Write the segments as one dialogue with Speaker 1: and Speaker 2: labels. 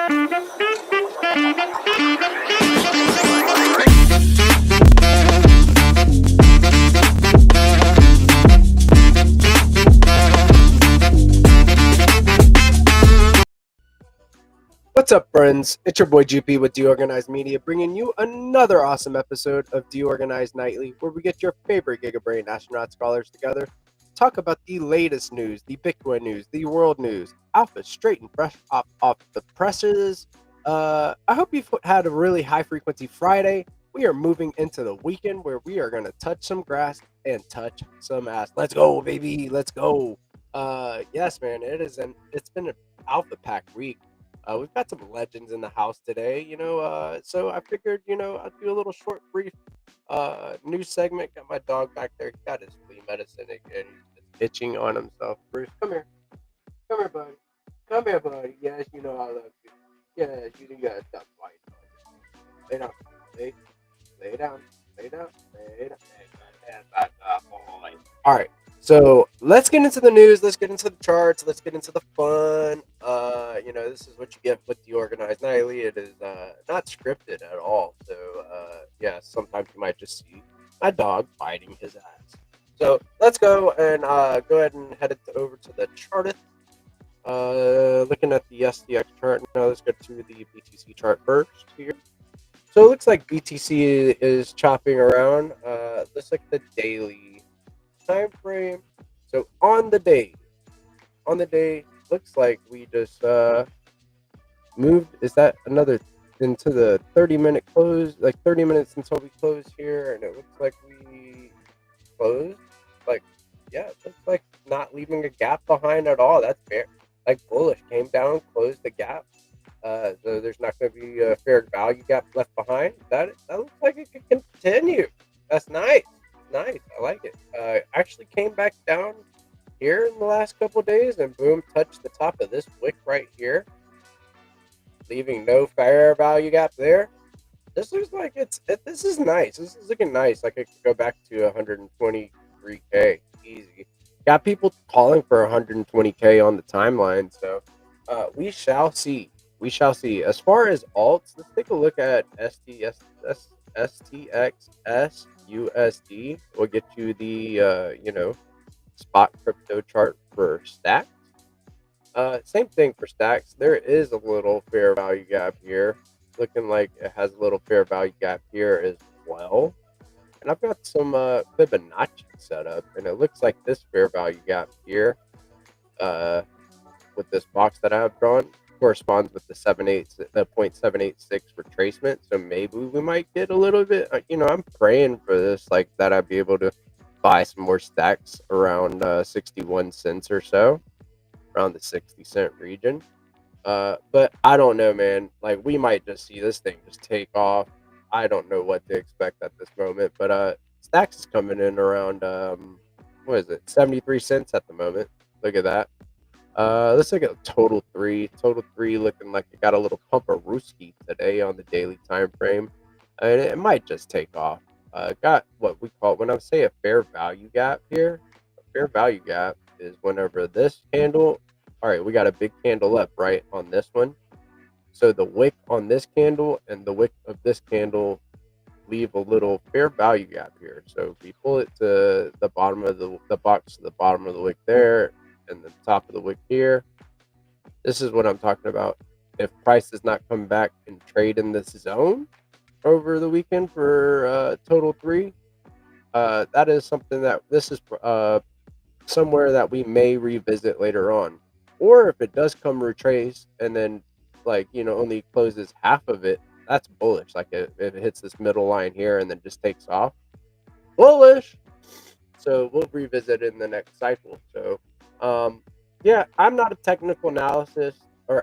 Speaker 1: What's up, friends? It's your boy GP with DeOrganized Media, bringing you another awesome episode of DeOrganized Nightly, where we get your favorite Giga Brain Astronaut Scholars together to talk about the latest news, the Bitcoin news, the world news, alpha straight and fresh off the presses. I hope you've had a really high-frequency Friday. We are moving into the weekend where we are going to touch some grass and touch some ass. Let's go, baby. Let's go. Yes, man, it's been an alpha pack week. We've got some legends in the house today, so I figured, I'd do a little short, brief news segment. Got my dog back there. He got his flea medicine again. He's itching on himself. Bruce, come here. Come here, buddy. Come here, buddy. Yes, you know I love you. Yes, you gotta stop fighting. Lay down. Lay down. Lay down. Lay down. Boy. All right. So let's get into the news. Let's get into the charts. Let's get into the fun. This is what you get with the Organized Nightly. It is not scripted at all. So sometimes you might just see my dog biting his ass. So let's go and go ahead and head it over to the chart. Looking at the SDX chart now. Let's go to the BTC chart first here. So it looks like BTC is chopping around. Looks like the daily time frame. So on the day, looks like we just moved. Is that another into the 30-minute close? Like 30 minutes until we close here, and it looks like we closed. It looks like not leaving a gap behind at all. That's fair. Like bullish came down, closed the gap. So there's not going to be a fair value gap left behind. That looks like it could continue. That's nice. Nice. I like it. Actually came back down here in the last couple days and boom, touched the top of this wick right here, leaving no fair value gap there. This looks like this is nice. This is looking nice. Like it could go back to 123K easy. Got people calling for 120K on the timeline. So we shall see. We shall see. As far as alts, let's take a look at STXS USD. We'll get you the spot crypto chart for stacks. Same thing for stacks. There is a little fair value gap here, looking like it has a little fair value gap here as well. And I've got some Fibonacci set up, and it looks like this fair value gap here with this box that I have drawn corresponds with the 0.786 retracement. So maybe we might get a little bit, I'm praying for this, like that I'd be able to buy some more stacks around 61 cents or so, around the 60-cent region. But I don't know, man. Like we might just see this thing just take off. I don't know what to expect at this moment, but stacks is coming in around 73 cents at the moment. Look at that. Let's look at total three looking like it got a little pump of Ruski today on the daily time frame, and it might just take off. Got what we call, when I say a fair value gap here, a fair value gap is whenever this candle, all right, we got a big candle up right on this one. So the wick on this candle and the wick of this candle leave a little fair value gap here. So if we pull it to the bottom of the box to the bottom of the wick there and the top of the wick here, this is what I'm talking about. If price does not come back and trade in this zone over the weekend for total three, that is something that this is somewhere that we may revisit later on. Or if it does come retrace and then only closes half of it, that's bullish. Like if it hits this middle line here and then just takes off, bullish. So we'll revisit it in the next cycle. So I'm not a technical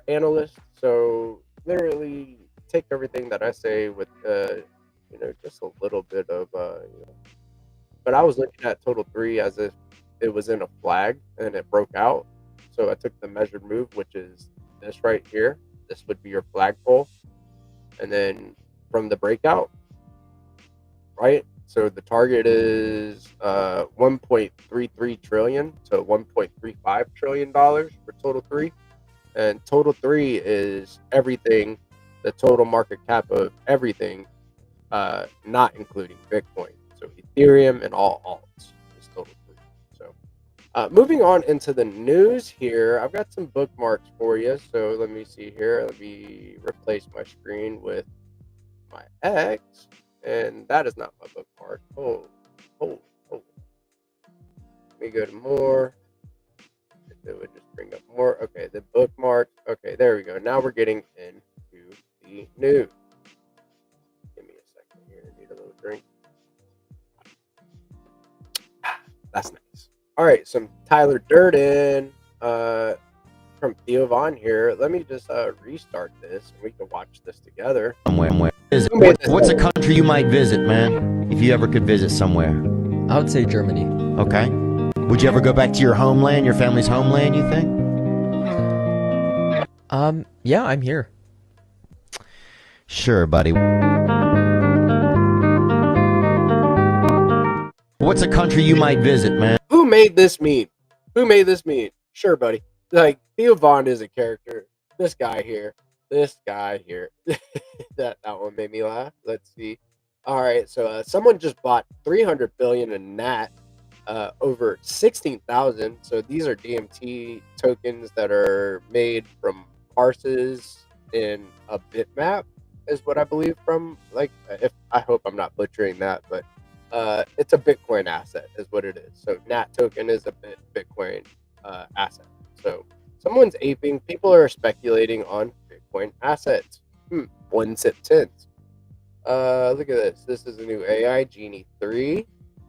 Speaker 1: analyst, so literally take everything that I say with just a little bit of but I was looking at total three as if it was in a flag and it broke out. So I took the measured move, which is this right here. This would be your flagpole. And then from the breakout, right? So the target is 1.33 trillion to 1.35 trillion dollars for total three. and total 3 is everything, the total market cap of everything, not including Bitcoin. So Ethereum and all alts is total 3. So moving on into the news here, I've got some bookmarks for you. So let me see here. Let me replace my screen with my X, and that is not my bookmark. Oh. Let me go to more. It would just bring up more. Okay, the bookmarks. Okay, there we go. Now we're getting into the news. Give me a second here. I need a little drink. That's nice. All right, some Tyler Durden from Theo Vaughn here. Let me just restart this and we can watch this together.
Speaker 2: What's a country you might visit, man, if you ever could visit somewhere?
Speaker 3: I would say Germany.
Speaker 2: Okay. Would you ever go back to your homeland, your family's homeland, you think?
Speaker 3: Yeah, I'm here.
Speaker 2: Sure, buddy. What's a country you might visit, man?
Speaker 1: Who made this meme? Sure, buddy. Like, Theo Vaughn is a character. This guy here. that one made me laugh. Let's see. All right, so someone just bought 300 billion in NAT, over 16,000. So these are DMT tokens that are made from parses in a bitmap, is what I believe from. Like, if I hope I'm not butchering that, but it's a Bitcoin asset, is what it is. So NAT token is a Bitcoin asset. So someone's aping. People are speculating on Bitcoin assets. 1 cent tens. Look at this. This is a new AI, Genie 3.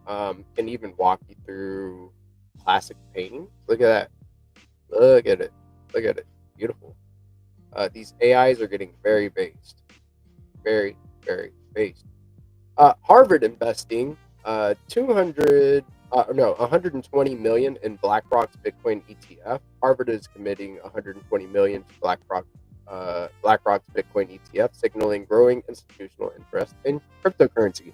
Speaker 1: Can even walk you through classic painting. Look at that. Look at it. Beautiful. These AIs are getting very based. Very, very based. Harvard investing 120 million in BlackRock's Bitcoin ETF. Harvard is committing 120 million to BlackRock's Bitcoin ETF, signaling growing institutional interest in cryptocurrency.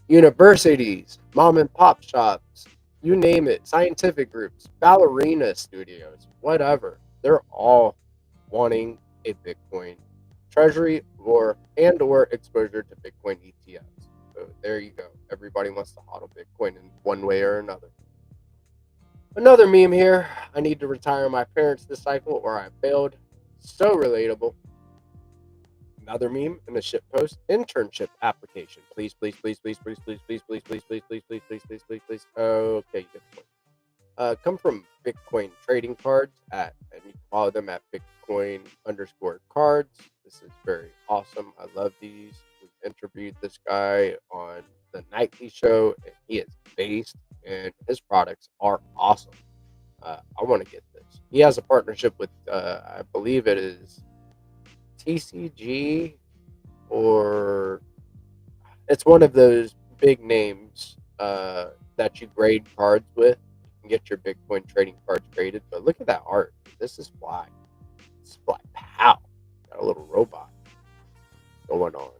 Speaker 1: Universities, mom and pop shops, you name it, scientific groups, ballerina studios, whatever, they're all wanting a Bitcoin treasury or exposure to Bitcoin ETFs. So there you go. Everybody wants to hodl Bitcoin in one way or another. Another meme here. I need to retire my parents this cycle or I failed. So relatable. Another meme in a ship post. Internship application. Please. Okay, you get the point. Come from Bitcoin trading cards and you can follow them at Bitcoin_cards. This is very awesome. I love these. We interviewed this guy on the Nightly Show, and he is based, and his products are awesome. I want to get this. He has a partnership with, I believe it is TCG, or it's one of those big names that you grade cards with. You can get your Bitcoin trading cards graded. But look at that art. This is fly. Pow. Got a little robot going on.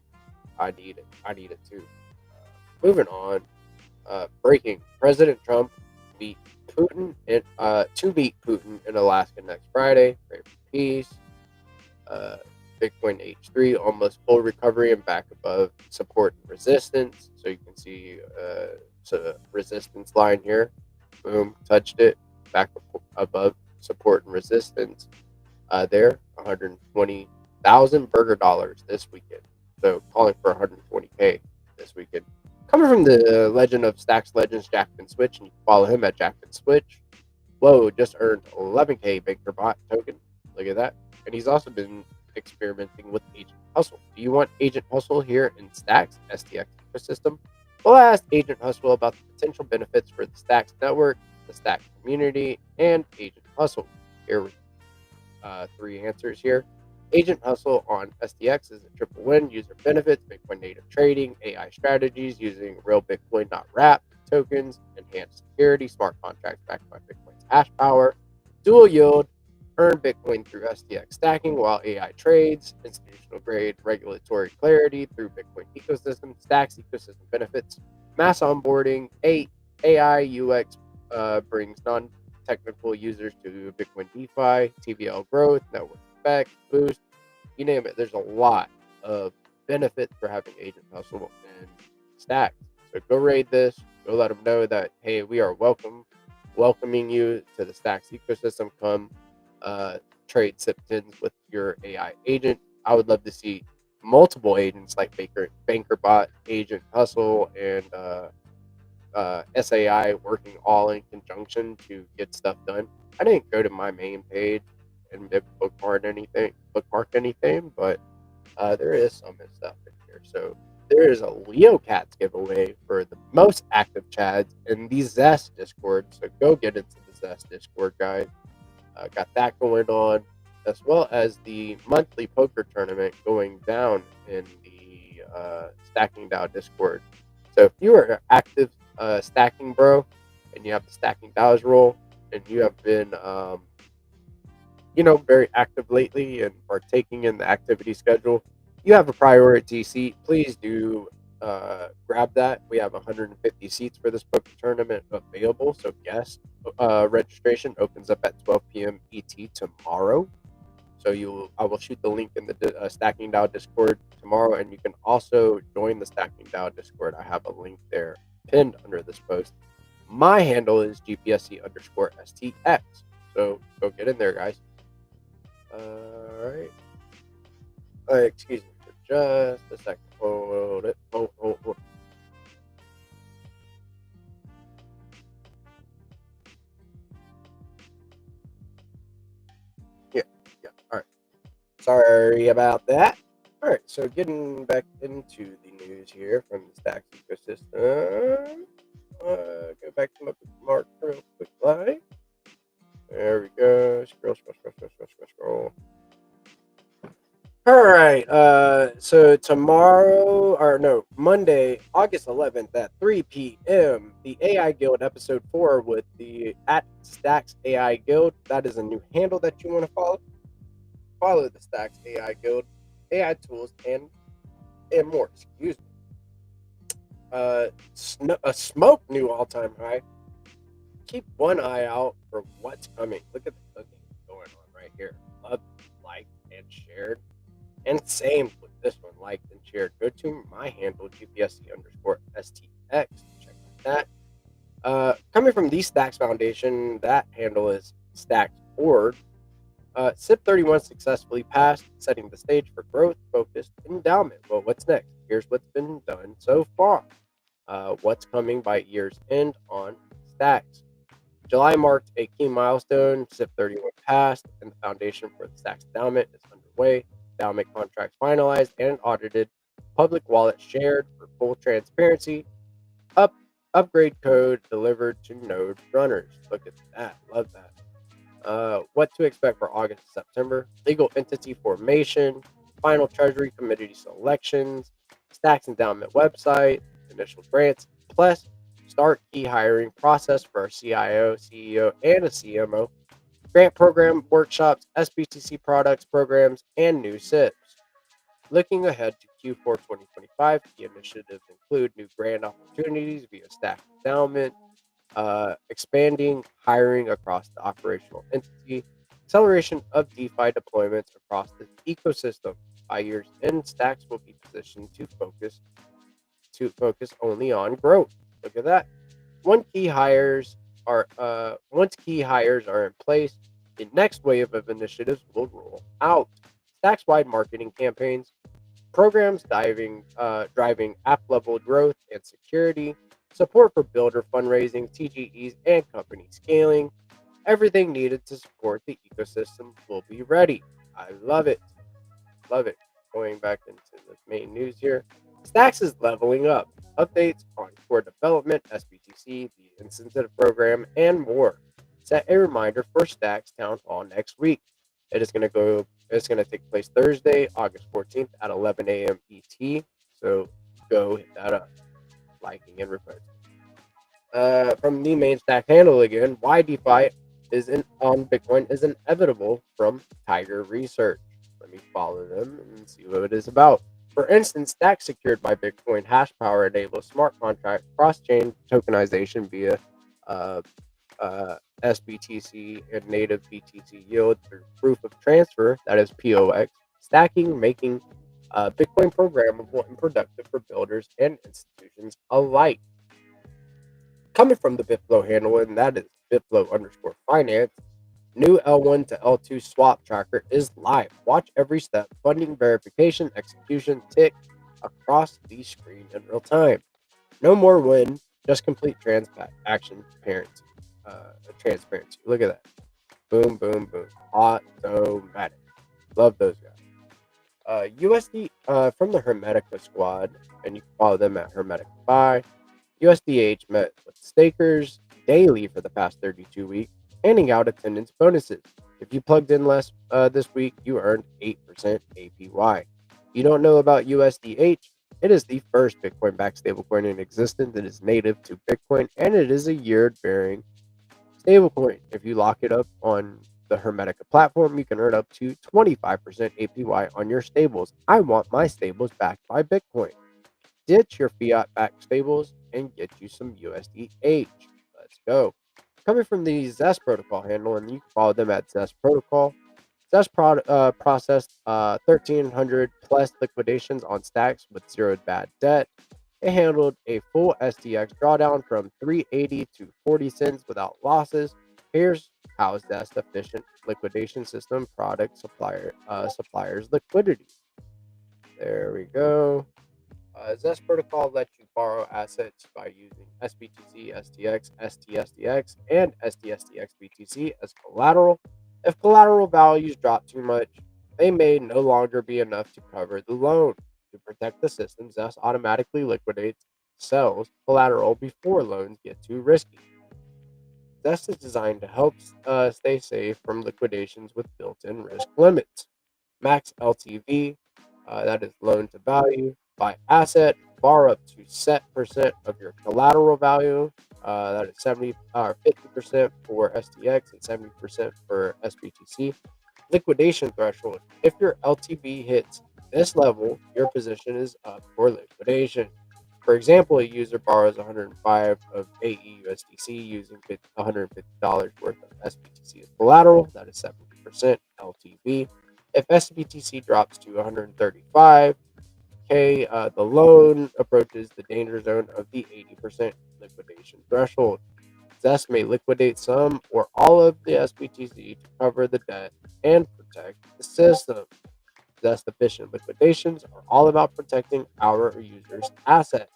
Speaker 1: I need it too. Moving on. Breaking. President Trump beat Putin to beat Putin in Alaska next Friday. Pray for peace. Bitcoin H3 almost full recovery and back above support and resistance. So you can see a resistance line here. Boom, touched it. Back above support and resistance. There, 120,000 burger dollars this weekend. So calling for 120K this weekend. Coming from the legend of Stacks Legends, Jackman Switch, and you can follow him at Jackman Switch. Whoa, just earned 11K BankerBot token. Look at that. And he's also been experimenting with Agent Hustle. Do you want Agent Hustle here in Stacks STX ecosystem? We'll ask Agent Hustle about the potential benefits for the Stacks network, the Stacks community, and Agent Hustle. Here we 3 answers here. Agent Hustle on STX is a triple win. User benefits, Bitcoin native trading, AI strategies using real Bitcoin, not wrapped tokens, enhanced security, smart contracts backed by Bitcoin's hash power, dual yield, earn Bitcoin through STX stacking while AI trades, institutional grade regulatory clarity through Bitcoin ecosystem, Stacks ecosystem benefits, mass onboarding, AI UX brings technical users to Bitcoin DeFi, TVL growth, network effect, boost, you name it. There's a lot of benefits for having Agent Hustle and Stacks. So go raid this. Go let them know that, hey, we are welcoming you to the Stacks ecosystem. Come trade SIP10s with your AI agent. I would love to see multiple agents like BankerBot, Agent Hustle, and SAI working all in conjunction to get stuff done. I didn't go to my main page and bookmark anything, but there is some stuff in here. So there is a Leo Cats giveaway for the most active chads in the Zest Discord. So go get into the Zest Discord, guys. Got that going on, as well as the monthly poker tournament going down in the Stacking DAO Discord. So if you are an active stacking bro and you have the Stacking DAOs role and you have been very active lately and partaking in the activity schedule, you have a priority seat. Please do grab that. We have 150 seats for this poker tournament available. So guest registration opens up at 12 p.m. ET tomorrow. So I will shoot the link in the Stacking DAO Discord tomorrow, and you can also join the Stacking DAO Discord. I have a link there pinned under this post. My handle is GPSC_STX. So go get in there, guys. All right. Excuse me for just a second. Hold it. Hold. Yeah. All right. Sorry about that. All right. So getting back into the news here from the Stacks ecosystem. Go back to my bookmark real quick. Live. There we go. Scroll. All right. So Monday, August 11th at 3 p.m., the AI Guild episode 4 with the @Stacks AI Guild. That is a new handle that you want to follow. Follow the Stacks AI Guild, AI tools, and more. Excuse me. A smoke new all-time high. Keep one eye out for what's coming. Look at the cooking going on right here. Loved, liked, and shared. And same with this one, liked and shared. Go to my handle, GPSC_STX. Check that. Coming from the Stacks Foundation, that handle is Stacks.org. SIP31 successfully passed, setting the stage for growth, focused endowment. Well, what's next? Here's what's been done so far. What's coming by year's end on Stacks. July marked a key milestone. SIP31 passed, and the foundation for the Stacks endowment is underway. Endowment contracts finalized and audited. Public wallet shared for full transparency. Upgrade code delivered to node runners. Look at that. Love that. What to expect for August and September. Legal entity formation. Final treasury committee selections. Stacks endowment website. Initial grants. Plus, start key hiring process for our CIO, CEO, and a CMO. Grant program workshops, SBTC products, programs, and new SIPs. Looking ahead to Q4 2025, key initiatives include new grant opportunities via staff endowment, expanding hiring across the operational entity, acceleration of DeFi deployments across the ecosystem. By year's end, Stacks will be positioned to focus only on growth. Look at that. Once key hires are in place, the next wave of initiatives will roll out. Stacks-wide marketing campaigns, programs driving app-level growth and security, support for builder fundraising, TGEs, and company scaling. Everything needed to support the ecosystem will be ready. I love it. Love it. Going back into the main news here. Stacks is leveling up. Updates on core development, SBTC, the incentive program, and more. Set a reminder for Stacks Town Hall next week. It's going to take place Thursday, August 14th at 11 a.m. ET. So go hit that up. Liking and reposting. From the main Stack handle again, why DeFi on Bitcoin is inevitable from Tiger Research. Let me follow them and see what it is about. For instance, Stacks secured by Bitcoin hash power enables smart contract cross-chain tokenization via SBTC and native BTC yield through proof of transfer, that is POX, stacking, making Bitcoin programmable and productive for builders and institutions alike. Coming from the Bitflow handle, and that is Bitflow_finance, new L1 to L2 swap tracker is live. Watch every step, funding, verification, execution, tick across the screen in real time. No more win, just complete transaction transparency. Look at that. Boom, boom, boom. Automatic. Love those guys. USD from the Hermetica squad, and you can follow them at Hermetica Buy. USDH met with stakers daily for the past 32 weeks, handing out attendance bonuses. If you plugged in less this week, you earned 8% APY. You don't know about USDH? It is the first Bitcoin-backed stablecoin in existence. It is native to Bitcoin, and it is a yield-bearing stablecoin. If you lock it up on the Hermetica platform, you can earn up to 25% APY on your stables. I want my stables backed by Bitcoin. Ditch your fiat-backed stables and get you some USDH. Let's go. Coming from the Zest protocol handle, and you can follow them at Zest Protocol. Zest processed 1,300 plus liquidations on stacks with zero bad debt. It handled a full STX drawdown from 380 to 40 cents without losses. Here's how Zest efficient liquidation system suppliers liquidity. There we go. Zest protocol lets you borrow assets by using SBTC, STX, STSDX, and STSDX BTC as collateral. If collateral values drop too much, they may no longer be enough to cover the loan. To protect the system, Zest automatically liquidates sells collateral before loans get too risky. Zest is designed to help stay safe from liquidations with built-in risk limits. Max LTV, that is loan to value, by asset, borrow up to set percent of your collateral value. That is 70 or 50% for STX and 70% for SBTC. Liquidation threshold. If your LTV hits this level, your position is up for liquidation. For example, a user borrows 105 of AEUSDC using $150 worth of SBTC as collateral. That is 70% LTV. If SBTC drops to 135, the loan approaches the danger zone of the 80% liquidation threshold. Zest may liquidate some or all of the SBTC to cover the debt and protect the system. Zest efficient liquidations are all about protecting our users' assets.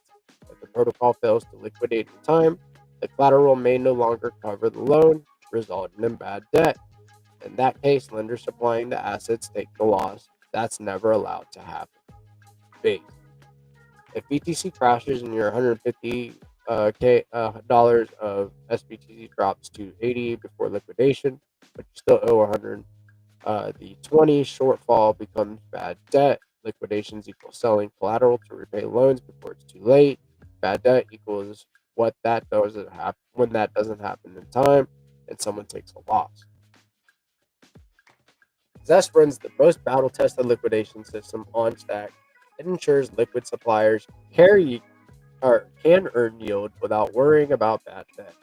Speaker 1: If the protocol fails to liquidate in time, the collateral may no longer cover the loan, resulting in bad debt. In that case, lenders supplying the assets take the loss. That's never allowed to happen. B. If BTC crashes and your $150 of SBTC drops to 80 before liquidation, but you still owe 100, the 20 shortfall becomes bad debt. Liquidations equal selling collateral to repay loans before it's too late. Bad debt equals what that doesn't happen when that doesn't happen in time, and someone takes a loss. Zest runs the most battle-tested liquidation system on Stack. It ensures liquid suppliers can earn yield without worrying about bad debt.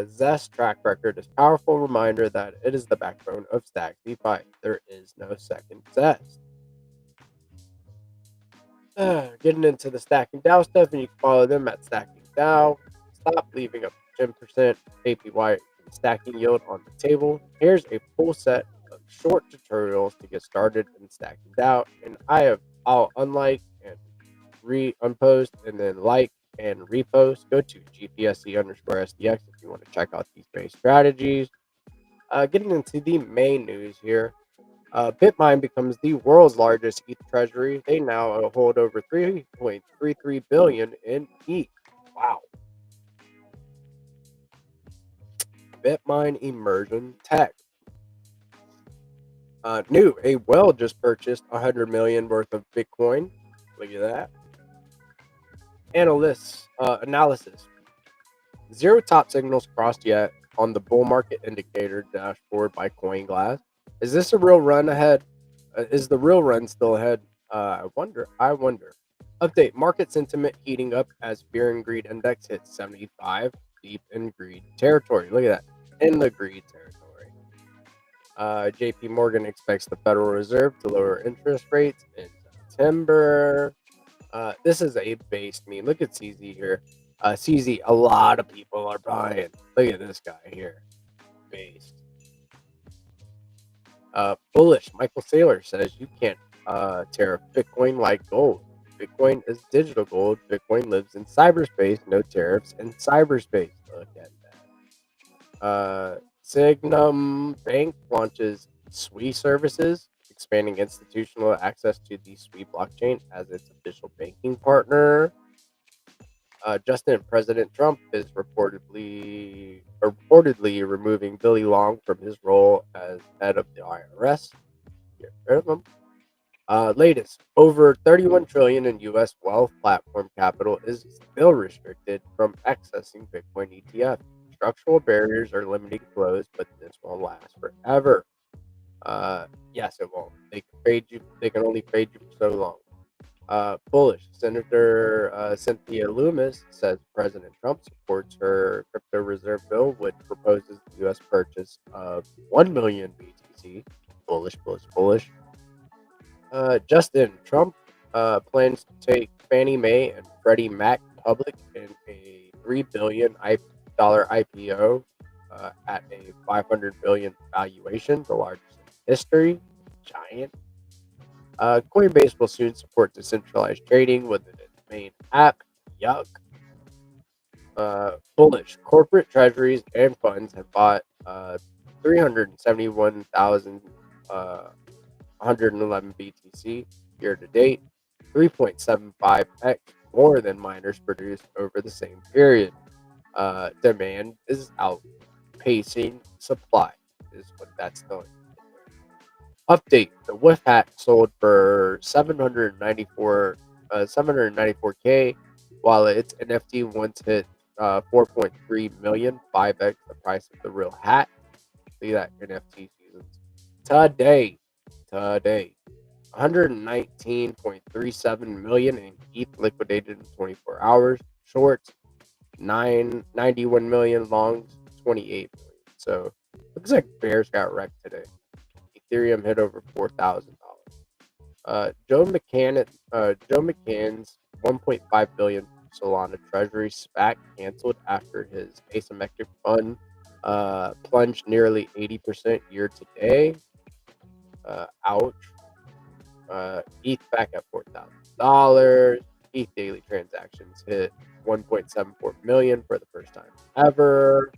Speaker 1: Zest track record is a powerful reminder that it is the backbone of Stack DeFi. There is no second Zest. Getting into the Stacking DAO stuff, and you can follow them at Stacking DAO. Stop leaving a 10% APY stacking yield on the table. Here's a full set of short tutorials to get started in Stacking DAO, and I'll unlike and unpost and then like and repost. Go to GPSC_SDX if you want to check out these base strategies. Getting into the main news here. Bitmine becomes the world's largest ETH treasury. They now hold over 3.33 billion in ETH. Wow. Bitmine Immersion Tech. New, a whale just purchased 100 million worth of Bitcoin. Look at that. Analysis. Zero top signals crossed yet on the bull market indicator dashboard by CoinGlass. Is this a real run ahead? Is the real run still ahead? I wonder. Update. Market sentiment heating up as fear and greed index hits 75, deep in greed territory. Look at that. in the green territory. JP Morgan expects the Federal Reserve to lower interest rates in September. This is a based meme. Look at CZ here. CZ, a lot of people are buying. Look at this guy here. Based. Bullish. Michael Saylor says you can't tariff Bitcoin like gold. Bitcoin is digital gold. Bitcoin lives in cyberspace. No tariffs in cyberspace. Look at that. Signum Bank launches SWI services, expanding institutional access to the SWI blockchain as its official banking partner. President Trump is reportedly removing Billy Long from his role as head of the IRS. Get rid of him. Latest, over 31 trillion in U.S. wealth platform capital is still restricted from accessing Bitcoin ETF. Structural barriers are limiting flows, but this won't last forever. Yes, it won't. They can trade you. They can only trade you for so long. Bullish. Senator Cynthia Loomis says President Trump supports her crypto reserve bill, which proposes the U.S. purchase of 1 million BTC. Bullish, bullish, bullish. Justin Trump plans to take Fannie Mae and Freddie Mac public in a $3 billion IPO at a $500 billion valuation, the largest in history. Giant. Coinbase will soon support decentralized trading within its main app. Yuck. Bullish. Corporate treasuries and funds have bought 371,111 BTC year to date, 3.75x more than miners produced over the same period. Demand is outpacing supply, is what that's telling you. Update: the Whiff hat sold for 794K, while its NFT once hit 4.3 million, 5x the price of the real hat. See that NFT seasons today. 119.37 million in ETH liquidated in 24 hours. Shorts 91 million. Longs 28 million. So looks like bears got wrecked today. Ethereum hit over $4,000. Joe McCann's 1.5 billion Solana Treasury SPAC canceled after his asymmetric fund plunged nearly 80% year to date. Ouch. ETH back at $4,000. ETH daily transactions hit 1.74 million for the first time ever.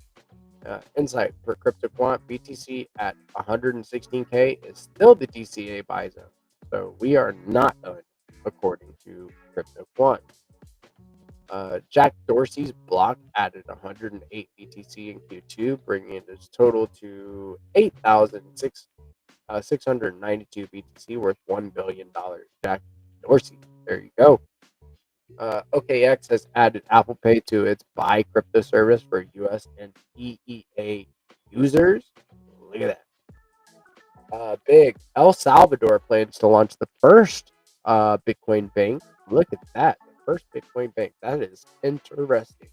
Speaker 1: Insight per CryptoQuant, BTC at 116K is still the DCA buy zone. So we are not done, according to CryptoQuant. Jack Dorsey's block added 108 BTC in Q2, bringing its total to 8,692 BTC, worth $1 billion. Jack Dorsey, there you go. OKX has added Apple Pay to its Buy crypto service for US and EEA users. Look at that. Big. El Salvador plans to launch the first Bitcoin bank. Look at that. The first Bitcoin bank. That is interesting.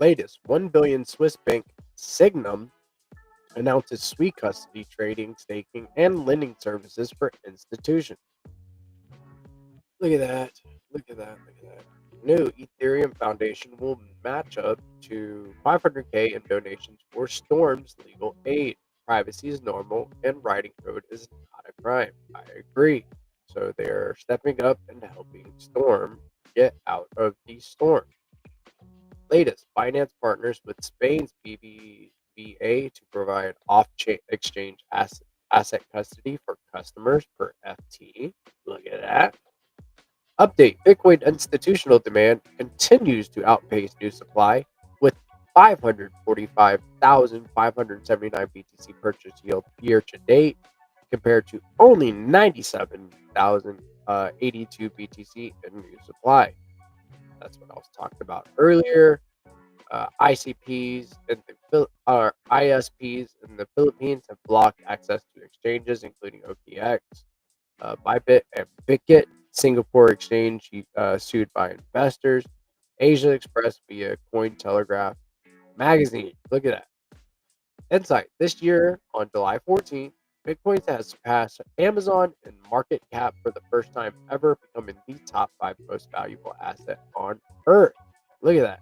Speaker 1: Latest. 1 billion Swiss bank Signum announces SWI custody, trading, staking, and lending services for institutions. Look at that. Look at that. Look at that. New Ethereum Foundation will match up to 500K in donations for Storm's legal aid. Privacy is normal and writing code is not a crime. I agree. So they're stepping up and helping Storm get out of the storm. Latest, Binance partners with Spain's BBVA to provide off-chain exchange asset custody for customers per FT. Look at that. Update: Bitcoin institutional demand continues to outpace new supply, with 545,579 BTC purchase yield year to date, compared to only 97,082 BTC in new supply. That's what I was talking about earlier. ICPs and ISPs in the Philippines have blocked access to exchanges, including OKX, Bybit, and Bitget. Singapore exchange sued by investors. Asia Express via Cointelegraph magazine. Look at that. Insight. This year, on July 14th, Bitcoin has surpassed Amazon in market cap for the first time ever, becoming the top 5 most valuable asset on Earth. Look at that.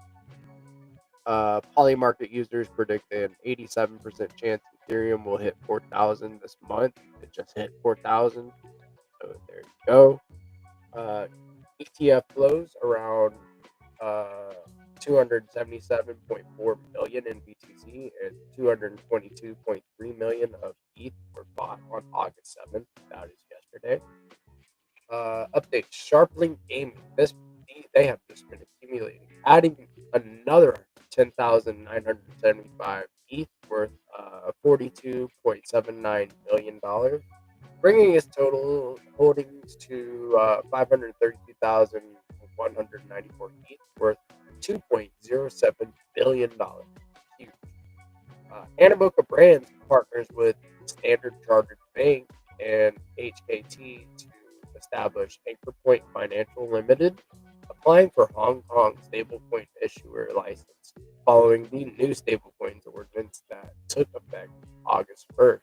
Speaker 1: Polymarket users predict an 87% chance Ethereum will hit 4,000 this month. It just hit 4,000. So there you go. ETF flows around 277.4 million in BTC and 222.3 million of ETH were bought on August 7th. That is yesterday. Update: Sharplink Gaming. They have just been accumulating, adding another 10,975 ETH worth $42.79 million, bringing its total holdings to 532,194 ETH worth $2.07 billion. Huge. Animoca Brands partners with Standard Chartered Bank and HKT to establish Anchor Point Financial Limited, applying for Hong Kong stablecoin issuer license following the new stablecoins ordinance that took effect August 1st.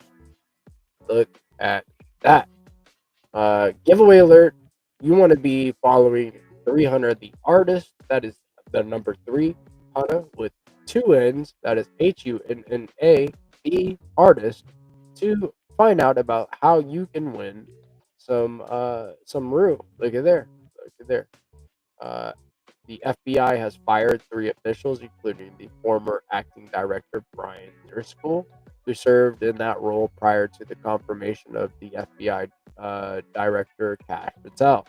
Speaker 1: Look at that. Giveaway alert. You want to be following 300 the artist. That is the number 3, Hana, with 2 N's. That is HUNNA, the artist, to find out about how you can win some room. Look at there. Look at there. The FBI has fired 3 officials, including the former acting director Brian Driscoll, who served in that role prior to the confirmation of the FBI director Cash Patel.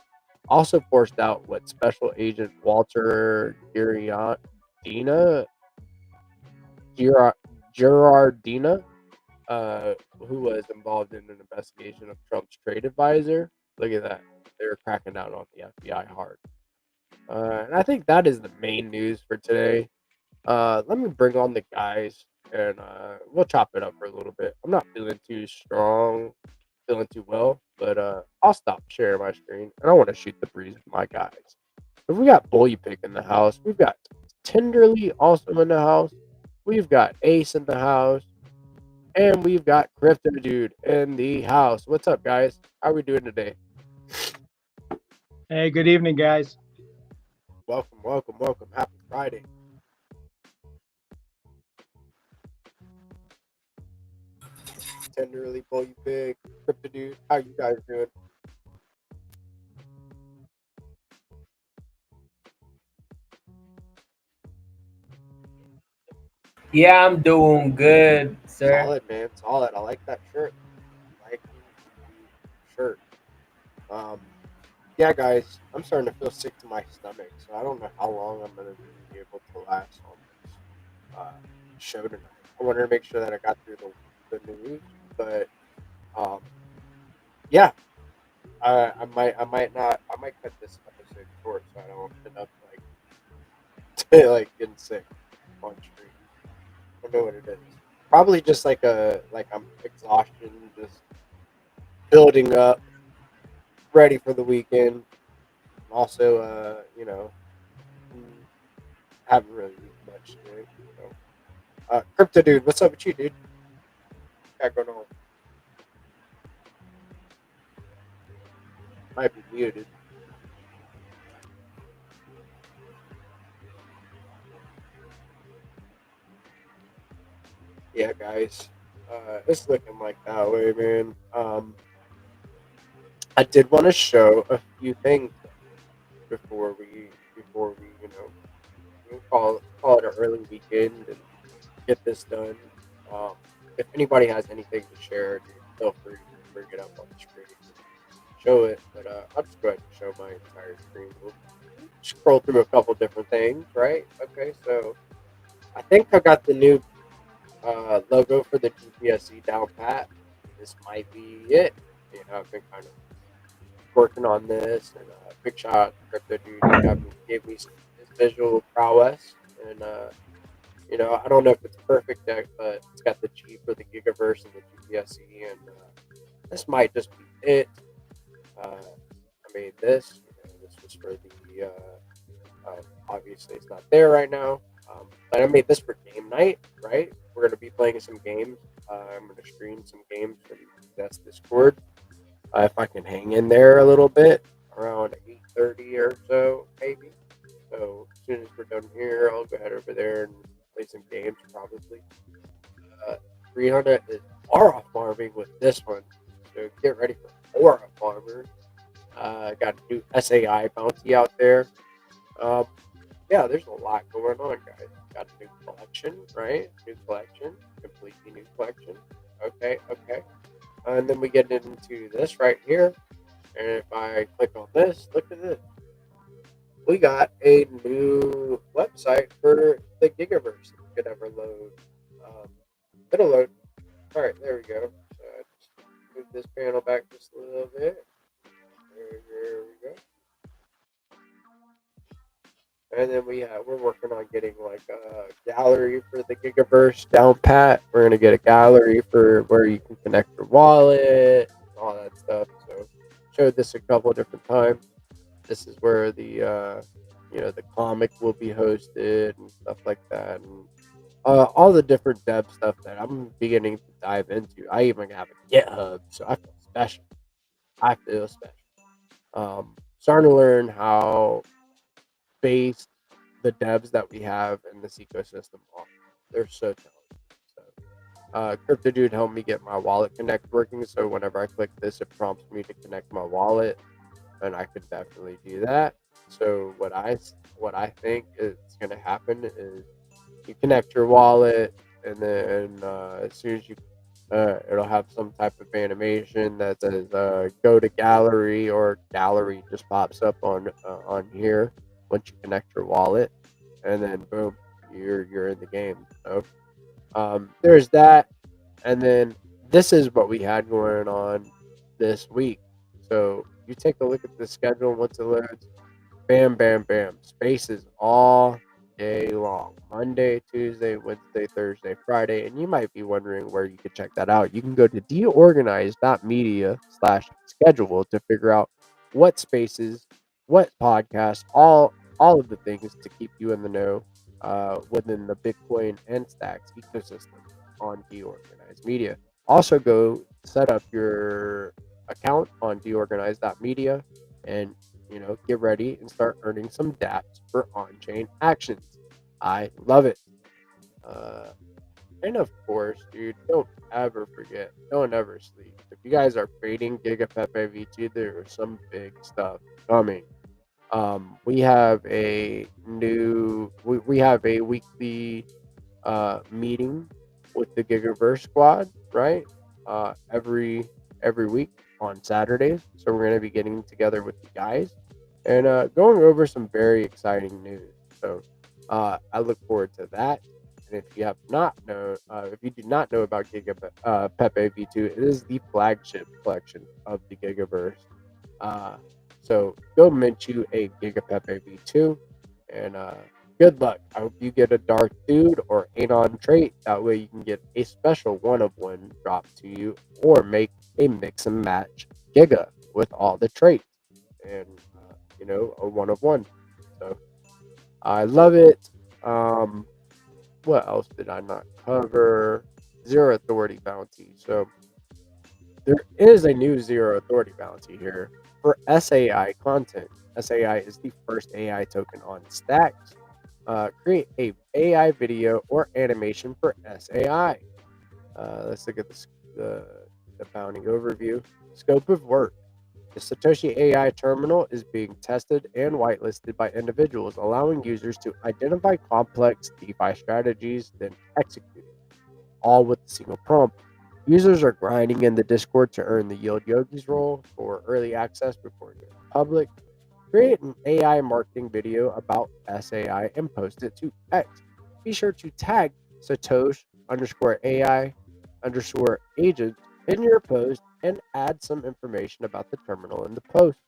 Speaker 1: Also forced out what Special Agent Walter Girardina, who was involved in an investigation of Trump's trade advisor. Look at that. They're cracking down on the FBI hard. And I think that is the main news for today. Let me bring on the guys and we'll chop it up for a little bit. I'm not feeling too strong, feeling too well, but I'll stop sharing my screen and I want to shoot the breeze with my guys. So we got Bully Pick in the house. We've got Tenderly also in the house. We've got Ace in the house. And we've got Crypto Dude in the house. What's up, guys? How are we doing today?
Speaker 4: Hey, good evening, guys.
Speaker 1: Welcome, welcome, welcome. Happy Friday. Tenderly, Bully Pig, Crypto Dude. How you guys doing?
Speaker 5: Yeah, I'm doing good, sir.
Speaker 1: Solid, man. Solid. I like that shirt. I like the shirt. Yeah, guys, I'm starting to feel sick to my stomach, so I don't know how long I'm gonna be able to last on this show tonight. I wanted to make sure that I got through the news, but yeah, I might not. I might cut this episode short so I don't end up like getting sick on stream. I don't know what it is. Probably just like I'm exhaustion, just building up, ready for the weekend. Also, haven't really eaten much today. So. Crypto Dude, what's up with you, dude? Got going on? Might be muted. Yeah, guys, it's looking like that way, man. I did want to show a few things before we call it an early weekend and get this done. Um, if anybody has anything to share, dude, feel free to bring it up on the screen. Show it, but I'll just go ahead and show my entire screen. We'll scroll through a couple different things, right? Okay, so I think I got the new logo for the GPSC down pat. This might be it. I've been kind of working on this, and big shout out to Crypto Dude. He gave me his visual prowess, and I don't know if it's perfect yet, but it's got the G for the Gigaverse and the GPSC, and this might just be it. I made this. This was for the Obviously, it's not there right now. But I made this for game night, right? We're going to be playing some games. I'm going to stream some games from that's Discord. If I can hang in there a little bit, around 8:30 or so, maybe. So as soon as we're done here, I'll go head over there and play some games, probably. 300 is aura farming with this one. So get ready for aura farmer. Got a new SAI bounty out there. Um, yeah, there's a lot going on, guys. Got a new collection, right? New collection, completely new collection. Okay. And then we get into this right here. And if I click on this, look at this. We got a new website for the Gigaverse. If you could ever load. It'll load. All right, there we go. So I just move this panel back just a little bit. There we go. And then we're working on getting like a gallery for the Gigaverse down pat. We're gonna get a gallery for where you can connect your wallet, all that stuff. So showed this a couple of different times. This is where the comic will be hosted and stuff like that, and all the different dev stuff that I'm beginning to dive into. I even have a GitHub, so I feel special. I feel special. Starting to learn how based the devs that we have in this ecosystem are. They're so talented. So, Crypto Dude helped me get my wallet connect working. So whenever I click this, it prompts me to connect my wallet, and I could definitely do that. So what I think is going to happen is you connect your wallet, and then as soon as you it'll have some type of animation that says go to gallery, or gallery just pops up on here once you connect your wallet, and then boom, you're in the game. So there's that, and then this is what we had going on this week. So you take a look at the schedule once it loads. Bam, bam, bam. Spaces all day long. Monday, Tuesday, Wednesday, Thursday, Friday. And you might be wondering where you could check that out. You can go to deorganized.media/schedule to figure out what spaces, what podcasts, all of the things to keep you in the know within the Bitcoin and Stacks ecosystem on DeOrganized Media. Also, go set up your account on deorganized.media and get ready and start earning some dApps for on-chain actions. I love it. And of course, dude, don't ever forget, don't ever sleep. If you guys are trading Giga V2, there is some big stuff coming. We have a we have a weekly meeting with the Gigaverse squad, right? Every week on Saturdays. So we're going to be getting together with you guys and going over some very exciting news. So I look forward to that. And if you have not known, if you do not know about Giga Pepe V2, it is the flagship collection of the Gigaverse. So go mint you a Giga Pepe V2, and good luck. I hope you get a Dark Dude or Anon trait. That way you can get a special one-of-one drop to you, or make a mix and match Giga with all the traits, and a one-of-one. So I love it. What else did I not cover? Zero Authority bounty. So there is a new Zero Authority bounty here for SAI content. SAI is the first AI token on Stacks. Create a AI video or animation for SAI. Let's look at the bounty overview. Scope of work. The Satoshi AI terminal is being tested and whitelisted by individuals, allowing users to identify complex DeFi strategies, then execute it, all with a single prompt. Users are grinding in the Discord to earn the Yield Yogis role for early access before it goes public. Create an AI marketing video about SAI and post it to X. Be sure to tag Satosh_AI_agent in your post and add some information about the terminal in the post.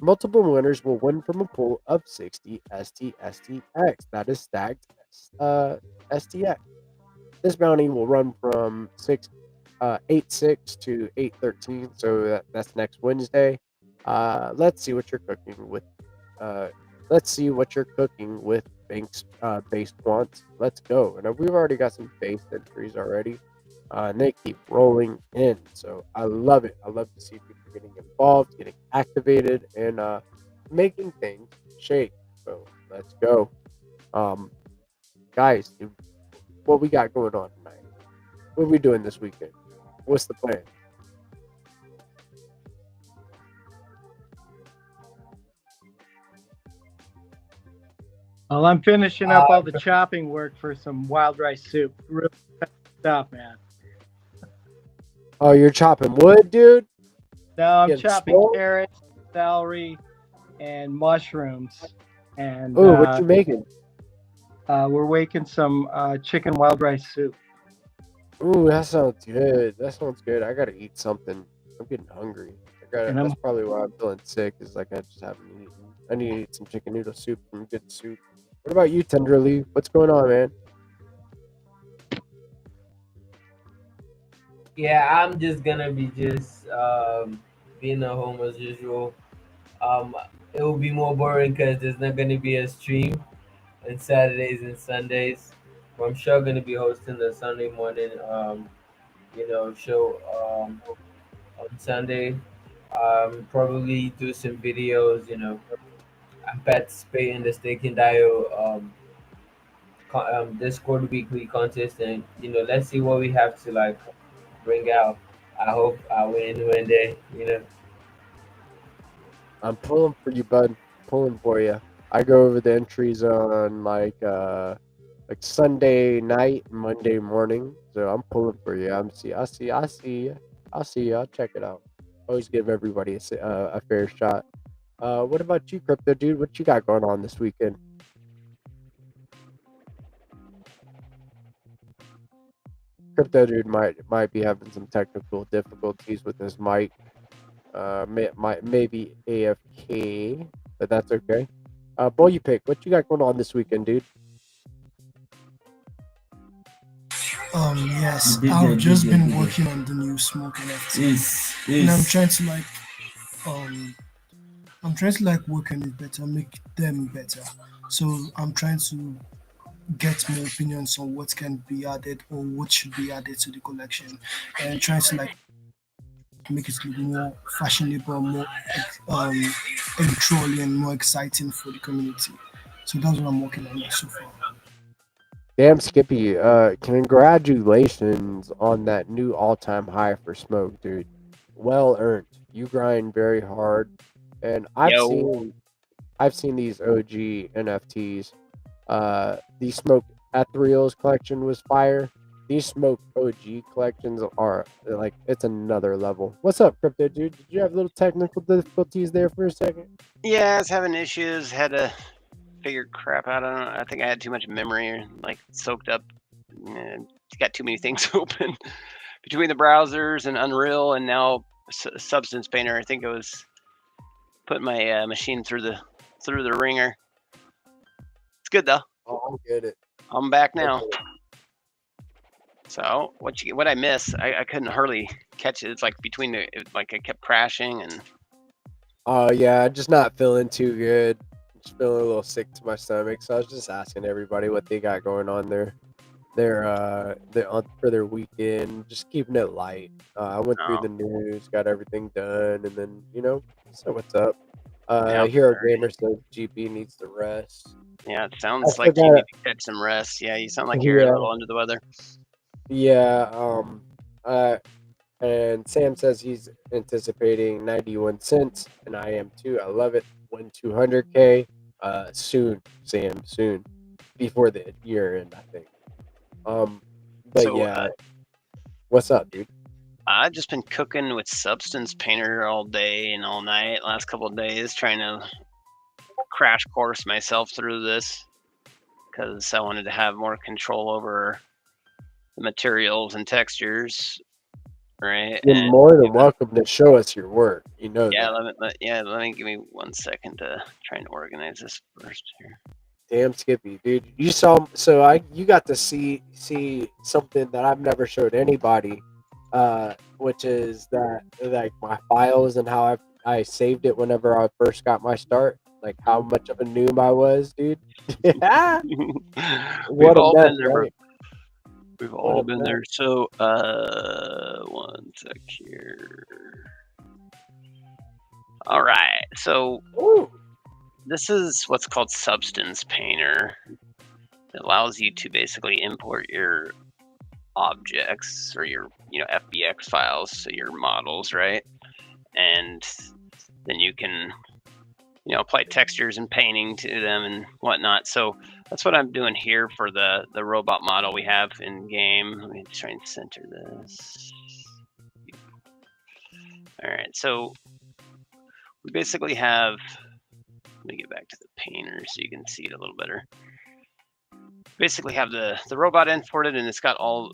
Speaker 1: Multiple winners will win from a pool of 60 STSTX, that is stacked STX. This bounty will run from 8/6 to 8/13, so that's next Wednesday. Let's see what you're cooking with Let's see what you're cooking with base quants. Let's go. And we've already got some base entries already. And they keep rolling in. So I love it. I love to see people getting involved, getting activated, and making things shake. So let's go. Um, guys, what we got going on tonight? What are we doing this weekend? What's the plan?
Speaker 4: Well, I'm finishing up all the chopping work for some wild rice soup. Real stuff, man.
Speaker 1: Oh, you're chopping wood, dude?
Speaker 4: Now I'm
Speaker 1: Getting
Speaker 4: chopping
Speaker 1: swole?
Speaker 4: carrots, celery, and mushrooms. And
Speaker 1: Oh, what you making?
Speaker 4: we're making some chicken wild rice soup.
Speaker 1: Ooh, that sounds good. That sounds good. I gotta eat something. I'm getting hungry.
Speaker 4: And I'm
Speaker 1: That's probably why I'm feeling sick. Is like I just haven't eaten. I need to eat some chicken noodle soup, some good soup. What about you, Tenderly? What's going on, man?
Speaker 5: Yeah, I'm just gonna be being at home as usual. Um, it will be more boring because there's not gonna be a stream on Saturdays and Sundays. But I'm sure gonna be hosting the Sunday morning show on Sunday. Probably do some videos. I participate in the Stake and Dio Discord weekly contest, and let's see what we have to like bring out. I hope I win one day.
Speaker 1: I'm pulling for you, bud. Pulling for you. I go over the entries on like Sunday night, Monday morning. So I'm pulling for you. I'll see you. I'll check it out. Always give everybody a fair shot. What about you, Crypto Dude? What you got going on this weekend? Crypto Dude might be having some technical difficulties with his mic. Maybe AFK, but that's okay. Boy, you pick. What you got going on this weekend, dude?
Speaker 6: Yes, I've just been working on the new smoke NFT, and I'm trying to like work on it better, make them better. So I'm trying to get more opinions on what can be added or what should be added to the collection, and trying to like make it look more fashionable, more enthralling, more exciting for the community. So that's what I'm working on so far.
Speaker 1: Damn, Skippy. Congratulations on that new all-time high for smoke, dude. Well earned. You grind very hard, and I've seen these OG NFTs. The smoke ethereals collection was fire. These smoke OG collections are like it's another level. What's up, Crypto Dude? Did you have little technical difficulties there for a second?
Speaker 7: Yeah, I was having issues. Had to figure crap out. I don't know. I think I had too much memory, like soaked up. And got too many things open between the browsers and Unreal, and now Substance Painter. I think I was putting my machine through the ringer. It's good though.
Speaker 1: Oh, I get it.
Speaker 7: I'm back now. So what I miss? I couldn't hardly catch it. It's like like I kept crashing and.
Speaker 1: Oh yeah, just not feeling too good. Just feeling a little sick to my stomach. So I was just asking everybody what they got going on for their weekend. Just keeping it light. I went through the news, got everything done, and then so what's up? Hero Gamer says GP needs to rest.
Speaker 7: Yeah, it sounds like you need to catch some rest. Yeah, you sound like you're a little under the weather.
Speaker 1: Yeah. And Sam says he's anticipating 91 cents, and I am too. I love it. Win 200K. Soon, Sam. Soon, before the year end, I think. But
Speaker 7: So,
Speaker 1: yeah. What's up, dude?
Speaker 7: I've just been cooking with Substance Painter all day and all night. Last couple of days, trying to crash course myself through this because I wanted to have more control over the materials and textures. Right.
Speaker 1: You're more than welcome to show us your work. You know
Speaker 7: Yeah,
Speaker 1: that.
Speaker 7: let me give me 1 second to try and organize this first here.
Speaker 1: Damn, Skippy, dude. You got to see something that I've never showed anybody, which is that like my files and how I saved it whenever I first got my start. like how much of a noob I was, dude. Yeah.
Speaker 7: We've
Speaker 1: What a
Speaker 7: all
Speaker 1: mess,
Speaker 7: been there,
Speaker 1: right?
Speaker 7: We've
Speaker 1: What
Speaker 7: all
Speaker 1: a
Speaker 7: been
Speaker 1: mess.
Speaker 7: there. So, one sec here. All right. So
Speaker 1: Ooh.
Speaker 7: this is what's called Substance Painter. It allows you to basically import your objects or your FBX files, so your models, right? And then you can apply textures and painting to them and whatnot. So that's what I'm doing here for the robot model we have in game. Let me try and center this. All right, so we basically have, let me get back to the painter so you can see it a little better. Basically have the robot imported, and it's got all,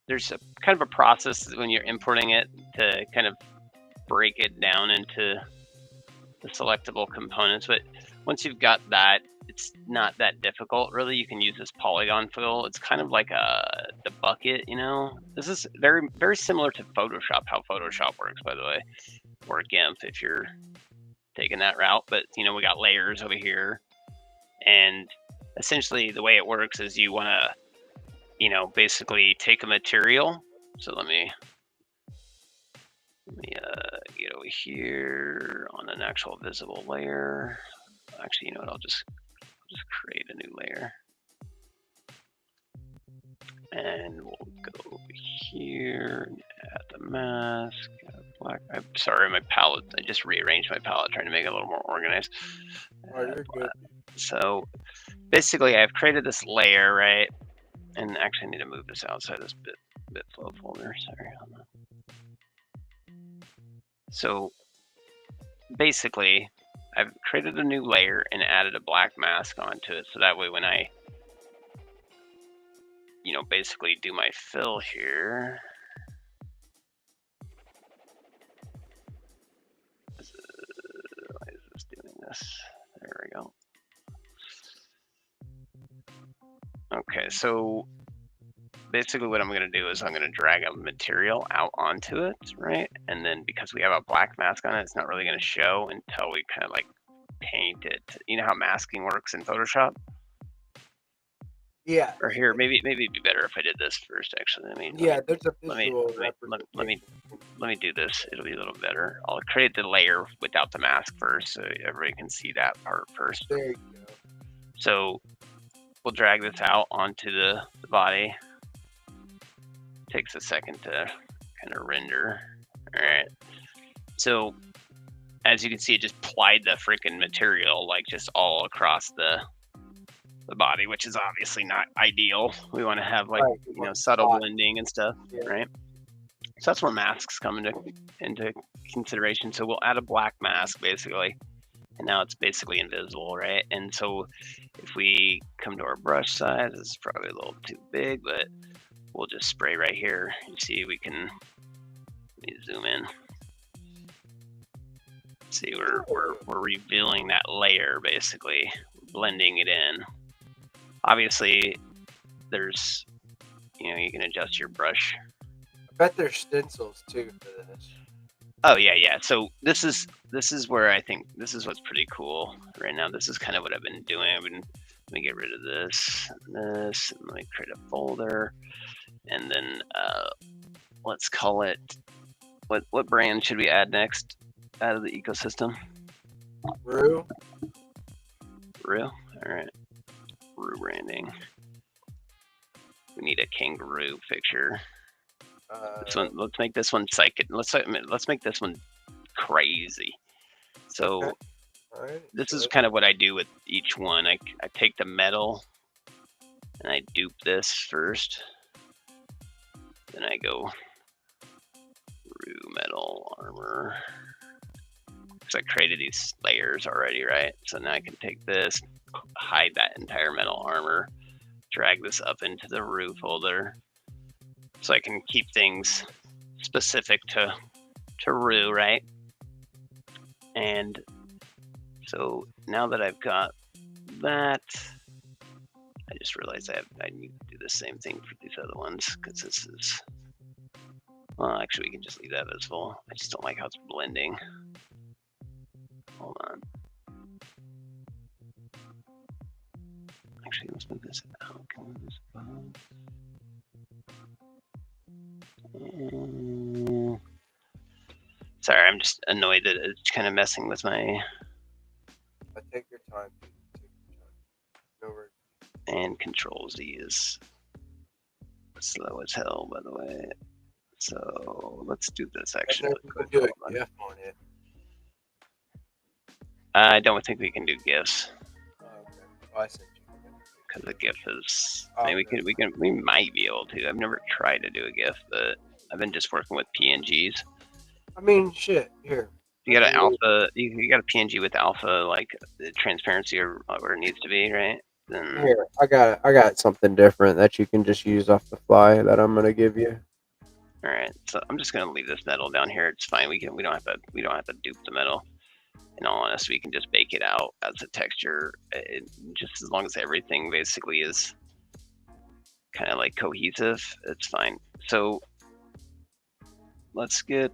Speaker 7: there's a kind of a process when you're importing it to kind of break it down into the selectable components. But once you've got that, it's not that difficult, really. You can use this polygon fill. It's kind of like the bucket, This is very, very similar to Photoshop, how Photoshop works, by the way, or GIMP if you're taking that route. But, we got layers over here. And essentially the way it works is you want to, basically take a material. So let me get over here on an actual visible layer. Actually, you know what? I'll just create a new layer. And we'll go over here and add the mask. Black. I'm sorry, my palette. I just rearranged my palette, trying to make it a little more organized.
Speaker 1: Oh, you're good.
Speaker 7: So basically, I've created this layer, right? And actually, I need to move this outside this bitflow folder. Sorry on that. So basically, I've created a new layer and added a black mask onto it. So that way, when I basically do my fill here. Why is this doing this? There we go. Okay, so basically what I'm going to do is I'm going to drag a material out onto it, right? And then because we have a black mask on it, it's not really going to show until we kind of like paint it. You know how masking works in Photoshop?
Speaker 1: Yeah.
Speaker 7: Or here, maybe it'd be better if I did this first. Actually,
Speaker 1: There's a visual
Speaker 7: let me do this. It'll be a little better. I'll create the layer without the mask first, so everybody can see that part first.
Speaker 1: There you go.
Speaker 7: So we'll drag this out onto the body. Takes a second to kind of render. All right. So as you can see, it just applied the freaking material like just all across the body, which is obviously not ideal. We want to have like subtle blending and stuff, right? So that's where masks come into consideration. So we'll add a black mask basically, and now it's basically invisible, right? And so if we come to our brush size, it's probably a little too big, but we'll just spray right here. You see, we can, let me zoom in. See, we're revealing that layer basically, blending it in. Obviously, there's, you can adjust your brush.
Speaker 1: I bet there's stencils too for this.
Speaker 7: Oh yeah. So this is where I think this is what's pretty cool right now. This is kind of what I've been doing. Let me get rid of this and this, and let me create a folder, and then let's call it. What brand should we add next out of the ecosystem?
Speaker 1: Rue.
Speaker 7: All right. Rue branding. We need a kangaroo picture. This one, let's make this one psychic. Let's make this one crazy. So this is kind of what I do with each one. I take the metal and I dupe this first. Then I go Rue metal armor. So I created these layers already, right? So now I can take this, hide that entire metal armor, drag this up into the Rue folder. So I can keep things specific to Rue, right? And so now that I've got that, I just realized I need to do the same thing for these other ones, because this is, well, actually we can just leave that visible. I just don't like how it's blending. Hold on. Actually, let's move this out. Can we move this above? Sorry, I'm just annoyed that it's kind of messing with my.
Speaker 1: Take your time. Take your time. No worries.
Speaker 7: And Control Z is slow as hell, by the way. So let's do this actually.
Speaker 1: You can do it. Yeah, on it.
Speaker 7: I don't think we can do GIFs
Speaker 1: Oh, okay. Oh, I said you.
Speaker 7: because a GIF is.
Speaker 1: Oh,
Speaker 7: I mean, we might be able to. I've never tried to do a GIF, but I've been just working with PNGs.
Speaker 1: I mean, shit. Here.
Speaker 7: You got an alpha. You got a PNG with alpha, like the transparency or where it needs to be, right? Then
Speaker 1: Here, I got something different that you can just use off the fly that I'm gonna give you.
Speaker 7: all right. So I'm just gonna leave this metal down here. It's fine. We don't have to dupe the metal. In all honesty, we can just bake it out as a texture. Just as long as everything basically is kind of like cohesive, it's fine. So let's get.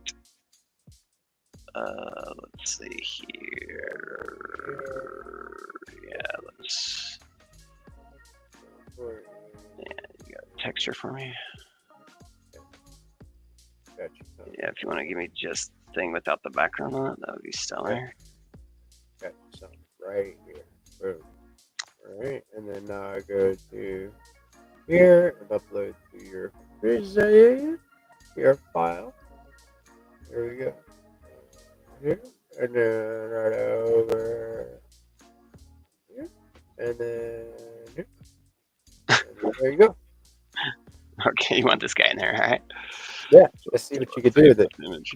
Speaker 7: Let's see here. Yeah, let's. Yeah, you got texture for me.
Speaker 1: Gotcha.
Speaker 7: Yeah, if you want to give me just thing without the background on it, that would be stellar.
Speaker 1: Got some right here. Boom. Alright, and then now I go to here and upload to your file. Here we go. Here, and then right over here, and then here. And there you go.
Speaker 7: Okay, you want this guy in there, all right?
Speaker 1: Yeah, let's see what you can do with it.
Speaker 7: Image.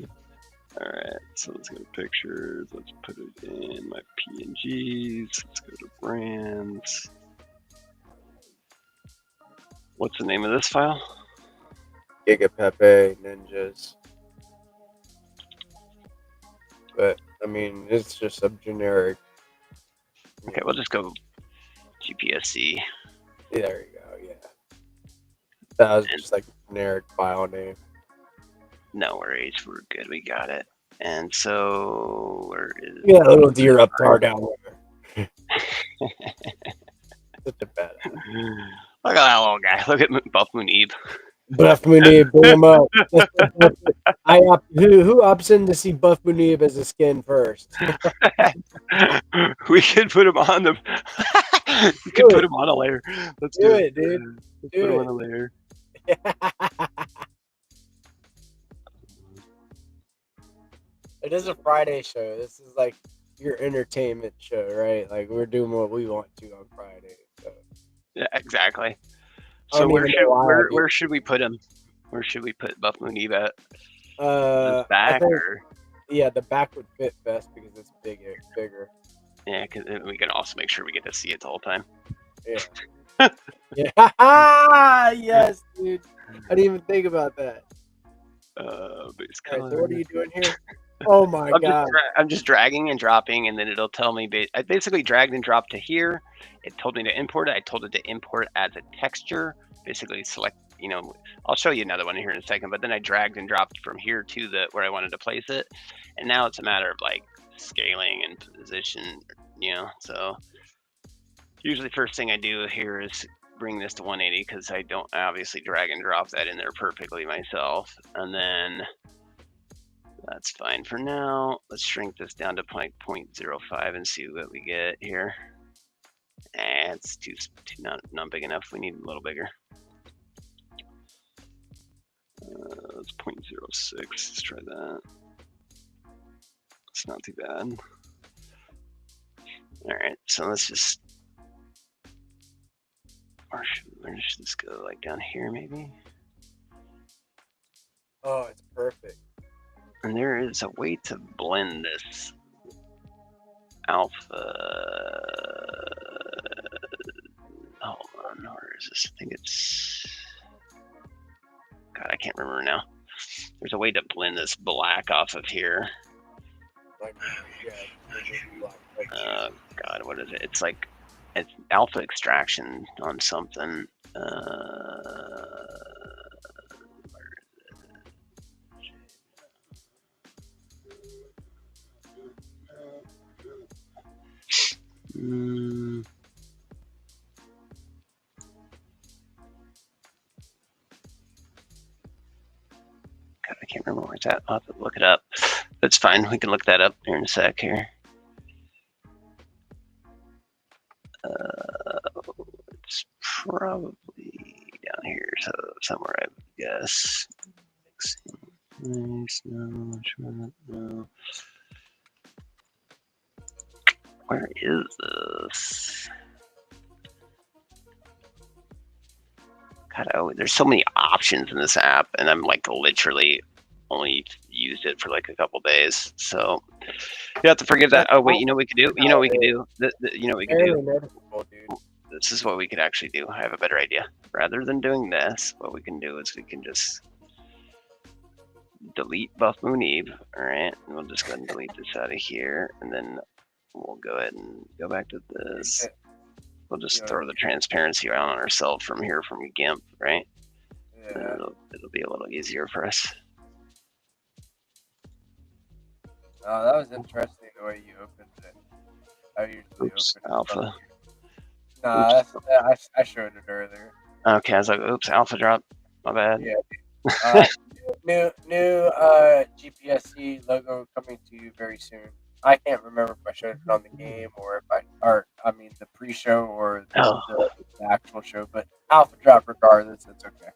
Speaker 7: All right, so let's go to pictures. Let's put it in my PNGs. Let's go to brands. What's the name of this file?
Speaker 1: Giga Pepe Ninjas. But I mean, it's just a generic.
Speaker 7: Okay, we'll just go GPSC.
Speaker 1: Yeah, there you go. Yeah, that was just like a generic file name.
Speaker 7: No worries, we're good. We got it. And so, where is?
Speaker 1: Yeah, a little deer up far down there. Such a bad.
Speaker 7: Look at that little guy. Look at Buff Moonib.
Speaker 1: Buff Moonib, bring him up. Who opts in to see Buff Moonib as a skin first?
Speaker 7: We could put him on the. We could put him on a layer. Let's do it,
Speaker 1: dude.
Speaker 7: Let's put him on a layer.
Speaker 1: It is a Friday show. This is like your entertainment show, right? Like we're doing what we want to on Friday. So.
Speaker 7: Yeah, exactly.
Speaker 1: I
Speaker 7: So
Speaker 1: don't
Speaker 7: where
Speaker 1: even know why I do.
Speaker 7: where should we put him? Where should we put Buff Moonib at?
Speaker 1: I
Speaker 7: His back
Speaker 1: think-
Speaker 7: or?
Speaker 1: Yeah, the back would fit best because it's bigger.
Speaker 7: Yeah, because we can also make sure we get to see it the whole time.
Speaker 1: Yeah. Yeah. Yes, dude. I didn't even think about that.
Speaker 7: Base
Speaker 1: All right,
Speaker 7: color.
Speaker 1: so what are you doing here? Oh my god.
Speaker 7: I'm just dragging and dropping, and then it'll tell me. I basically dragged and dropped to here. It told me to import it. I told it to import as a texture. Basically, select. You know, I'll show you another one here in a second. But then I dragged and dropped from here to the where I wanted to place it, and now it's a matter of like scaling and position. You know, so usually first thing I do here is bring this to 180 because I don't obviously drag and drop that in there perfectly myself, and then. That's fine for now. Let's shrink this down to 0.05 and see what we get here. It's too not big enough. We need a little bigger. It's 0.06. Let's try that. It's not too bad. All right, so let's just. Where should this go? Like down here, maybe.
Speaker 1: Oh, it's perfect.
Speaker 7: And there is a way to blend this alpha. Hold on, where is this? I think it's. God, I can't remember now. There's a way to blend this black off of here.
Speaker 1: Like, yeah.
Speaker 7: God, what is it? It's like it's alpha extraction on something. can't remember where it's at. I'll have to look it up. That's fine. We can look that up here in a sec here. It's probably down here, so somewhere I would guess. No. Where is this? God, there's so many options in this app, and I'm like literally only used it for like a couple days, so you have to forgive that. Oh wait, you know what we could do? You know what we could do? You know what we could do?
Speaker 1: Noticeable, dude.
Speaker 7: This is what we could actually do. I have a better idea. Rather than doing this, what we can do is we can just delete Buff Moon Eve. All right, and we'll just go ahead and delete this out of here, and then we'll go ahead and go back to this. We'll just throw the transparency on ourselves from here from GIMP, right?
Speaker 1: Yeah.
Speaker 7: It'll be a little easier for us.
Speaker 1: Oh, that was interesting the way you opened it. I usually
Speaker 7: Oops,
Speaker 1: open it
Speaker 7: alpha.
Speaker 1: Nah, I showed it earlier.
Speaker 7: Okay, I was like, oops, alpha drop. My bad.
Speaker 1: Yeah. New GPSC logo coming to you very soon. I can't remember if I showed it on the game or the pre-show or the actual show, but alpha drop regardless, it's okay.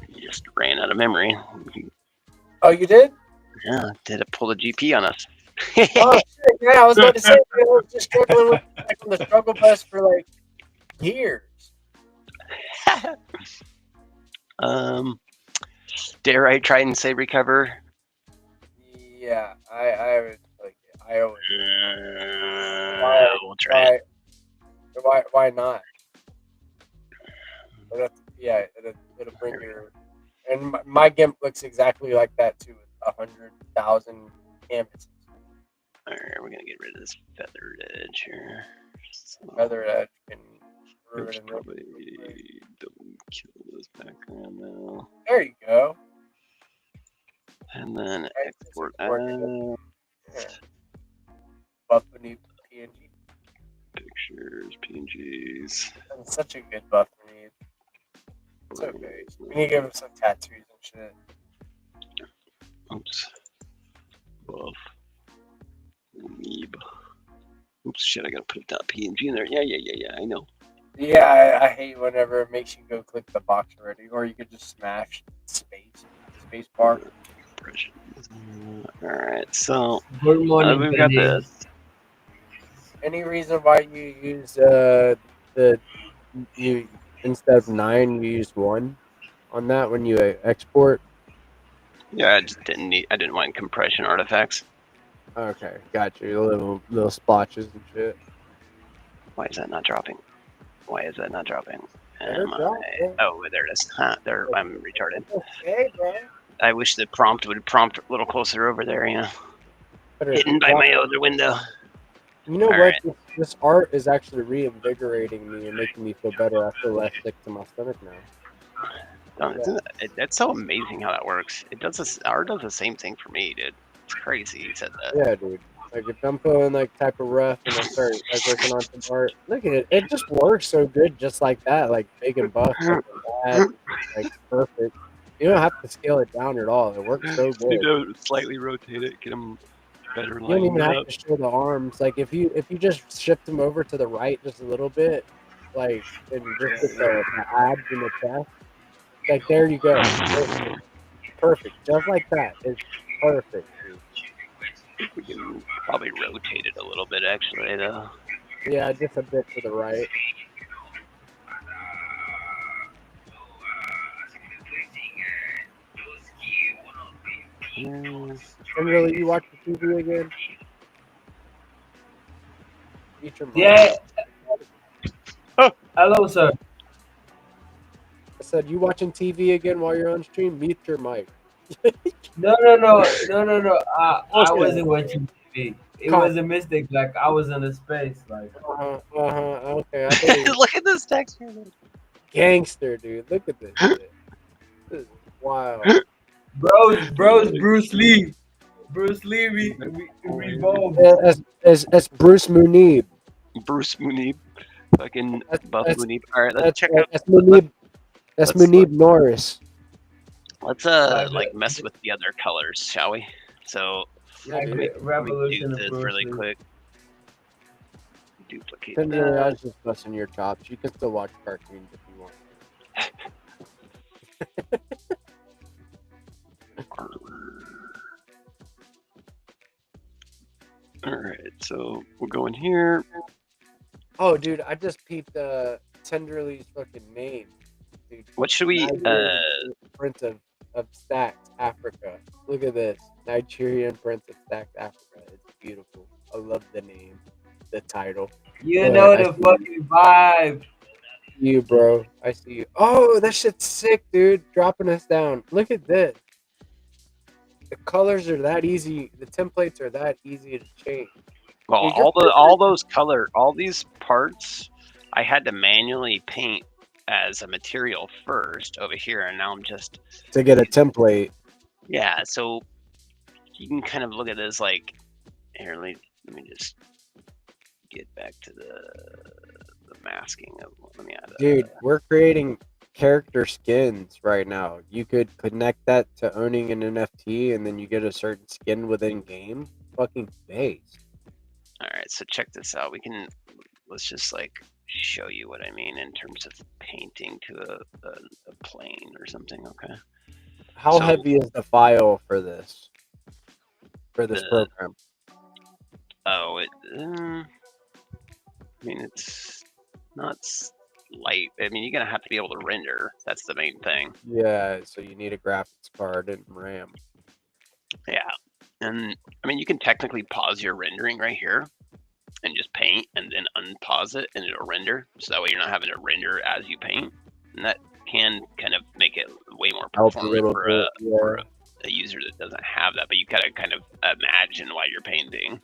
Speaker 7: You just ran out of memory.
Speaker 1: Oh, you did?
Speaker 7: Yeah, did it pull the GP on us?
Speaker 1: Oh shit! Yeah, I was about to say I was just struggling with on the struggle bus for like years.
Speaker 7: Dare I try and say recover?
Speaker 1: Yeah, I was like, I always.
Speaker 7: We'll try it.
Speaker 1: Why not? It'll bring your. And my GIMP looks exactly like that too, with 100,000 canvases.
Speaker 7: All right, we're gonna get rid of this feathered edge here.
Speaker 1: Feathered edge can ruin
Speaker 7: Oops,
Speaker 1: it.
Speaker 7: probably don't kill this background now.
Speaker 1: There you go.
Speaker 7: And then export
Speaker 1: Yeah.
Speaker 7: as
Speaker 1: Buff beneath PNG.
Speaker 7: pictures, PNGs.
Speaker 1: That's such a good buff beneath. It's okay. We need to give him some tattoos and shit.
Speaker 7: Oops. Buff. Neeb. Oops, shit, I gotta put a .png in there. Yeah, I know.
Speaker 1: Yeah, I hate whenever it makes you go click the box already, or you could just smash space bar.
Speaker 7: Alright, so
Speaker 5: Good morning,
Speaker 7: we've got
Speaker 5: Benji.
Speaker 7: this.
Speaker 1: Any reason why you use you instead of 9 you use 1 on that when you export?
Speaker 7: Yeah, I didn't want compression artifacts.
Speaker 1: Okay, got you. Little splotches and shit.
Speaker 7: Why is that not dropping?
Speaker 1: Let it drop, yeah.
Speaker 7: Oh, there it is. Huh, I'm retarded.
Speaker 1: Okay, bro.
Speaker 7: I wish the prompt would prompt a little closer over there, yeah.
Speaker 1: Better
Speaker 7: Hidden by
Speaker 1: drop
Speaker 7: my
Speaker 1: it.
Speaker 7: other window.
Speaker 1: You know
Speaker 7: All
Speaker 1: what? This art is actually reinvigorating me and making me feel better. I feel less sick to my stomach now.
Speaker 7: That's so amazing how that works. Art does the same thing for me, dude. It's crazy you said that.
Speaker 1: Yeah, dude. Like if I'm feeling like type of rough and I start like working on some art, look at it. It just works so good, just like that. Like big and buff, bad, like perfect. You don't have to scale it down at all. It works so good.
Speaker 7: You slightly rotate it, get them better
Speaker 1: You don't even
Speaker 7: lined
Speaker 1: have
Speaker 7: up.
Speaker 1: to show the arms. Like if you just shift them over to the right just a little bit, like and just get the abs and the chest, like there you go. Perfect, just like that. It's perfect. Dude.
Speaker 7: We can probably rotate it a little bit, actually, though.
Speaker 1: Yeah, just a bit to the right. And really, you watch the TV again? Eat your mic.
Speaker 5: Yeah. Hello, sir.
Speaker 1: I said, you watching TV again while you're on stream? Mute your mic.
Speaker 5: No. I wasn't watching TV. It was a mistake. Like I was in a space. Like
Speaker 1: Okay, I believe.
Speaker 7: Look at this texture.
Speaker 1: Gangster, dude. Look at this shit. This is wild.
Speaker 5: bros, Bruce Lee. Bruce Lee, we revolved.
Speaker 1: As Bruce Munib.
Speaker 7: Bruce Munib. Fucking Buff
Speaker 1: That's-
Speaker 7: Munib. Alright, let's check out.
Speaker 1: That's Munib. That's Munib Norris.
Speaker 7: Let's like mess with the other colors, shall we? So
Speaker 1: Yeah, dude.
Speaker 5: Like
Speaker 7: let me
Speaker 5: Revolution
Speaker 7: do
Speaker 5: of
Speaker 7: this
Speaker 5: Bruce
Speaker 7: really
Speaker 5: Lee.
Speaker 7: quick. Duplicate
Speaker 1: Tenderly, I
Speaker 7: that.
Speaker 1: was just busting your chops. You can still watch cartoons if you want.
Speaker 7: All right, so we'll go in here.
Speaker 1: Oh, dude, I just peeped Tenderly's fucking name. Dude,
Speaker 7: What should we?
Speaker 1: Nigerian Prince of Stacked Africa. Look at this. Nigerian Prince of Stacked Africa. It's beautiful. I love the name, the title.
Speaker 5: You
Speaker 1: But
Speaker 5: know
Speaker 1: I
Speaker 5: the
Speaker 1: see
Speaker 5: fucking vibe.
Speaker 1: you, bro. I see you. Oh, that shit's sick, dude. Dropping us down. Look at this. The colors are that easy. The templates are that easy to change.
Speaker 7: Well,
Speaker 1: Dude, you're
Speaker 7: all these parts, I had to manually paint as a material first over here, and now I'm just
Speaker 1: to get a template.
Speaker 7: yeah. So you can kind of look at this like here. Let me just get back to the masking of. Let me add.
Speaker 1: Dude, we're creating character skins right now. You could connect that to owning an NFT, and then you get a certain skin within game. Fucking base.
Speaker 7: All right, so check this out. Let's just like show you what I mean in terms of painting to a plane or something. Okay.
Speaker 1: How
Speaker 7: So-
Speaker 1: heavy is the file for this? For this
Speaker 7: The-
Speaker 1: program?
Speaker 7: Oh, I mean, it's not light. I mean, you're gonna have to be able to render. That's the main thing.
Speaker 1: Yeah, so you need a graphics card and RAM.
Speaker 7: Yeah, and I mean, you can technically pause your rendering right here and just paint, and then unpause it, and it'll render. So that way, you're not having to render as you paint, and that can kind of make it way more
Speaker 1: Help a
Speaker 7: performant
Speaker 1: little
Speaker 7: for
Speaker 1: bit. Yeah.
Speaker 7: for a user that doesn't have that. But you gotta kind of imagine while you're painting.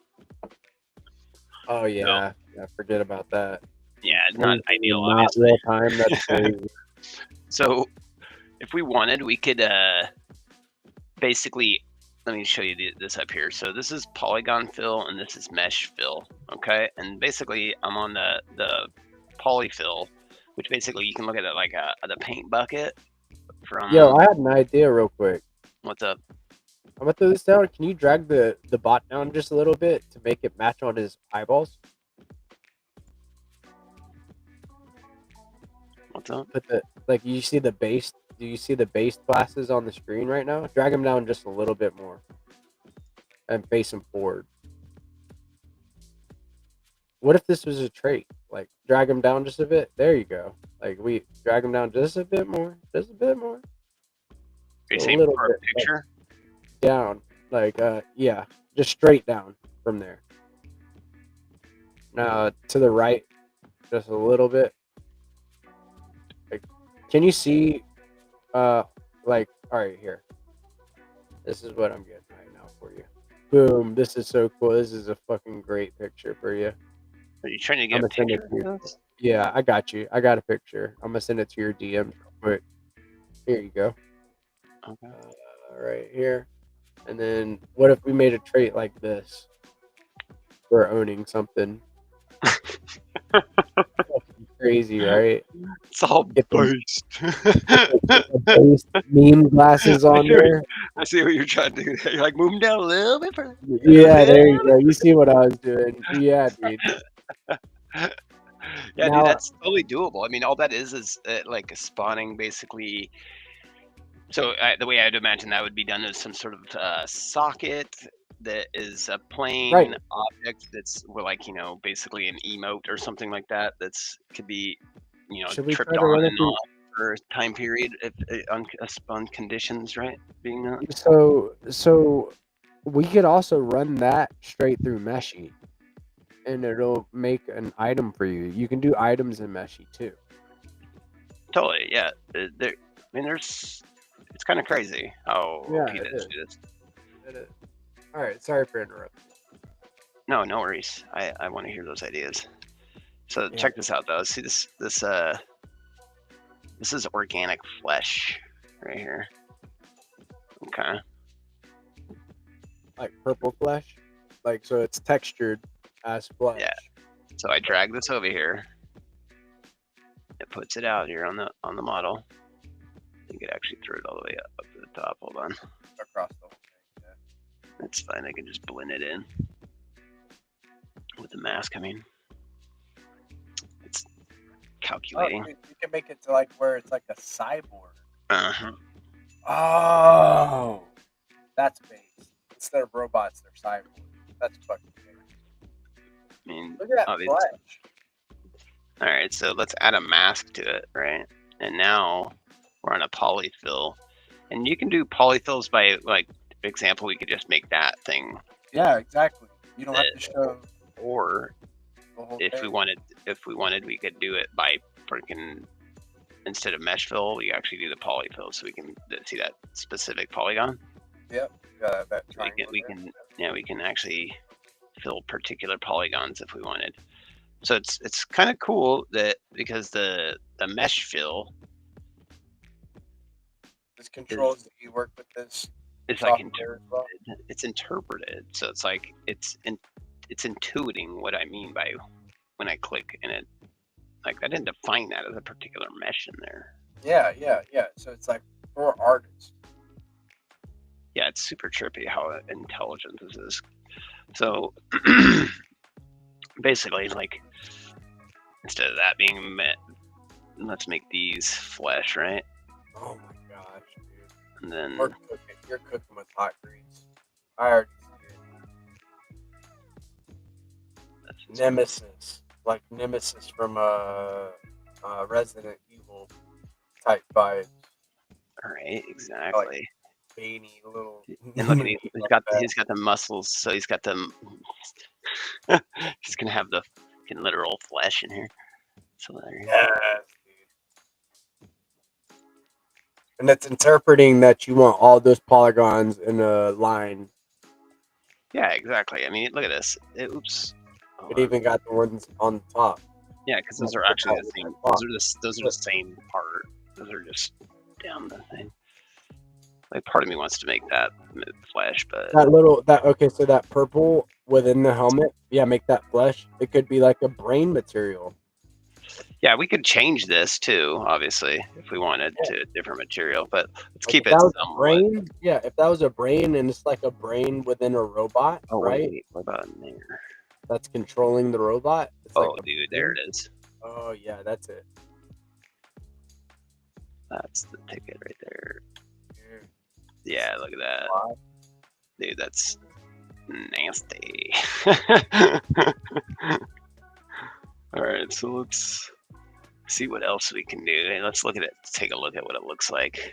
Speaker 1: Oh yeah. Yeah, forget about that.
Speaker 7: Yeah, it's not ideal,
Speaker 1: Not
Speaker 7: obviously.
Speaker 1: real time. That's crazy.
Speaker 7: So if we wanted, we could basically, let me show you this up here. So this is polygon fill and this is mesh fill, okay? And basically I'm on the polyfill, which basically you can look at it like the paint bucket from...
Speaker 1: Yo, I had an idea real quick.
Speaker 7: What's up?
Speaker 1: I'm gonna throw this down. Can you drag the bot down just a little bit to make it match on his eyeballs?
Speaker 7: What's up?
Speaker 1: Put the you see the base. Do you see the base glasses on the screen right now? Drag them down just a little bit more, and face them forward. What if this was a trait? Like drag them down just a bit. There you go. Like we drag them down just a bit more, just a bit more.
Speaker 7: Are you
Speaker 1: A
Speaker 7: saying
Speaker 1: little
Speaker 7: for a
Speaker 1: bit,
Speaker 7: picture?
Speaker 1: down, yeah, just straight down from there. Now to the right, just a little bit. Like, can you see? All right, here. This is what I'm getting right now for you. Boom! This is so cool. This is a fucking great picture for you.
Speaker 7: Are you trying to get
Speaker 1: I'm
Speaker 7: a
Speaker 1: gonna send it
Speaker 7: picture
Speaker 1: to
Speaker 7: of
Speaker 1: you.
Speaker 7: this?
Speaker 1: Yeah, I got you. I got a picture. I'm gonna send it to your DMs real quick. Here you go.
Speaker 7: Okay.
Speaker 1: Right here. And then what if we made a trait like this? We're owning something. Fucking crazy, right?
Speaker 7: It's all
Speaker 1: Get them
Speaker 7: based.
Speaker 1: base meme glasses on there.
Speaker 7: I see what you're trying to do. You're like, move them down a little bit further.
Speaker 1: Yeah, there you go. You see what I was doing. Yeah, dude.
Speaker 7: Yeah,
Speaker 1: Now-
Speaker 7: dude, that's totally doable. I mean, all that is like spawning basically. So the way I'd imagine that would be done is some sort of socket that is a plain
Speaker 1: Right.
Speaker 7: object that's basically an emote or something like that. That's could be
Speaker 1: Should we
Speaker 7: tripped
Speaker 1: try to run
Speaker 7: on
Speaker 1: it
Speaker 7: and
Speaker 1: through-
Speaker 7: off for a time period if on conditions, right? Being that.
Speaker 1: So we could also run that straight through Meshy, and it'll make an item for you. You can do items in Meshy too.
Speaker 7: Totally, yeah. It's kind of crazy how
Speaker 1: Yeah,
Speaker 7: OP
Speaker 1: it
Speaker 7: this
Speaker 1: is.
Speaker 7: is.
Speaker 1: All right, sorry for interrupting.
Speaker 7: No, no worries. I want to hear those ideas. So
Speaker 1: Yeah.
Speaker 7: check this out, though. See this is organic flesh right here. Okay.
Speaker 1: Like purple flesh, so it's textured as flesh.
Speaker 7: Yeah. So I drag this over here. It puts it out here on the model. You could actually throw it all the way up to the top. Hold on.
Speaker 1: across the whole thing. Yeah.
Speaker 7: That's fine. I can just blend it in with the mask. I mean, it's calculating.
Speaker 1: You can make it to like where it's like a cyborg.
Speaker 7: Uh-huh.
Speaker 1: Oh, that's base. Instead of robots, they're cyborgs. That's fucking base.
Speaker 7: I mean,
Speaker 1: Look at that
Speaker 7: obviously.
Speaker 1: flesh.
Speaker 7: All right, so let's add a mask to it, right? And now we're on a polyfill. And you can do polyfills by, like, for example, we could just make that thing.
Speaker 1: Yeah, exactly. You don't have to show
Speaker 7: Or
Speaker 1: the whole
Speaker 7: if
Speaker 1: thing.
Speaker 7: we wanted, we could do it by freaking, instead of mesh fill, we actually do the polyfill, so we can see that specific polygon.
Speaker 1: Yep. That
Speaker 7: We can actually fill particular polygons if we wanted. So it's kind of cool that because the mesh fill
Speaker 1: this controls that you work with this.
Speaker 7: is like
Speaker 1: software as well.
Speaker 7: it's interpreted, so it's like it's intuiting what I mean by when I click, and it like I didn't define that as a particular mesh in there.
Speaker 1: Yeah. So it's like for artists.
Speaker 7: Yeah, it's super trippy how intelligent this is. So basically, like, instead of that being met, let's make these flesh, right?
Speaker 1: Oh my gosh, dude.
Speaker 7: And then
Speaker 1: You're cooking with hot grease. I already see it. Nemesis. Like Nemesis from Resident Evil type vibes.
Speaker 7: all right, exactly.
Speaker 1: Veiny little.
Speaker 7: And look, he's got the muscles, so he's got them. He's gonna have the literal flesh in here. So there.
Speaker 1: Yes, dude. And it's interpreting that you want all those polygons in a line.
Speaker 7: Yeah, exactly. I mean, look at this. Oops.
Speaker 1: It even got the ones on the top.
Speaker 7: Yeah, because those are actually the same. Those are the same part. Those are just down the thing. Like, part of me wants to make that flesh, but
Speaker 1: So that purple within the helmet, yeah, make that flesh. It could be like a brain material.
Speaker 7: yeah, we could change this too, obviously, if we wanted to a different material. But let's keep it
Speaker 1: If that was a
Speaker 7: somewhat.
Speaker 1: brain, yeah, if that was a brain and it's like a brain within a robot,
Speaker 7: Oh,
Speaker 1: right?
Speaker 7: wait, what about in there?
Speaker 1: That's controlling the robot. It's
Speaker 7: Oh,
Speaker 1: like a
Speaker 7: dude,
Speaker 1: brain.
Speaker 7: there it is.
Speaker 1: Oh yeah, that's it.
Speaker 7: That's the ticket right there.
Speaker 1: Dude.
Speaker 7: Yeah, look at that.
Speaker 1: Wow.
Speaker 7: Dude, that's nasty. All right, so let's see what else we can do. Hey, let's look at it. Take a look at what it looks like.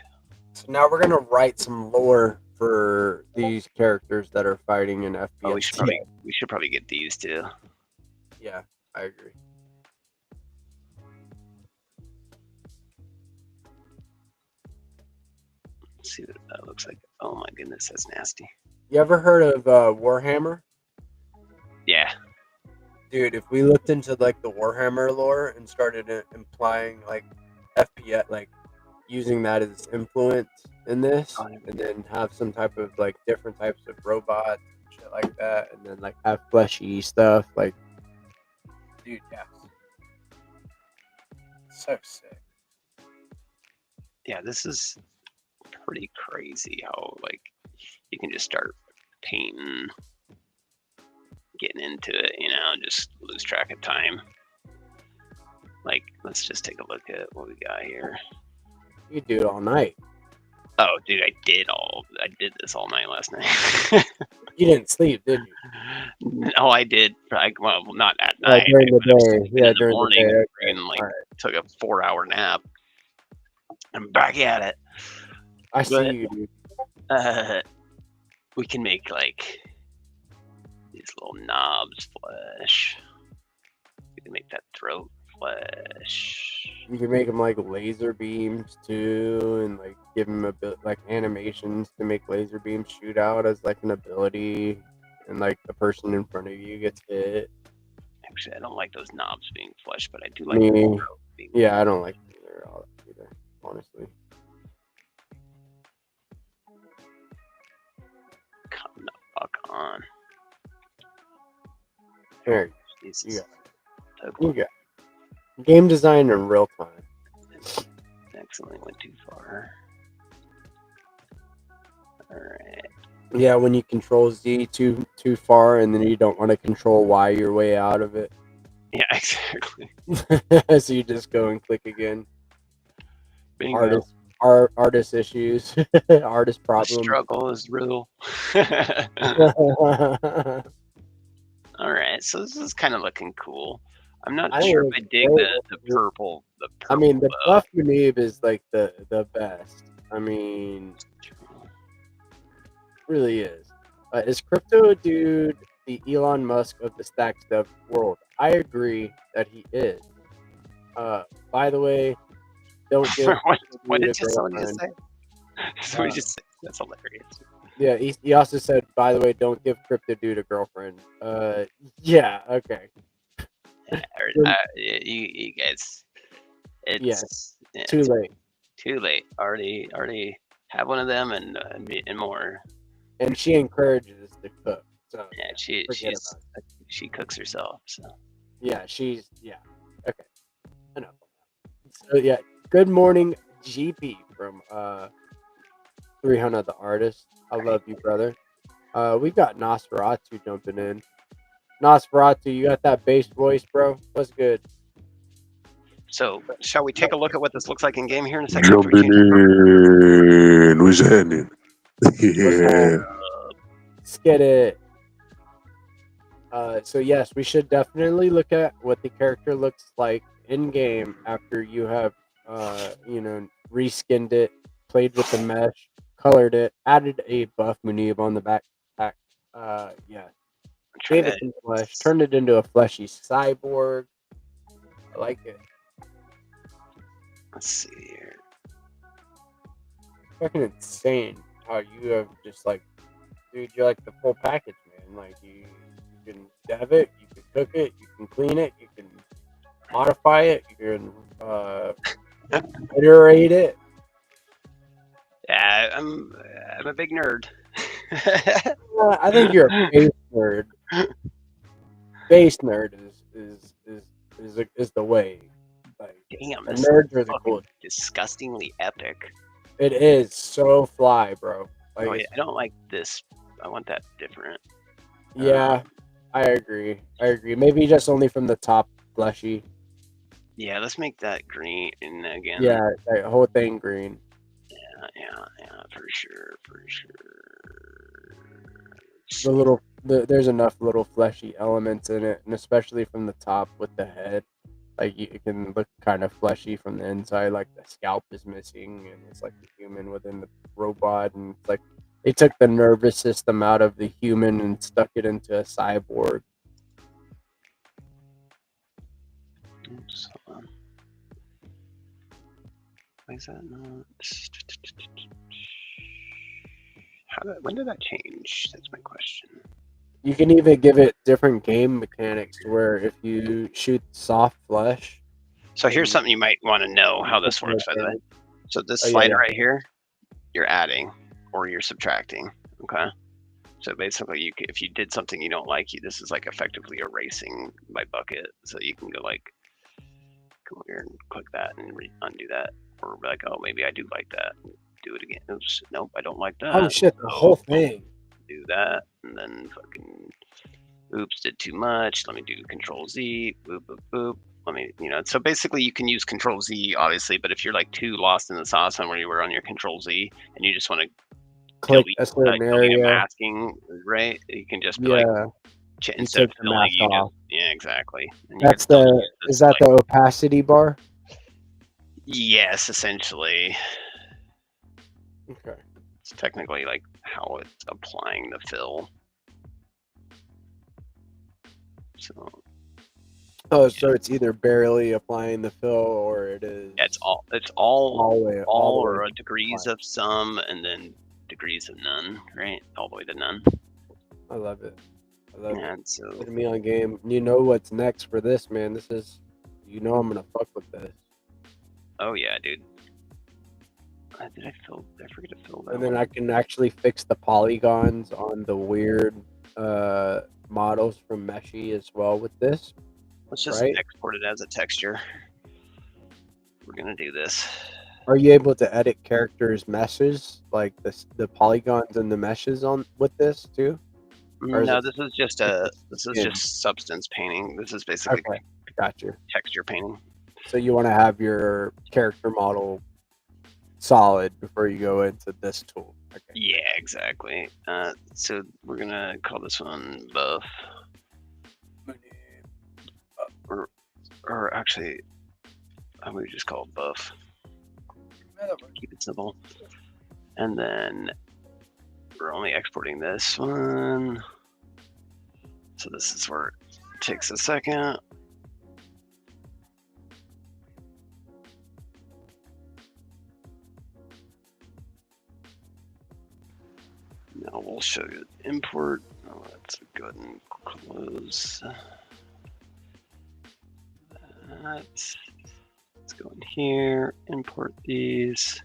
Speaker 1: So now we're gonna write some lore for these characters that are fighting in FPS.
Speaker 7: Oh, we should probably get these too.
Speaker 1: Yeah, I agree.
Speaker 7: Let's see what that looks like. Oh my goodness, that's nasty.
Speaker 1: You ever heard of Warhammer?
Speaker 7: Yeah.
Speaker 1: Dude, if we looked into like the Warhammer lore and started implying like FPS, like using that as influence in this, and then have some type of like different types of robots and shit like that, and then like have fleshy stuff, like, dude, yeah, so sick.
Speaker 7: Yeah, this is pretty crazy how like you can just start painting, getting into it, just lose track of time. Like, let's just take a look at what we got here.
Speaker 1: You do it all night.
Speaker 7: Oh, dude, I did this all night last night.
Speaker 1: You didn't sleep, did you?
Speaker 7: No, I did. Well, not at night.
Speaker 1: During the
Speaker 7: but I was
Speaker 1: day.
Speaker 7: sleeping
Speaker 1: Yeah,
Speaker 7: in the
Speaker 1: during
Speaker 7: morning,
Speaker 1: the day.
Speaker 7: and
Speaker 1: All right.
Speaker 7: took a 4-hour nap. I'm back at it.
Speaker 1: I see you, dude.
Speaker 7: We can make like these little knobs flesh. We can make that throat flesh.
Speaker 1: You can make them like laser beams too, and like give them a bit like animations to make laser beams shoot out as like an ability, and like the person in front of you gets hit.
Speaker 7: Actually, I don't like those knobs being flesh, but I do like
Speaker 1: Me,
Speaker 7: the throat being
Speaker 1: yeah, I don't like either, honestly.
Speaker 7: Come the fuck on.
Speaker 1: Here,
Speaker 7: Jesus.
Speaker 1: you got
Speaker 7: So
Speaker 1: it.
Speaker 7: cool.
Speaker 1: You got it. Game design in real time.
Speaker 7: Accidentally went too far. All right.
Speaker 1: Yeah, when you control Z too far, and then you don't want to control Y your way out of it,
Speaker 7: Yeah, exactly.
Speaker 1: so you just go and click again.
Speaker 7: Bingo.
Speaker 1: Artist issues, artist
Speaker 7: The
Speaker 1: problems.
Speaker 7: struggle is real. All right, so this is kind of looking cool. I'm not
Speaker 1: I think
Speaker 7: sure
Speaker 1: it
Speaker 7: if I
Speaker 1: looks
Speaker 7: dig
Speaker 1: great.
Speaker 7: the purple. The
Speaker 1: I
Speaker 7: purple.
Speaker 1: mean, the buff Munib is like the best. I mean, really is. Is Crypto Dude the Elon Musk of the Stack Stuff world? I agree that he is. By the way, don't give
Speaker 7: what
Speaker 1: Dude a
Speaker 7: did somebody just
Speaker 1: girlfriend.
Speaker 7: say? Somebody just said that's hilarious.
Speaker 1: Yeah, he also said, by the way, don't give Crypto Dude a girlfriend. Yeah, okay.
Speaker 7: You guys,
Speaker 1: Yeah,
Speaker 7: it's
Speaker 1: too late.
Speaker 7: Too late. Already have one of them and more.
Speaker 1: And she encourages the cook. So
Speaker 7: Yeah, she cooks herself. So
Speaker 1: yeah, okay. Enough. So yeah, good morning, GP from 300 the artist. I love you, brother. We got Nosferatu jumping in. Nosferatu, you got that bass voice, bro? What's good?
Speaker 7: So shall we take a look at what this looks like in game here in a second?
Speaker 8: Jumping in. What's happening? Yeah.
Speaker 1: Let's get it. So yes, we should definitely look at what the character looks like in game after you have, reskinned it, played with the mesh, colored it, added a buff Munib on the backpack. Yeah, gave it some flesh, turned it into a fleshy cyborg. I like it.
Speaker 7: Let's see here.
Speaker 1: Fucking insane how you have just like, dude, you're like the full package, man. Like you can dev it, you can cook it, you can clean it, you can modify it, you can iterate it.
Speaker 7: Yeah, I'm a big nerd.
Speaker 1: I think you're a base nerd. Base nerd is the way. Like,
Speaker 7: Damn,
Speaker 1: the
Speaker 7: this
Speaker 1: nerds are
Speaker 7: is
Speaker 1: the
Speaker 7: fucking
Speaker 1: cool.
Speaker 7: disgustingly epic.
Speaker 1: It is so fly, bro. Like,
Speaker 7: Oh, yeah, I don't like this. I want that different.
Speaker 1: Yeah, I agree. Maybe just only from the top fleshy.
Speaker 7: Yeah, let's make that green again.
Speaker 1: Yeah, that whole thing green.
Speaker 7: Yeah, for sure.
Speaker 1: There's enough little fleshy elements in it, and especially from the top with the head. Like it can look kind of fleshy from the inside, like the scalp is missing, and it's like the human within the robot, and it's like they took the nervous system out of the human and stuck it into a cyborg.
Speaker 7: Oops, hold on. Why is that not? When did that change? That's my question.
Speaker 1: You can even give it different game mechanics where if you shoot soft flesh.
Speaker 7: So here's something you might want to know how this works, by the way. So this slider right here, you're adding or you're subtracting. Okay. So basically, if you did something you don't like, this is like effectively erasing my bucket. So you can go like, come here and click that and undo that, or be like, oh, maybe I do like that. Do it again. Oops, nope, I don't like that.
Speaker 1: Oh shit, the whole thing.
Speaker 7: Do that, and then fucking, oops, did too much. Let me do Control Z. Boop boop boop. Let me, so basically you can use Control Z, obviously, but if you're like too lost in the sauce on where you were on your Control Z and you just want to
Speaker 1: click a certain area,
Speaker 7: masking, right? You can just be like, instead of filling, you just, yeah, exactly. And
Speaker 1: that's is that the opacity bar?
Speaker 7: Yes, essentially.
Speaker 1: Okay.
Speaker 7: It's technically like how it's applying the fill. So.
Speaker 1: Oh, so it's either barely applying the fill or it is.
Speaker 7: Yeah, it's all or degrees of some and then degrees of none, right? All the way to none.
Speaker 1: I love it. It.
Speaker 7: So
Speaker 1: put me on game. You know what's next for this, man? This is, I'm gonna fuck with this.
Speaker 7: Oh yeah, dude. Did I forget to fill that?
Speaker 1: And then I can actually fix the polygons on the weird models from Meshy as well with this.
Speaker 7: Let's just export it as a texture. We're gonna do this.
Speaker 1: Are you able to edit characters' meshes, like the polygons and the meshes on with this too? Or is
Speaker 7: No,
Speaker 1: it
Speaker 7: this is just
Speaker 1: skin?
Speaker 7: substance painting. This is basically
Speaker 1: Okay, got you.
Speaker 7: texture painting.
Speaker 1: So you want to have your character model solid before you go into this tool. Okay.
Speaker 7: Yeah, exactly. So we're gonna call this one buff, or actually, I would just call it buff. Keep it simple. And then we're only exporting this one. So this is where it takes a second. Now we'll show you the import. Oh, let's go ahead and close that. Let's go in here, import these.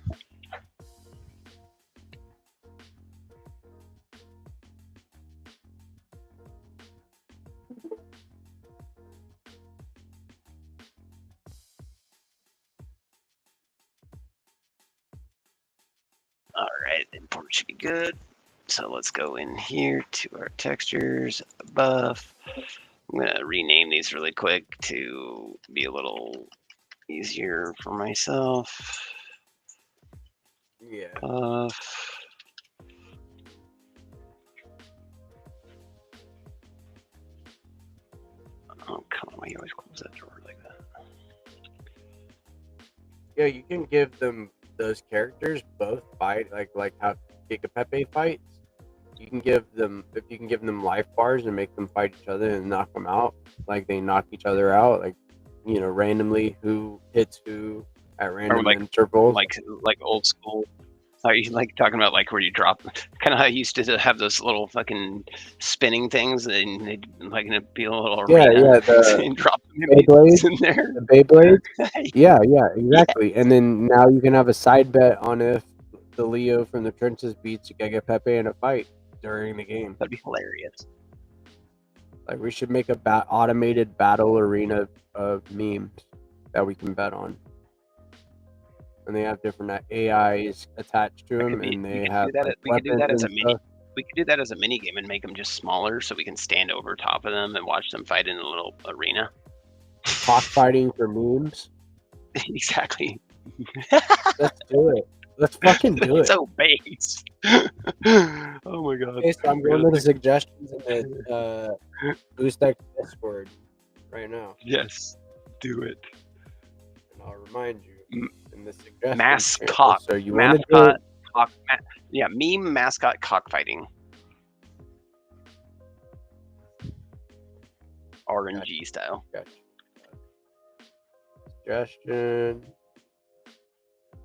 Speaker 7: All right, import should be good. So let's go in here to our textures, buff. I'm gonna rename these really quick to be a little easier for myself.
Speaker 1: Yeah.
Speaker 7: Buff. Oh, come on, why you always close that drawer like that?
Speaker 1: Yeah, you can give them those characters both fight like how Giga Pepe fights. You can give them if you can give them life bars and make them fight each other and knock them out, like they knock each other out, like randomly who hits who at random intervals.
Speaker 7: Like old school. Are you like talking about like where you drop kind of how you used to have those little fucking spinning things and they'd like be a little arena and drop
Speaker 1: Beyblades
Speaker 7: in there.
Speaker 1: The Beyblades. yeah, exactly. Yeah. And then now you can have a side bet on if the Leo from the trenches beats Giga Pepe in a fight during the game.
Speaker 7: That'd be hilarious.
Speaker 1: Like we should make a automated battle arena of memes that we can bet on. And they have different AIs attached to them, and they have.
Speaker 7: We could do that as a mini. We could do that as a mini game and make them just smaller, so we can stand over top of them and watch them fight in a little arena.
Speaker 1: Cockfighting for memes.
Speaker 7: Exactly.
Speaker 1: Let's do it. Let's fucking do it.
Speaker 7: So base. Oh my god.
Speaker 1: Okay, so I'm going to the suggestions in the BoostX Discord right now.
Speaker 7: Yes, do it.
Speaker 1: And I'll remind you. In the suggestions.
Speaker 7: Mascot.
Speaker 1: So you
Speaker 7: mascot. Meme mascot cockfighting. RNG style.
Speaker 1: Gotcha. Suggestion.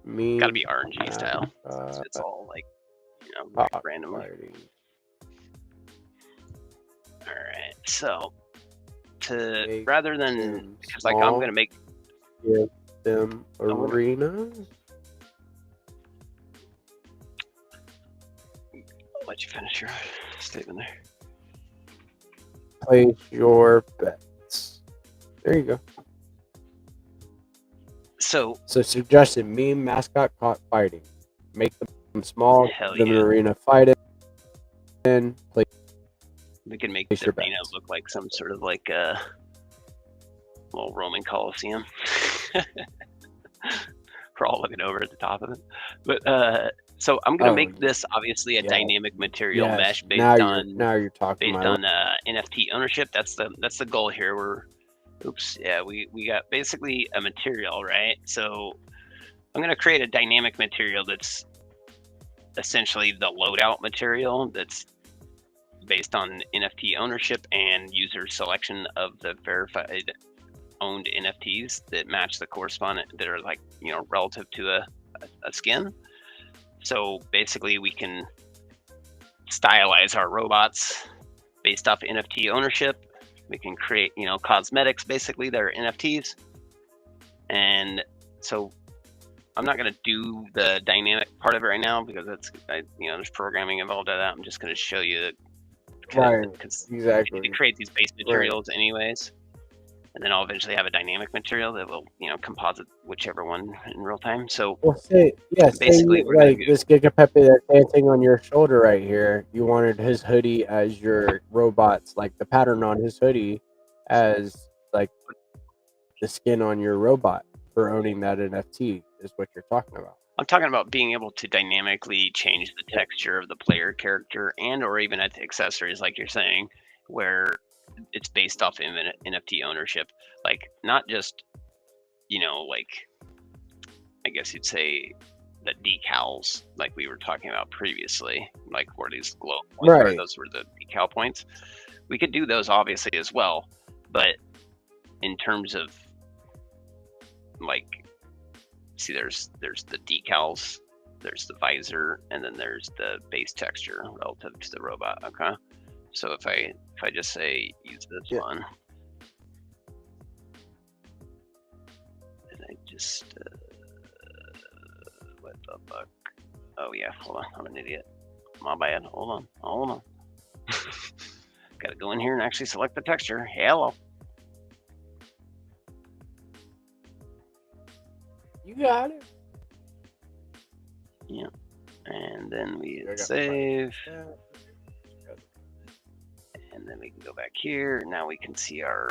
Speaker 1: Meme.
Speaker 7: Gotta be RNG style. It's all like, random. All right. So, rather than because like I'm gonna make.
Speaker 1: Yeah. Them arenas.
Speaker 7: I'll let you finish your statement there.
Speaker 1: Place your bets. There you go.
Speaker 7: So
Speaker 1: suggested meme mascot cockfighting. Make them small. Them arena fight in.
Speaker 7: We can make the arena look like some sort of like a little Roman Coliseum. We're all looking over at the top of it, but so I'm gonna make this obviously a dynamic material mesh based on NFT ownership. That's the goal here. We got basically a material, right? So I'm gonna create a dynamic material that's essentially the loadout material that's based on NFT ownership and user selection of the verified owned NFTs that match the correspondent that are like relative to a skin. So basically we can stylize our robots based off NFT ownership. We can create cosmetics basically that are NFTs. And so I'm not going to do the dynamic part of it right now because there's programming involved in that. I'm just going to show you
Speaker 1: because exactly
Speaker 7: to create these base materials anyways. and then I'll eventually have a dynamic material that will, composite whichever one in real time. So
Speaker 1: Well, say
Speaker 7: basically,
Speaker 1: you,
Speaker 7: we're gonna
Speaker 1: like this Giga Pepe that's dancing on your shoulder right here. You wanted his hoodie as your robot's, like the pattern on his hoodie, as like the skin on your robot for owning that NFT is what you're talking about.
Speaker 7: I'm talking about being able to dynamically change the texture of the player character and or even at the accessories, like you're saying, where it's based off of NFT ownership. Like not just, like I guess you'd say the decals like we were talking about previously, like where these glow points are, those were the decal points. We could do those obviously as well, but in terms of like, see, there's the decals, there's the visor, and then there's the base texture relative to the robot. Okay, so if I just say use this one, and I just what the fuck? Oh yeah, hold on, I'm an idiot. My bad. Hold on. Gotta go in here and actually select the texture. Hello.
Speaker 1: You got it.
Speaker 7: Yeah, and then we hit save, and then we can go back here. Now we can see our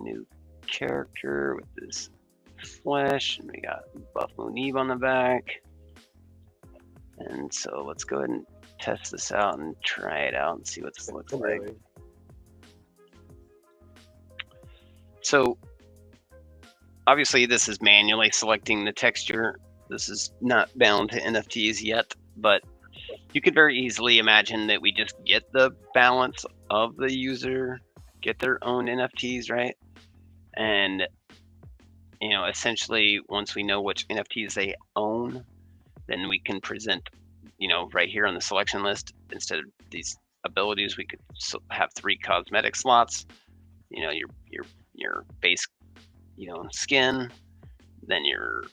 Speaker 7: new character with this flesh, and we got Buff Moonib on the back. And so let's go ahead and test this out and try it out and see what this looks like. So obviously this is manually selecting the texture. This is not bound to NFTs yet, but you could very easily imagine that we just get the balance of the user, get their own NFTs, right? And, essentially once we know which NFTs they own, then we can present, right here on the selection list, instead of these abilities, we could have 3 cosmetic slots, your base, skin, then your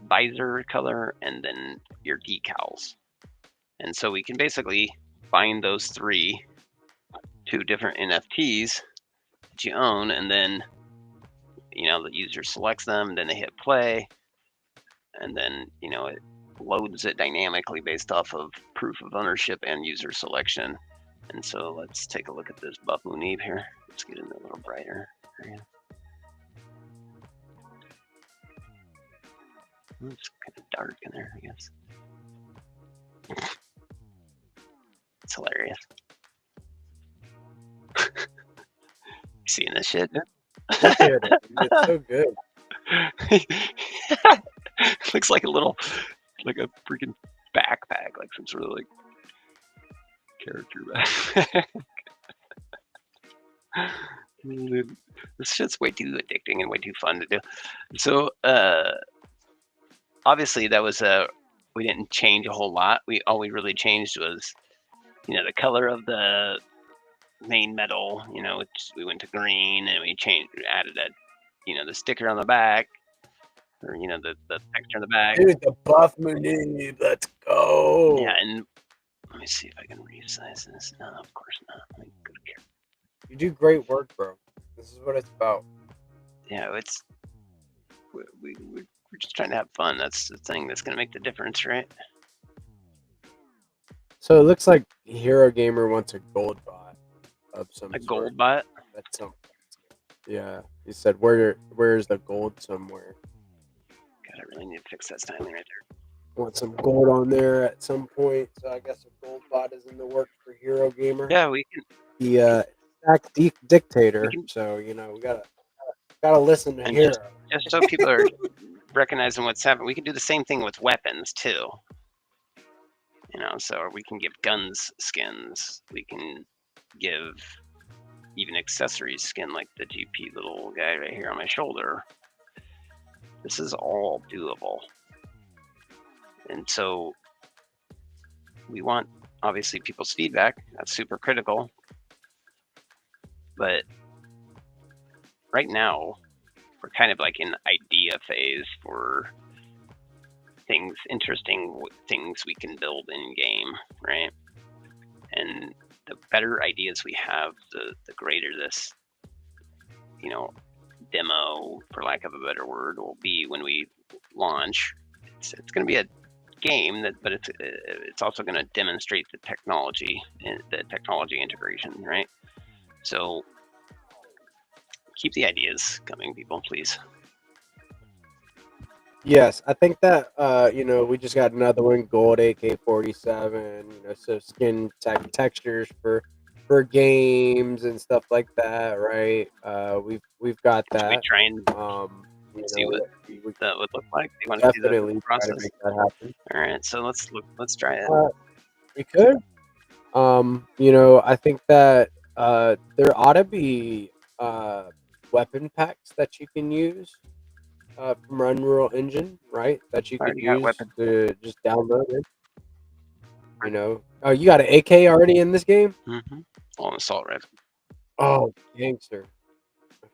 Speaker 7: visor color, and then your decals. And so we can basically bind those 3 to different NFTs that you own, and then, the user selects them, then they hit play, and then, it loads it dynamically based off of proof of ownership and user selection. And so let's take a look at this Buff Moonib here. Let's get it a little brighter. It's kind of dark in there, I guess. It's hilarious. Seeing this shit?
Speaker 1: It's so good.
Speaker 7: Looks like a freaking backpack, like some sort of like character backpack. This shit's way too addicting and way too fun to do. So obviously that was we didn't change a whole lot. All we really changed was the color of the main metal. We went to green, and we added the sticker on the back, or the texture on the back.
Speaker 1: Dude, the Buff Moonib, let's go.
Speaker 7: Yeah, and let me see if I can resize this. No, of course not. Let me go to character.
Speaker 1: You do great work, bro. This is what it's about.
Speaker 7: Yeah, we're just trying to have fun. That's the thing that's gonna make the difference, right?
Speaker 1: So it looks like Hero Gamer wants a gold bot of some
Speaker 7: A
Speaker 1: sort.
Speaker 7: gold bot?
Speaker 1: That's some. Yeah, he said, where's the gold somewhere?
Speaker 7: God, I really need to fix that styling right there.
Speaker 1: Want some gold on there at some point. So I guess a gold bot is in the works for Hero Gamer.
Speaker 7: Yeah, we can.
Speaker 1: The dictator. So we gotta listen to Hero.
Speaker 7: Just so people are recognizing what's happening, we can do the same thing with weapons too. So we can give guns skins. We can give even accessories skin, like the GP little guy right here on my shoulder. This is all doable. And so we want, obviously, people's feedback. That's super critical. But right now, we're kind of like in idea phase for interesting things we can build in game, right? And the better ideas we have, the greater this demo, for lack of a better word, will be when we launch. It's going to be a game but it's also going to demonstrate the technology and the technology integration, right? So keep the ideas coming, people, please.
Speaker 1: Yes, I think that we just got another one, gold AK-47. So skin textures for games and stuff like that, right? We've got
Speaker 7: Should we
Speaker 1: that.
Speaker 7: try and see what
Speaker 1: We
Speaker 7: that would look like? Do you want to see the
Speaker 1: definitely try to
Speaker 7: process?
Speaker 1: make that happen.
Speaker 7: All right, so let's try it.
Speaker 1: We could. I think that there ought to be weapon packs that you can use from Unreal Engine, right? That you
Speaker 7: I
Speaker 1: could
Speaker 7: already got
Speaker 1: use
Speaker 7: weapons.
Speaker 1: to just download it. Oh, you got an AK already in this game?
Speaker 7: Mm-hmm. Well, an assault rifle.
Speaker 1: Oh, gangster.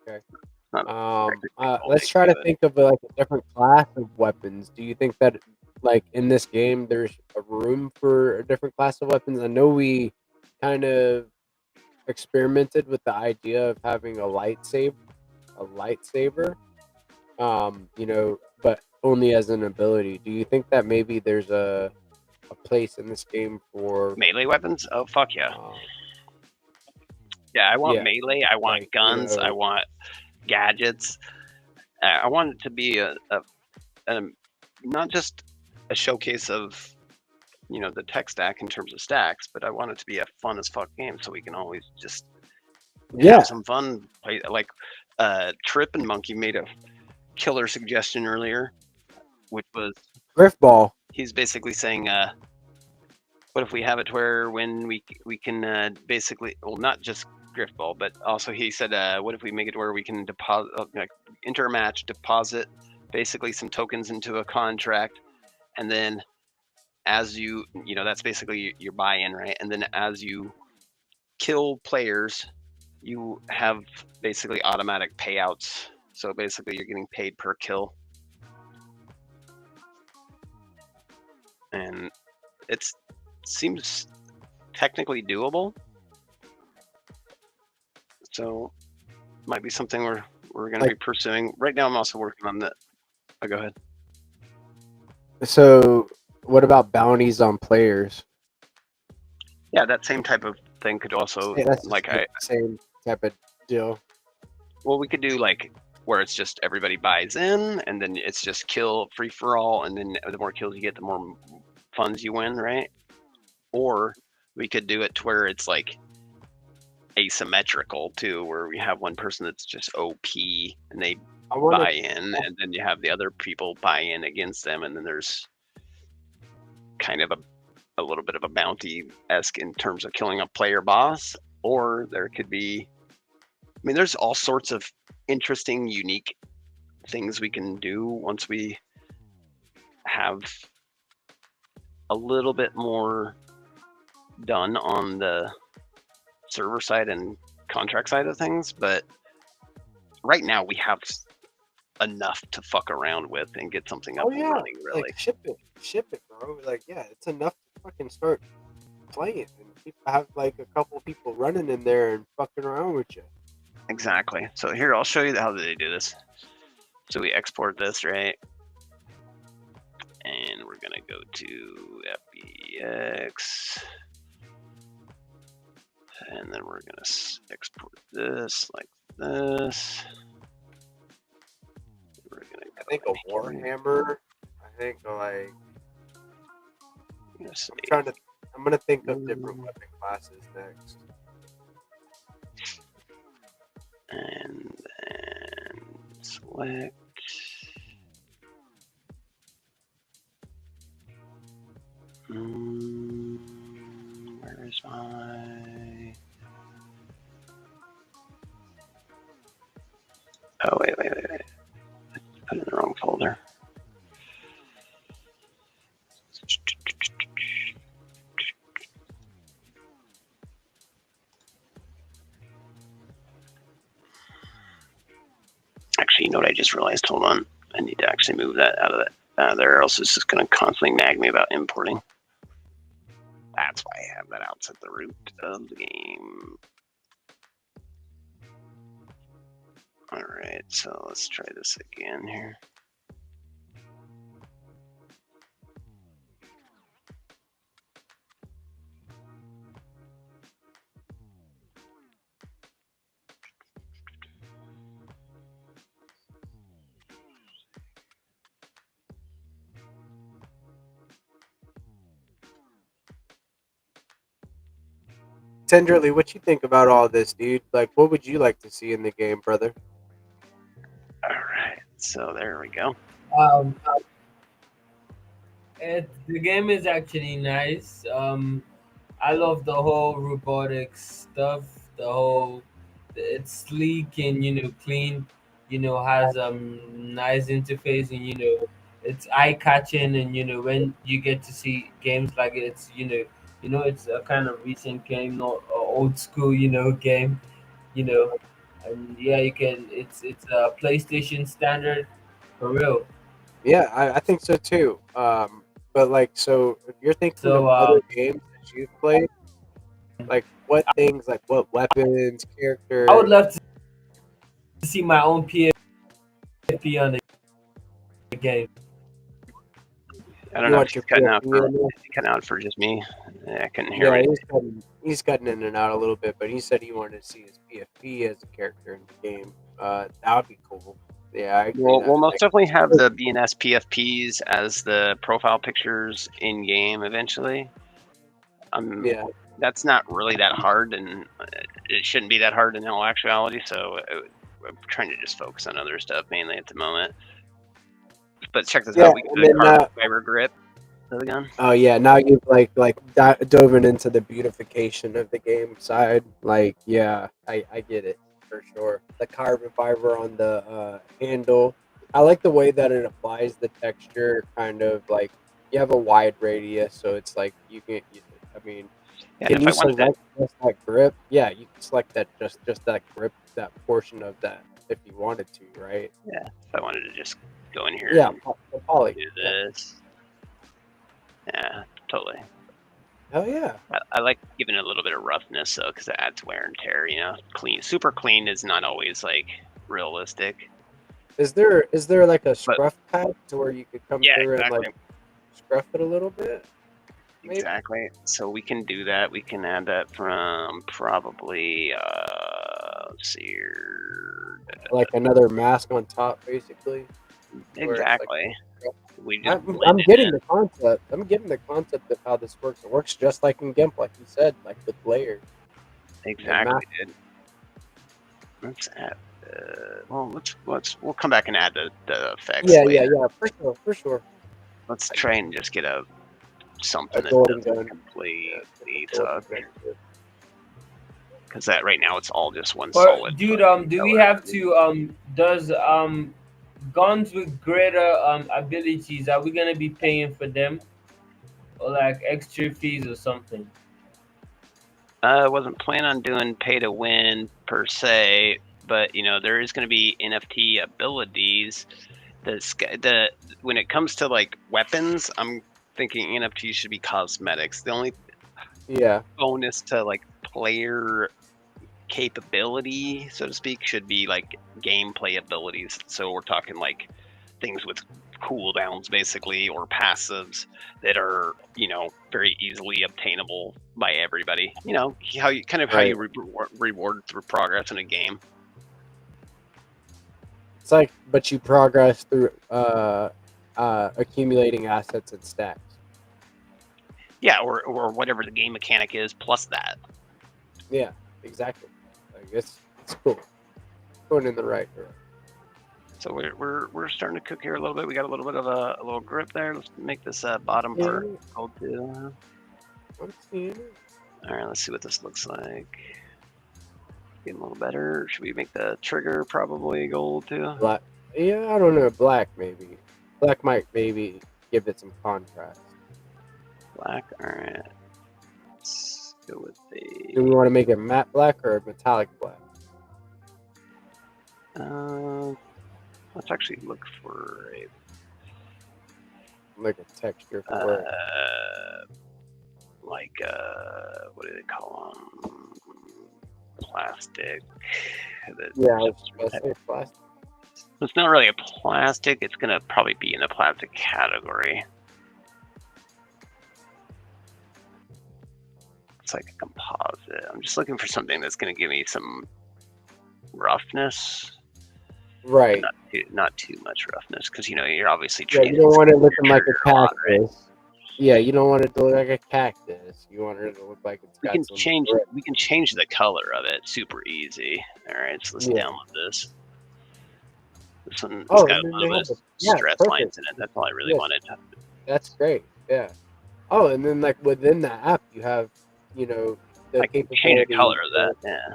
Speaker 1: Okay.
Speaker 7: Not
Speaker 1: Let's try to think of like a different class of weapons. Do you think that like in this game there's a room for a different class of weapons? I know we kind of experimented with the idea of having a lightsaber, but only as an ability. Do you think that maybe there's a place in this game for
Speaker 7: melee weapons? Oh, fuck yeah. Yeah, I want melee. I want guns. I want gadgets. I want it to be a not just a showcase of the tech stack in terms of stacks, but I want it to be a fun as fuck game, so we can always just have some fun. Play like Trip and Monkey made a killer suggestion earlier, which was
Speaker 1: Griffball.
Speaker 7: He's basically saying, what if we have it where when we can basically, well, not just Griffball, but also he said, what if we make it where we can deposit, enter a match, deposit basically some tokens into a contract, and then as that's basically your buy-in, right? And then as you kill players, you have basically automatic payouts. So basically you're getting paid per kill. And it seems technically doable. So might be something we're going to be pursuing. Right now I'm also working on that. Oh, go ahead.
Speaker 1: So what about bounties on players?
Speaker 7: Yeah, that same type of thing could also
Speaker 1: same type of deal.
Speaker 7: Well, we could do like where it's just everybody buys in, and then it's just kill free for all, and then the more kills you get, the more funds you win, right? Or we could do it to where it's like asymmetrical too, where we have one person that's just OP and they buy in, and then you have the other people buy in against them, and then there's kind of a little bit of a bounty-esque in terms of killing a player boss. Or there could be, there's all sorts of interesting, unique things we can do once we have a little bit more done on the server side and contract side of things. But right now we have enough to fuck around with and get something up and running, really.
Speaker 1: Like ship it, bro. Like, yeah, it's enough to fucking start playing and have like a couple people running in there and fucking around with you.
Speaker 7: Exactly. So here, I'll show you how they do this. So we export this, right? And we're gonna go to FBX, and then we're gonna export this like this. We're gonna go,
Speaker 1: I think a Warhammer. I think like I'm gonna think of different weapon classes next.
Speaker 7: And then select. Where is my? Oh, wait. I put it in the wrong folder. Actually, you know what I just realized? Hold on. I need to actually move that out of there, or else it's just going to constantly nag me about importing. That's why I have that outside the root of the game. right, so let's try this again here.
Speaker 1: Tenderly, what you think about all this, dude? Like, what would you like to see in the game, brother?
Speaker 7: All right, so there we go.
Speaker 5: Um, the game is actually nice. I love the whole robotics stuff. The whole it's sleek and clean. Has nice interface and it's eye catching and when you get to see games like it, it's it's a kind of recent game, not a old school game. You know, and yeah, you can. It's a PlayStation standard for real.
Speaker 1: Yeah, I think so too. But like, so if you're thinking of
Speaker 5: So
Speaker 1: other games that you've played, like what things, like what weapons,
Speaker 5: I would
Speaker 1: characters,
Speaker 5: love to see my own PFP on the game.
Speaker 7: I don't
Speaker 1: you
Speaker 7: know if
Speaker 1: want
Speaker 7: he's
Speaker 1: your
Speaker 7: cutting out
Speaker 1: PFP
Speaker 7: for
Speaker 1: in there?
Speaker 7: just me. Yeah, I couldn't hear
Speaker 1: Yeah,
Speaker 7: it.
Speaker 1: he's cutting in and out a little bit, but he said he wanted to see his PFP as a character in the game. That would be cool. Yeah, I agree.
Speaker 7: We'll most definitely have the BNS PFPs as the profile pictures in game eventually.
Speaker 1: Yeah.
Speaker 7: That's not really that hard, and it shouldn't be that hard in all actuality. So I'm trying to just focus on other stuff mainly at the moment. But check this out. We got a carbon fiber grip of the gun.
Speaker 1: Oh yeah, now you've dove into the beautification of the game side. Like, yeah, I get it for sure. The carbon fiber on the handle. I like the way that it applies the texture. Kind of like you have a wide radius, so it's like you can. I mean,
Speaker 7: Yeah,
Speaker 1: can
Speaker 7: and
Speaker 1: you
Speaker 7: if I wanted
Speaker 1: select just that grip? Yeah, you can select that just that grip, that portion of that if you wanted to, right?
Speaker 7: Yeah, if I wanted to just go in here
Speaker 1: Yeah,
Speaker 7: and
Speaker 1: poly.
Speaker 7: do this. Yeah, totally.
Speaker 1: Hell yeah.
Speaker 7: I like giving it a little bit of roughness though, because it adds wear and tear. Clean, super clean is not always like realistic.
Speaker 1: Is there like a scruff pad to where you could come through
Speaker 7: exactly.
Speaker 1: and like scruff it a little bit? Maybe?
Speaker 7: Exactly. So we can do that. We can add that from probably let's see here.
Speaker 1: Like another mask on top, basically.
Speaker 7: Exactly. We just
Speaker 1: I'm getting the concept. I'm getting the concept of how this works. It works just like in GIMP, like you said, like with layers.
Speaker 7: Exactly, dude. Let's add. Well, we'll come back and add the effects.
Speaker 1: Yeah,
Speaker 7: later.
Speaker 1: yeah, for sure.
Speaker 7: Let's try and just get something that doesn't completely suck. Because that right now it's all just one solid.
Speaker 5: Dude, do we have to does guns with greater abilities, are we gonna be paying for them? Or like extra fees or something?
Speaker 7: I wasn't planning on doing pay to win per se, but there is going to be NFT abilities. When it comes to like weapons, I'm thinking NFTs should be cosmetics. The only bonus to like player capability, so to speak, should be like gameplay abilities. So we're talking like things with cooldowns basically, or passives that are very easily obtainable by everybody. How you reward through progress in a game.
Speaker 1: It's like, but you progress through accumulating assets and stacks.
Speaker 7: Yeah, or whatever the game mechanic is plus that.
Speaker 1: Yeah, exactly. I guess it's cool. Going in the right direction.
Speaker 7: So we're starting to cook here a little bit. We got a little bit of a little grip there. Let's make this bottom part gold too.
Speaker 1: I'm seeing it.
Speaker 7: All right, let's see what this looks like. Getting a little better. Should we make the trigger probably gold too?
Speaker 1: Black. Yeah, I don't know. Black maybe. Black might maybe give it some contrast.
Speaker 7: Black. All right. Let's go with the.
Speaker 1: Do we want to make it matte black or metallic black?
Speaker 7: Let's actually look for
Speaker 1: like a texture for it.
Speaker 7: Like what do they call them? Plastic.
Speaker 1: Yeah, I was supposed to say plastic.
Speaker 7: It's not really a plastic. It's gonna probably be in the plastic category. It's like a composite. I'm just looking for something that's gonna give me some roughness, but
Speaker 1: Right.
Speaker 7: not too much roughness, because you're obviously
Speaker 1: Yeah,
Speaker 7: training.
Speaker 1: you don't want it looking like a
Speaker 7: trigger a lot, right?
Speaker 1: cactus. Yeah, you don't want it to look like a cactus. You want it to look like it's
Speaker 7: We
Speaker 1: got
Speaker 7: can
Speaker 1: some
Speaker 7: change.
Speaker 1: grip.
Speaker 7: We can change the color of it. Super easy. All right, so let's
Speaker 1: Yeah.
Speaker 7: download this. This one's
Speaker 1: Oh,
Speaker 7: got
Speaker 1: and
Speaker 7: a
Speaker 1: then
Speaker 7: little
Speaker 1: they
Speaker 7: bit
Speaker 1: have the
Speaker 7: of
Speaker 1: yeah,
Speaker 7: stress
Speaker 1: perfect.
Speaker 7: lines in it. That's all I really
Speaker 1: Yes.
Speaker 7: wanted.
Speaker 1: That's great. Yeah. Oh, and then like within the app, you have the
Speaker 7: I can change the
Speaker 1: capability
Speaker 7: color of that. Yeah.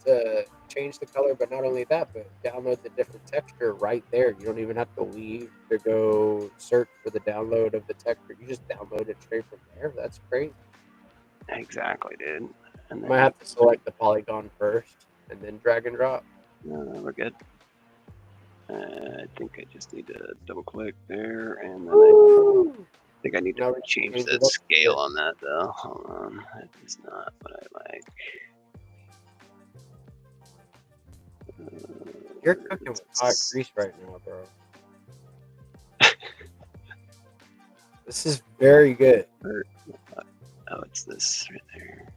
Speaker 1: to change the color, but not only that, but download the different texture right there. You don't even have to leave to go search for the download of the texture. You just download it straight from there. That's great.
Speaker 7: Exactly, dude. And
Speaker 1: You
Speaker 7: then
Speaker 1: might have to select the polygon first and then drag and drop.
Speaker 7: we're good. I think I just need to double click there, and then I think I need
Speaker 1: Now
Speaker 7: to
Speaker 1: we can
Speaker 7: change
Speaker 1: change
Speaker 7: the
Speaker 1: it up
Speaker 7: scale
Speaker 1: here.
Speaker 7: on that though. Hold on, that is not what I like.
Speaker 1: You're cooking with hot grease right now, bro. This is very good.
Speaker 7: Oh, it's this right there.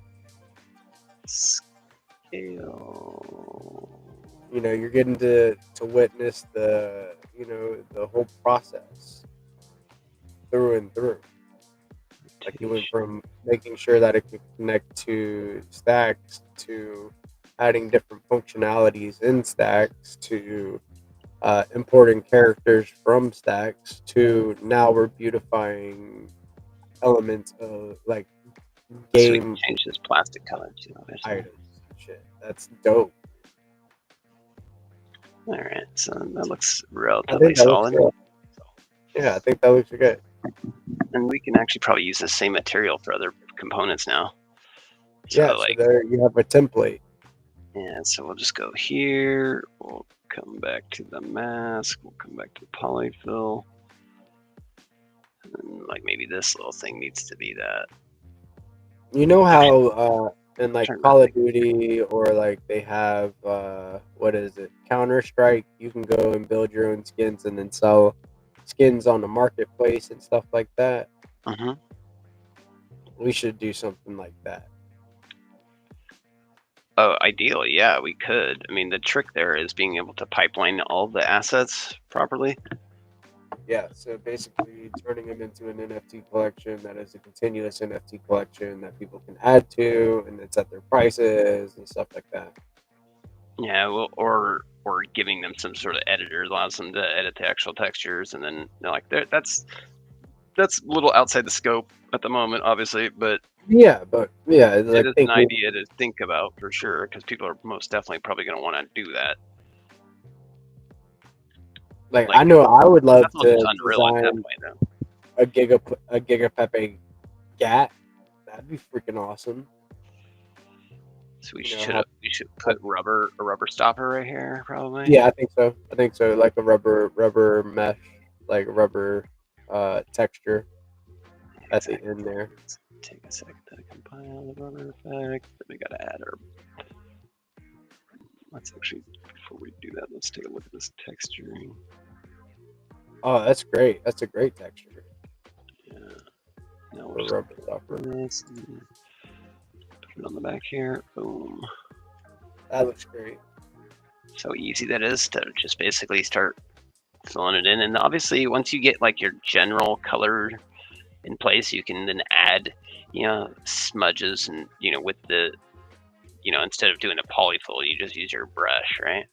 Speaker 7: Scale.
Speaker 1: You're getting to witness the whole process through and through. Like you went from making sure that it could connect to stacks to adding different functionalities in stacks to importing characters from stacks to now we're beautifying elements of like
Speaker 7: So we can
Speaker 1: game
Speaker 7: change this plastic color too, obviously.
Speaker 1: items and shit. That's dope.
Speaker 7: All right, so that looks
Speaker 1: I
Speaker 7: relatively
Speaker 1: think that looks
Speaker 7: solid.
Speaker 1: good. Yeah, I think that looks good.
Speaker 7: And we can actually probably use the same material for other components now. So
Speaker 1: Yeah, so there you have a template.
Speaker 7: yeah, so we'll just go here. We'll come back to the mask. We'll come back to the polyfill. And like maybe this little thing needs to be that.
Speaker 1: You know how in like
Speaker 7: Trying to
Speaker 1: Call of
Speaker 7: think.
Speaker 1: Duty or like they have what is it, Counter-Strike, you can go and build your own skins and then sell skins on the marketplace and stuff like that.
Speaker 7: Mm-hmm.
Speaker 1: We should do something like that.
Speaker 7: Oh, ideally, yeah, we could. I mean, the trick there is being able to pipeline all the assets properly.
Speaker 1: Yeah, so basically turning them into an NFT collection that is a continuous NFT collection that people can add to and then set their prices and stuff like that.
Speaker 7: Yeah, well, or giving them some sort of editor allows them to edit the actual textures, and then that's a little outside the scope at the moment, obviously, but
Speaker 1: yeah, it's
Speaker 7: it
Speaker 1: like
Speaker 7: is an idea to think about for sure, because people are most definitely probably going to want to do that.
Speaker 1: Like I know I would love to
Speaker 7: Unreal at that
Speaker 1: design
Speaker 7: point, though.
Speaker 1: a Giga Pepe GAT. That'd be freaking awesome.
Speaker 7: So we should put a rubber stopper right here, probably.
Speaker 1: Yeah, I think so. Like a rubber mesh, like a rubber texture at the end there.
Speaker 7: Let's take a second to compile the rubber effect. Then we gotta add our. Let's actually, before we do that, let's take a look at this texturing.
Speaker 1: Oh, that's great. That's a great texture.
Speaker 7: Yeah. Now
Speaker 1: we'll rubber stopper.
Speaker 7: This. Put it on the back here. Boom.
Speaker 1: That looks great.
Speaker 7: So easy that is to just basically start filling it in, and obviously once you get like your general color in place, you can then add, smudges and with the, instead of doing a polyfill, you just use your brush, right?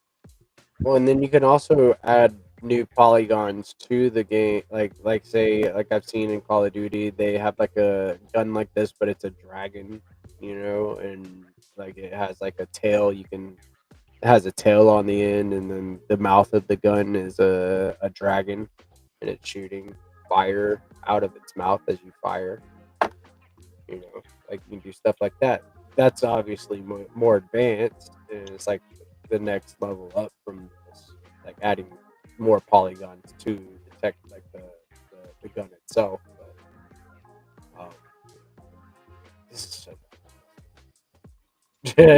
Speaker 1: Well, and then you can also add new polygons to the game, like say, like I've seen in Call of Duty, they have like a gun like this, but it's a dragon, and like it has like a tail. It has a tail on the end, and then the mouth of the gun is a dragon, and it's shooting fire out of its mouth as you fire. Like you can do stuff like that. That's obviously more advanced, and it's like the next level up from this, like adding more polygons to detect like the gun itself. But, this is so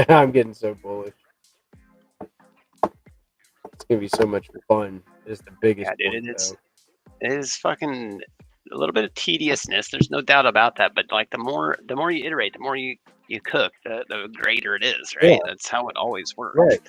Speaker 1: I'm getting so bullish. Let's gonna be so much fun. Is the biggest
Speaker 7: Yeah,
Speaker 1: point,
Speaker 7: dude,
Speaker 1: though.
Speaker 7: it is fucking a little bit of tediousness. There's no doubt about that. But like the more you iterate, the more you cook, the greater it is, right?
Speaker 1: Yeah.
Speaker 7: That's how it always works.
Speaker 1: Right.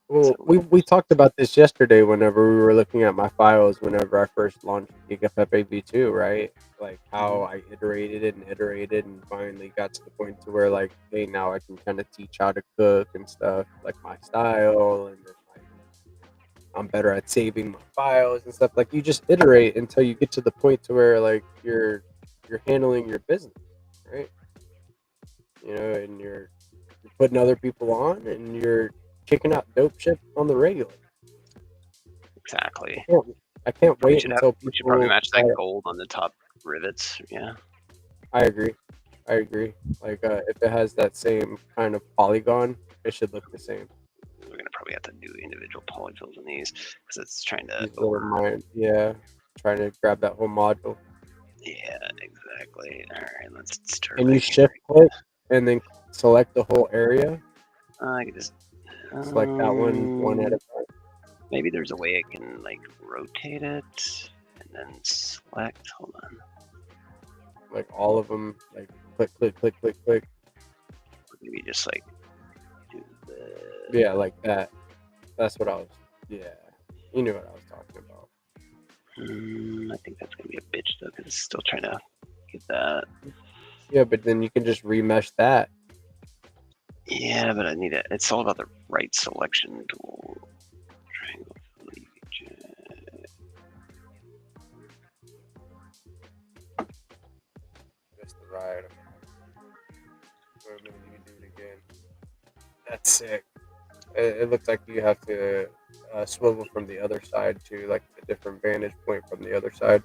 Speaker 1: Well, we talked about this yesterday whenever we were looking at my files whenever I first launched GigaPep AV2, right? Like how I iterated and finally got to the point to where like, hey, now I can kind of teach how to cook and stuff, like my style, and then like I'm better at saving my files and stuff. Like you just iterate until you get to the point to where like you're handling your business, right? You know, and you're putting other people on and you're kicking out dope shit on the regular.
Speaker 7: Exactly.
Speaker 1: I can't
Speaker 7: We
Speaker 1: wait
Speaker 7: should
Speaker 1: until
Speaker 7: we should probably
Speaker 1: people.
Speaker 7: match that gold on the top rivets. Yeah.
Speaker 1: I agree. Like if it has that same kind of polygon, it should look the same.
Speaker 7: We're gonna probably have to do individual polyfills in these because it's trying to
Speaker 1: These little trying to grab that whole module.
Speaker 7: Yeah, exactly. All right, let's start.
Speaker 1: Can you shift click and then select the whole area?
Speaker 7: I can just
Speaker 1: select that one at a time.
Speaker 7: Maybe there's a way I can like rotate it and then select. Hold on.
Speaker 1: Like all of them, like click, click, click, click, click.
Speaker 7: Maybe just like do the.
Speaker 1: Yeah, like that. That's what I was. Yeah, you knew what I was talking about.
Speaker 7: I think that's gonna be a bitch though, because it's still trying to get that.
Speaker 1: Yeah, but then you can just remesh that.
Speaker 7: Yeah, but I need it. It's all about the right selection tool. Triangle cleavage.
Speaker 1: Just the right. Maybe you can do it again. That's sick. It looks like you have to swivel from the other side to like a different vantage point from the other side.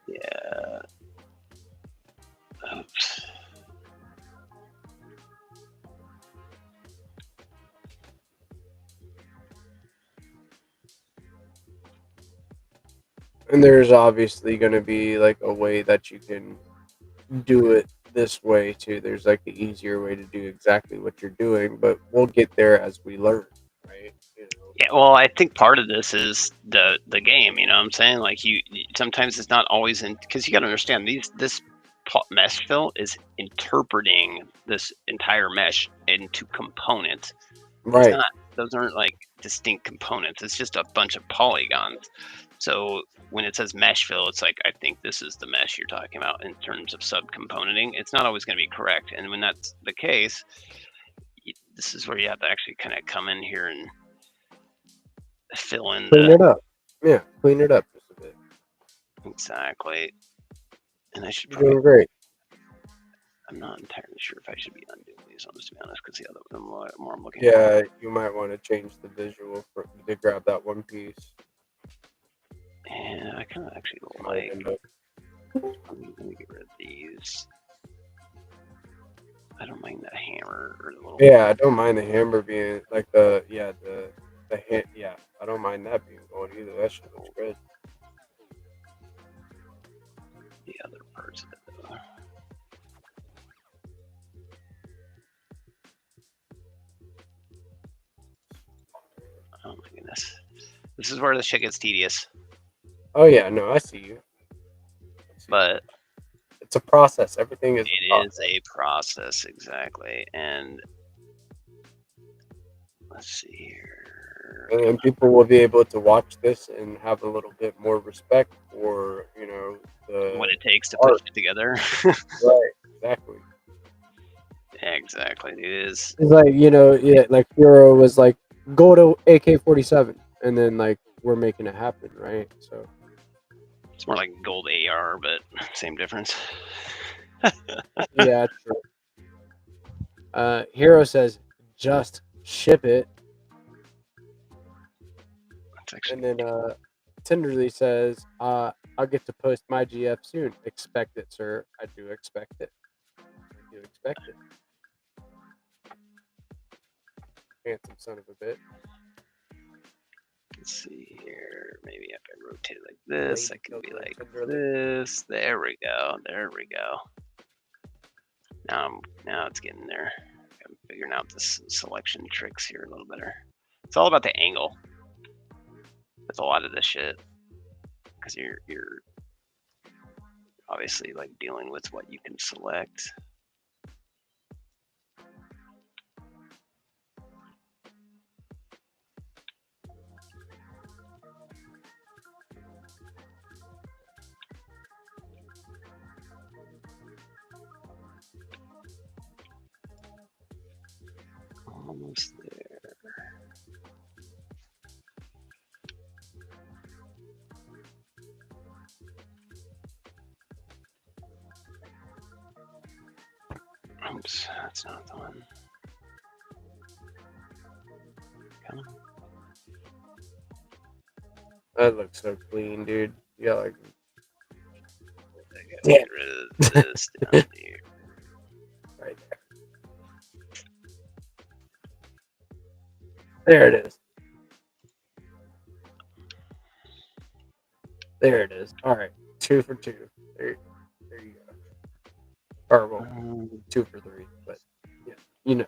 Speaker 7: Yeah. Oops.
Speaker 1: And there's obviously going to be like a way that you can do it this way too. There's like the easier way to do exactly what you're doing, but we'll get there as we learn, right? You know?
Speaker 7: Yeah, well, I think part of this is the game. You know what I'm saying? Like you sometimes it's not always in because you got to understand this mesh fill is interpreting this entire mesh into components.
Speaker 1: Right.
Speaker 7: It's not; those aren't like distinct components. It's just a bunch of polygons. So when it says mesh fill, it's like I think this is the mesh you're talking about in terms of subcomponenting. It's not always going to be correct, and when that's the case, this is where you have to actually kind of come in here and fill in
Speaker 1: clean it up. Yeah, clean it up just a bit.
Speaker 7: Exactly. And I should
Speaker 1: You're
Speaker 7: probably.
Speaker 1: doing great.
Speaker 7: I'm not entirely sure if I should be undoing these ones, to be honest, because the other the more I'm looking.
Speaker 1: Yeah, you might want to change the visual to grab that one piece.
Speaker 7: Yeah, I kind of actually like. Let me get rid of these. I don't mind the hammer or the little.
Speaker 1: Yeah, I don't mind the hammer being like the hit. Yeah, I don't mind that being gold either. That shit looks good.
Speaker 7: The other parts of it, though. Oh my goodness, this is where the shit gets tedious.
Speaker 1: Oh yeah, no, I see you.
Speaker 7: But
Speaker 1: it's a process. Everything is.
Speaker 7: It is a process, exactly. And let's see here.
Speaker 1: And people will be able to watch this and have a little bit more respect for
Speaker 7: what it takes to put it together.
Speaker 1: Right. Exactly.
Speaker 7: Exactly. It is.
Speaker 1: It's like like Hero was like, go to AK-47, and then like we're making it happen, right? So.
Speaker 7: It's more like gold AR, but same difference.
Speaker 1: Yeah, true. Hero says, just ship it. And then Tenderly says, I'll get to post my GF soon. Expect it, sir. I do expect it. Handsome son of a bitch.
Speaker 7: Let's see here. Maybe if I rotate like this, I can be like this. There we go. Now it's getting there. I'm figuring out this selection tricks here a little better. It's all about the angle. With a lot of this shit, because you're obviously like dealing with what you can select. Almost there. Oops, that's not the one. Come on.
Speaker 1: That looks so clean, dude. You got like
Speaker 7: I gotta get rid of this down here.
Speaker 1: right there. There it is. There it is. All right, 2 for 2. There you go. Or well, 2 for 3, but yeah,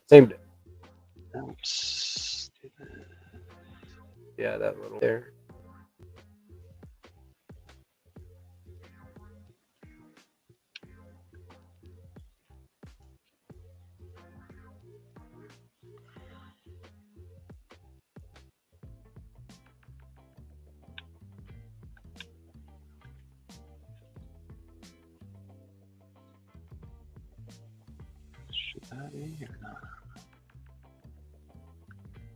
Speaker 1: same day.
Speaker 7: Oops.
Speaker 1: Yeah, that little there.
Speaker 7: Should that be or not?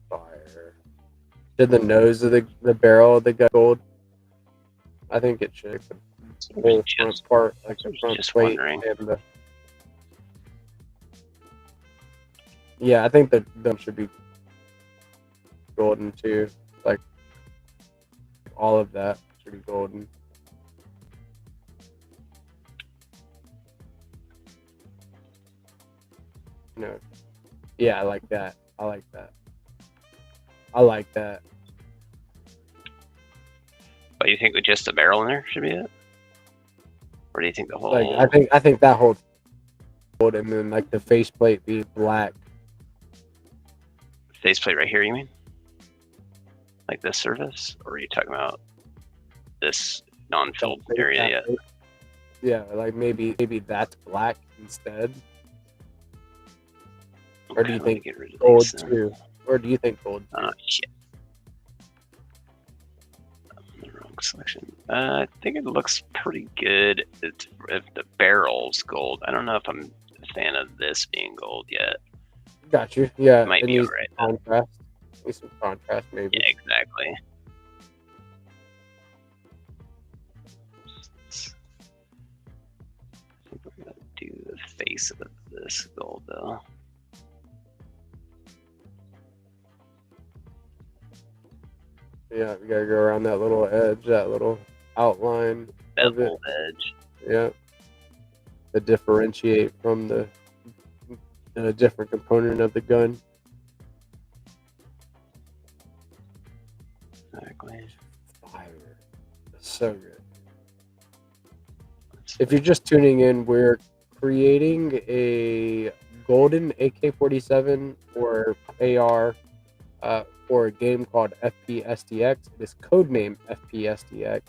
Speaker 1: Fire. Did the nose of the barrel of the gun gold? I think it should. The whole front part, like the front
Speaker 7: Just
Speaker 1: plate
Speaker 7: wondering.
Speaker 1: and the. Yeah, I think the them should be golden too. Like all of that should be golden. No. Yeah, I like that. I like that. I like that.
Speaker 7: But you think with just the barrel in there should be it? Or do you think the whole?
Speaker 1: Like I think that whole gold and then like the faceplate be black.
Speaker 7: Faceplate right here, you mean? Like this surface? Or are you talking about this non-filled area yet?
Speaker 1: Yeah, like maybe that's black instead. Or do you think
Speaker 7: get rid of
Speaker 1: gold
Speaker 7: these,
Speaker 1: too? Or do you think gold too?
Speaker 7: Shit. The wrong selection. I think it looks pretty good if the barrel's gold. I don't know if I'm a fan of this being gold yet.
Speaker 1: Got you. Yeah,
Speaker 7: Might
Speaker 1: it
Speaker 7: be
Speaker 1: needs
Speaker 7: alright.
Speaker 1: contrast. Needs some contrast, maybe.
Speaker 7: Yeah, exactly. I think we're gonna do the face of this gold though.
Speaker 1: Yeah, we gotta go around that little edge, that little outline of it.
Speaker 7: Bevel edge.
Speaker 1: Yeah. To differentiate from the different component of the gun.
Speaker 7: Exactly.
Speaker 1: Fire. So good. If you're just tuning in, we're creating a golden AK-47 or AR for a game called FPSDX. It is codenamed FPSDX,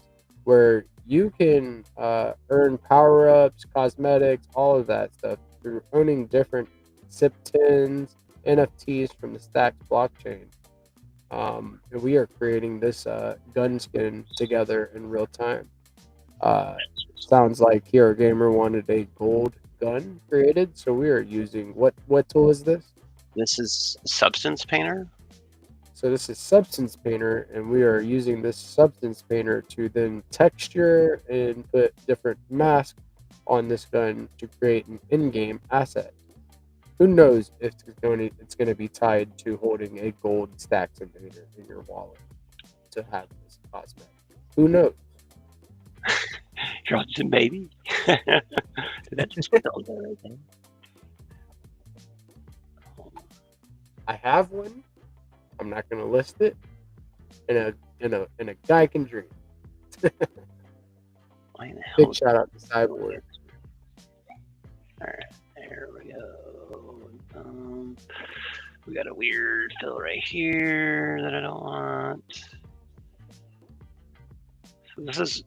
Speaker 1: where you can earn power-ups, cosmetics, all of that stuff through owning different SIP tins, NFTs from the Stacks blockchain. And we are creating this gun skin together in real time. Sounds like Hero Gamer wanted a gold gun created, so we are using what tool is this?
Speaker 7: This is Substance Painter.
Speaker 1: So this is Substance Painter, and we are using this Substance Painter to then texture and put different masks on this gun to create an in-game asset. Who knows if it's going to be tied to holding a gold Stacks Invader in your wallet to have this cosmetic. Who knows?
Speaker 7: Johnson, baby. That just put all that right there.
Speaker 1: I have one. I'm not going to list it. And a guy can dream.
Speaker 7: Why the hell?
Speaker 1: Big shout out to Cyborg.
Speaker 7: All right, there we go. We got a weird fill right here that I don't want. So this is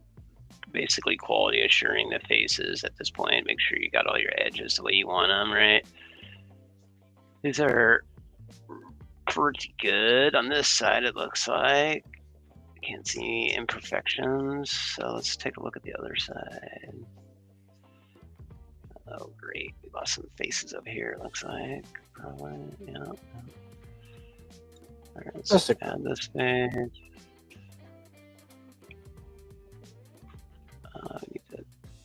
Speaker 7: basically quality assuring the faces at this point. Make sure you got all your edges the way you want them, right? These are pretty good on this side, it looks like. Can't see any imperfections, so let's take a look at the other side. Oh, great. We lost some faces over here, it looks like. Probably, yeah. All right, let's add this page. We need to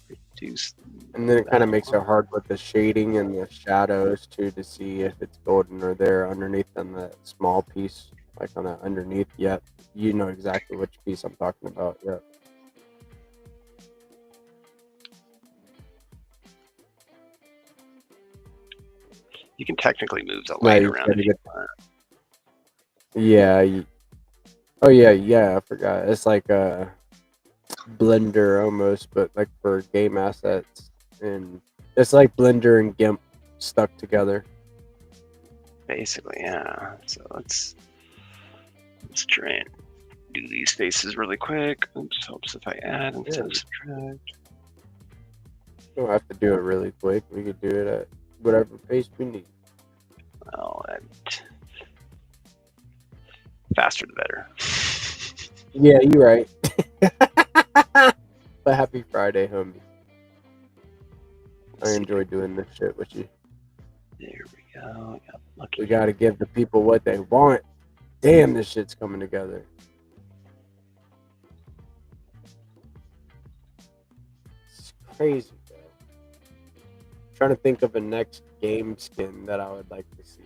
Speaker 7: reduce.
Speaker 1: And then it kind of makes it hard with the shading and the shadows too to see if it's golden or there underneath on the small piece, like on the underneath. Yep, you know exactly which piece I'm talking about. Yep.
Speaker 7: You can technically move the light around it.
Speaker 1: Yeah. Oh yeah. I forgot. It's like a Blender almost, but like for game assets, and it's like Blender and GIMP stuck together.
Speaker 7: Basically, yeah. So let's try and do these faces really quick. Oops, helps if I add instead of subtract.
Speaker 1: We don't have to do it really quick. We could do it at whatever pace we need.
Speaker 7: Well, faster the better.
Speaker 1: Yeah, you're right. But happy Friday, homie. I enjoy doing this shit with you.
Speaker 7: There we go.
Speaker 1: We gotta give the people what they want. Damn, this shit's coming together. It's crazy, bro. I'm trying to think of a next game skin that I would like to see.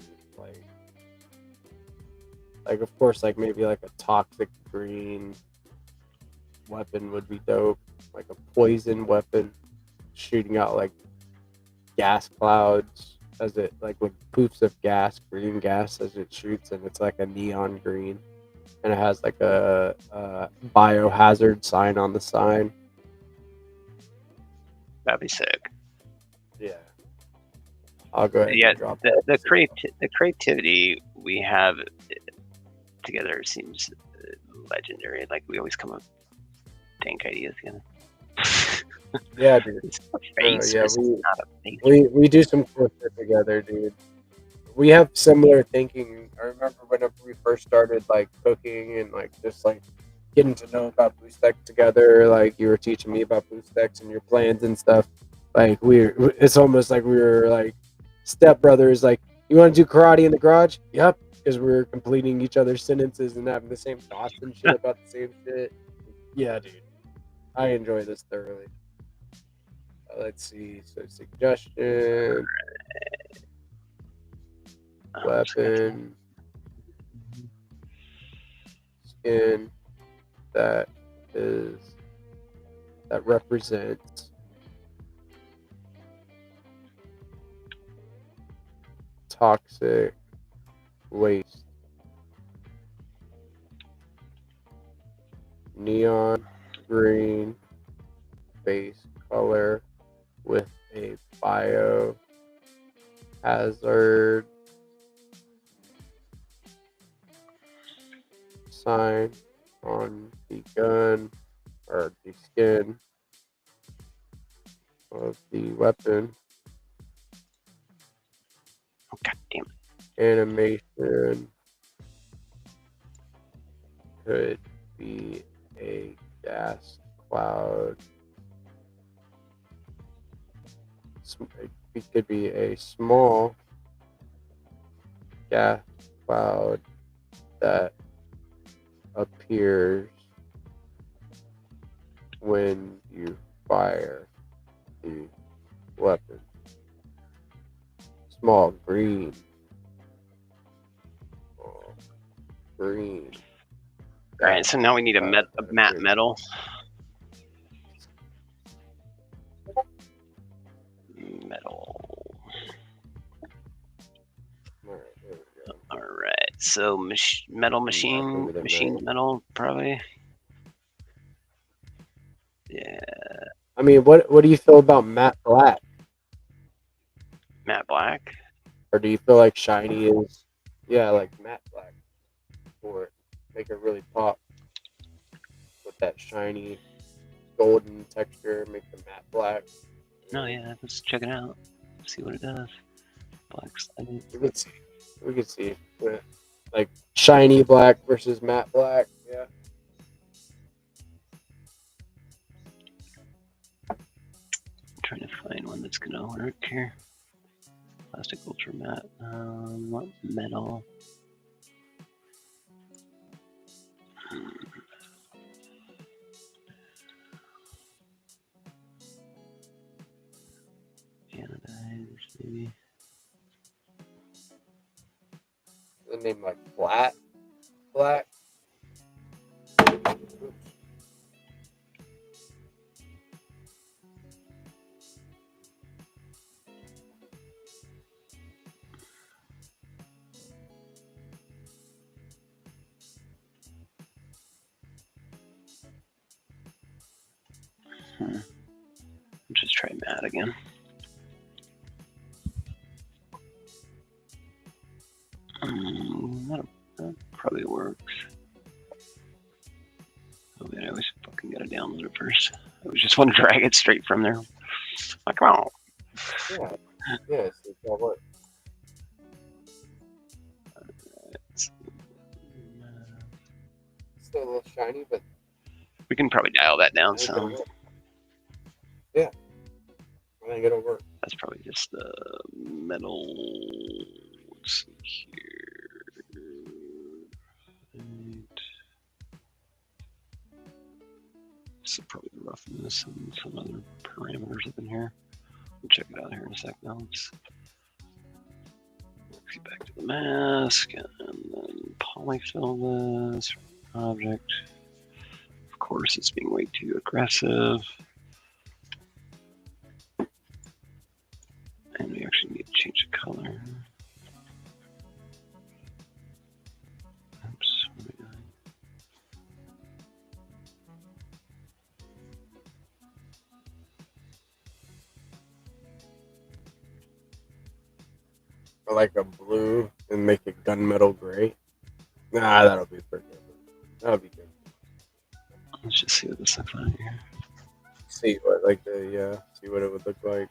Speaker 1: Like of course, like maybe like a toxic green weapon would be dope. Like a poison weapon shooting out like gas clouds as it like with poofs of gas, green gas as it shoots, and it's like a neon green, and it has like a biohazard sign on the sign.
Speaker 7: That'd be sick.
Speaker 1: Yeah, I'll go ahead.
Speaker 7: Yeah,
Speaker 1: and drop
Speaker 7: the creativity we have together seems legendary. Like we always come up with dank ideas together.
Speaker 1: Yeah, dude. We do some cool shit together, dude. We have similar thinking. I remember whenever we first started like cooking and like just like getting to know about BlueStacks together. Like you were teaching me about BlueStacks and your plans and stuff. Like it's almost like we were like stepbrothers. Like, you want to do karate in the garage? Yep, because we're completing each other's sentences and having the same thoughts and shit about the same shit. Yeah, dude. I enjoy this thoroughly. Let's see. So suggestion, weapon, skin that represents toxic waste. Neon green base color with a biohazard sign on the gun or the skin of the weapon.
Speaker 7: Oh, God damn it.
Speaker 1: Animation could be a gas cloud. It could be a small gas cloud that appears when you fire the weapon. Small green. Green.
Speaker 7: All right, so now we need a matte metal. Metal. All right, so metal machine metal probably. Yeah.
Speaker 1: I mean, what do you feel about matte black?
Speaker 7: Matte black.
Speaker 1: Or do you feel like shiny is Yeah, like matte black for it. Make it really pop with that shiny golden texture. Make the matte black.
Speaker 7: No, yeah, let's check it out. See what it does. Black sliding.
Speaker 1: We could see. We could see. Yeah. Like shiny black versus matte black. Yeah.
Speaker 7: I'm trying to find one that's gonna work here. Plastic ultra matte. What metal? Anodized, maybe.
Speaker 1: The name like flat black.
Speaker 7: Just try matte again. That probably works. Oh man, I always fucking gotta download it first. I was just want to drag it straight from there. Like, come on.
Speaker 1: Yeah. Yeah. It's all work. Still a little shiny, but
Speaker 7: We can probably dial that down
Speaker 1: I think
Speaker 7: some.
Speaker 1: it'll work. Yeah. I think it'll work.
Speaker 7: That's probably just the metal. Let's see here. Right. This is probably the roughness and some other parameters up in here. We'll check it out here in a sec. Now let's get back to the mask and then polyfill this object. Of course, it's being way too aggressive. And we actually need to change the color. Oops, what am I doing?
Speaker 1: Or like a blue and make it gunmetal gray. Nah, that'll be pretty good. That'll be good.
Speaker 7: Let's just see what this looks like here.
Speaker 1: See what like the see what it would look like.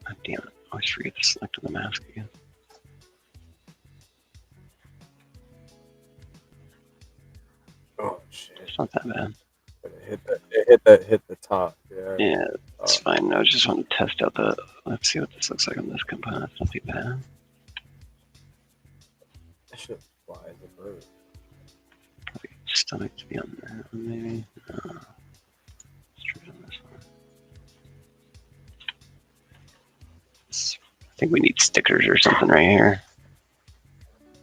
Speaker 7: God damn it. I always forget to select the mask again.
Speaker 1: Oh shit!
Speaker 7: It's not that bad.
Speaker 1: But it hit the top. Yeah.
Speaker 7: Yeah, it's fine. I just want to test out the. Let's see what this looks like on this component. It's not too bad.
Speaker 1: That shit fly as a bird.
Speaker 7: Probably stomach to be on there, maybe. Let's try it on this one. I think we need stickers or something right here.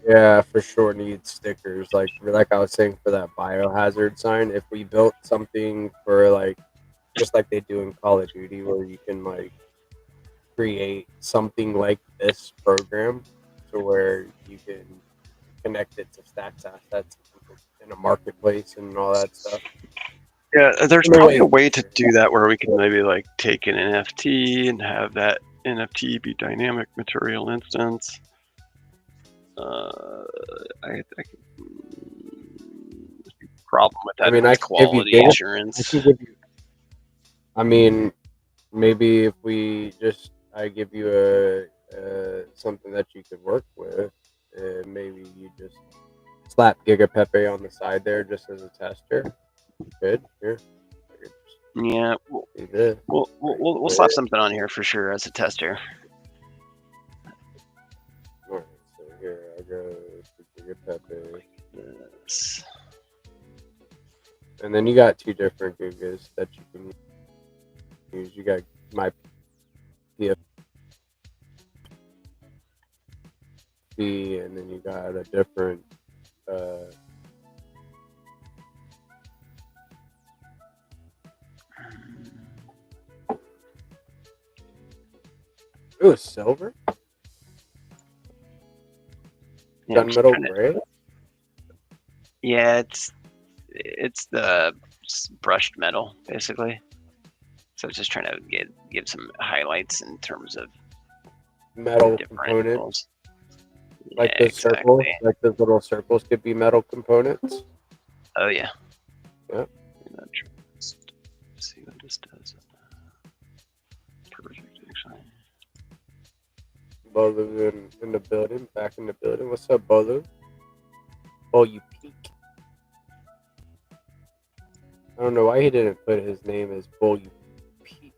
Speaker 1: Yeah, for sure need stickers. Like I was saying for that biohazard sign, if we built something for like just like they do in Call of Duty where you can like create something like this program to where you can connect it to Stacks assets in a marketplace and all that stuff.
Speaker 7: Yeah, there's
Speaker 1: No
Speaker 7: probably
Speaker 1: way.
Speaker 7: a way to do that where we can maybe like take an NFT and have that NFT be dynamic material instance. Problem with that.
Speaker 1: I mean, I could give you
Speaker 7: quality
Speaker 1: data.
Speaker 7: assurance.
Speaker 1: I can give you. I mean, maybe if I give you a something that you could work with, maybe you just slap Giga Pepe on the side there just as a tester. Good. Here.
Speaker 7: Yeah, we'll slap something on here for sure as a tester.
Speaker 1: Alright, so here I go to Giga Pepe.
Speaker 7: Yes.
Speaker 1: And then you got two different Gigas that you can use. You got my PFP, and then you got a different ooh, silver?
Speaker 7: Yeah, I'm just
Speaker 1: Gunmetal
Speaker 7: trying to-
Speaker 1: gray?
Speaker 7: Yeah, it's the brushed metal basically. So it's just trying to give some highlights in terms of
Speaker 1: Metal
Speaker 7: different
Speaker 1: component.
Speaker 7: angles.
Speaker 1: Like
Speaker 7: Yeah,
Speaker 1: the circles,
Speaker 7: exactly.
Speaker 1: like those little circles could be metal components.
Speaker 7: Oh yeah.
Speaker 1: Yep.
Speaker 7: Let's see what this does. Perfect, actually.
Speaker 1: Bolu in the building, back in the building. What's up, Bolu? Oh, you peak. I don't know why he didn't put his name as Bull You Peak.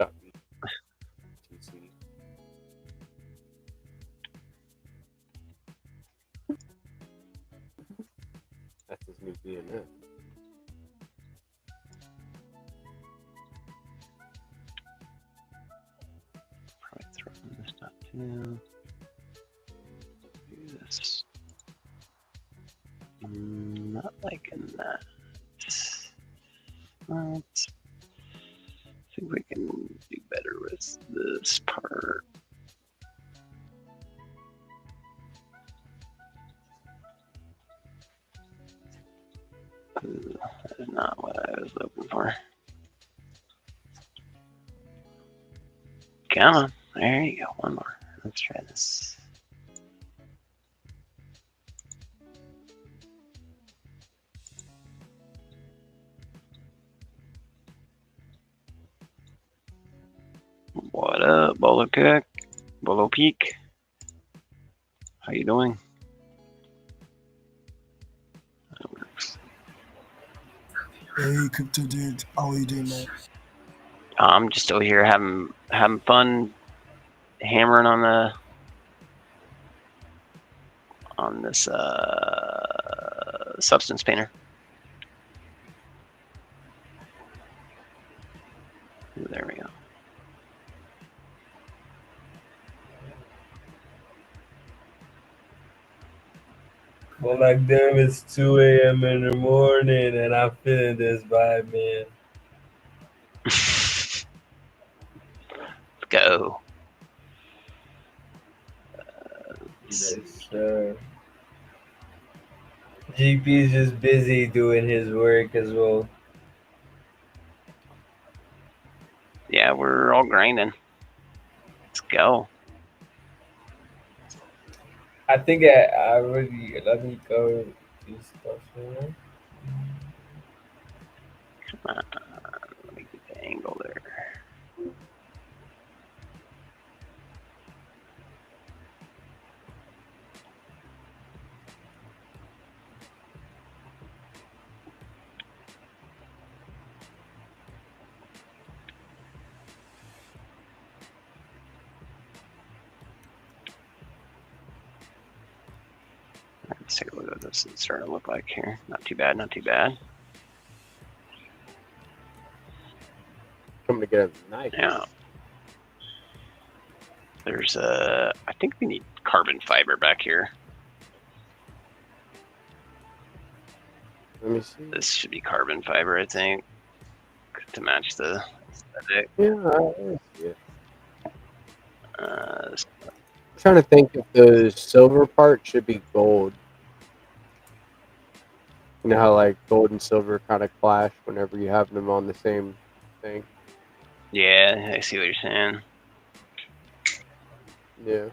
Speaker 1: TC. That's his new DNF.
Speaker 7: Probably throw in this stuff too. Do this. Not liking that. Let's see if we can do better with this part. Ooh, that is not what I was looking for. Come on. There you go. One more. Let's try this. What up, Bolo Cook? Bolo Peak? How you doing? That works.
Speaker 6: Hey, Crypto Dude, how are you doing, man?
Speaker 7: I'm just over here having fun hammering on this substance painter. Ooh, there we go. Well, like damn, it's 2 a.m. in the morning and I'm feeling this vibe, man. Let's go. Yes, sir. GP's just busy doing his work as well. Yeah, we're all grinding. Let's go. I think I already let me go do stuff here. Come on, let me get the angle there. Let's take a look at what this is starting to look like here. Not too bad, not too bad.
Speaker 1: Coming together nice.
Speaker 7: Yeah. There's I think we need carbon fiber back here.
Speaker 1: Let me see.
Speaker 7: This should be carbon fiber, I think, to match the aesthetic.
Speaker 1: Yeah, I see it.
Speaker 7: Uh,
Speaker 1: I'm trying to think if the silver part should be gold. You know how like gold and silver kind of clash whenever you have them on the same thing.
Speaker 7: yeah, I see what you're saying.
Speaker 1: Yeah.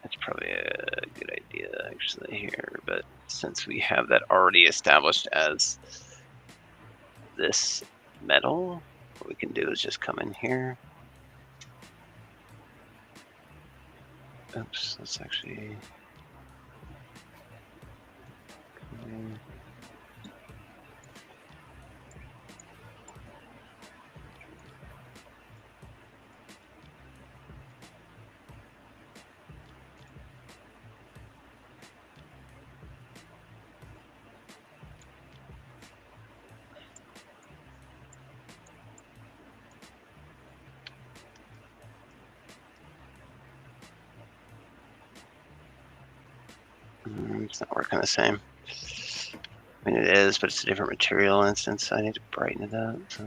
Speaker 7: That's probably a good idea actually here, but since we have that already established as this metal, what we can do is just come in here. Oops, let's actually come in. It's not working the same. I mean, it is, but it's a different material instance, so I need to brighten it up. So.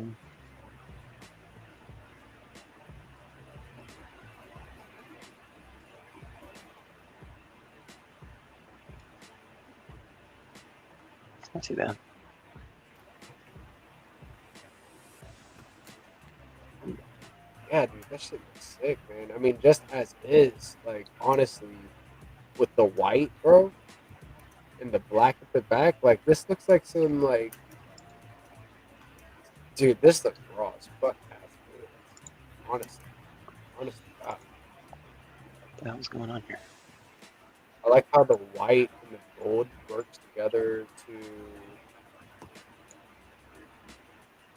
Speaker 7: It's not too bad.
Speaker 1: Yeah, dude, that shit looks sick, man. I mean, just as is, like honestly, with the white, bro, and the black at the back. Like this looks like some like, dude, this looks raw as fuck. Honestly, honestly, God.
Speaker 7: What the hell's going on here?
Speaker 1: I like how the white and the gold works together to,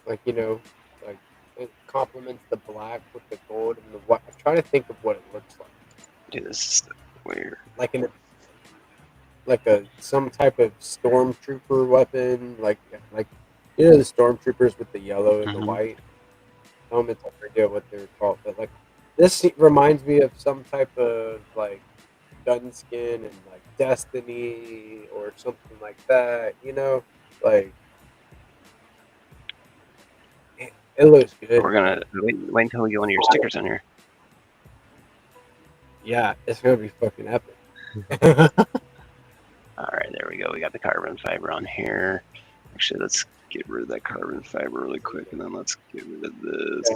Speaker 1: like, like it complements the black with the gold and the white. I'm trying to think of what it looks like.
Speaker 7: Dude, this is weird.
Speaker 1: Like some type of stormtrooper weapon, like the stormtroopers with the yellow and the
Speaker 7: Mhm.
Speaker 1: white helmets. I forget what they're called, but like this reminds me of some type of like gun skin and like Destiny or something like that. Like it looks good.
Speaker 7: We're gonna wait until we get one of your stickers on here.
Speaker 1: Yeah, it's gonna be fucking epic.
Speaker 7: All right, there we go. We got the carbon fiber on here. Actually, let's get rid of that carbon fiber really quick, and then let's get rid of this.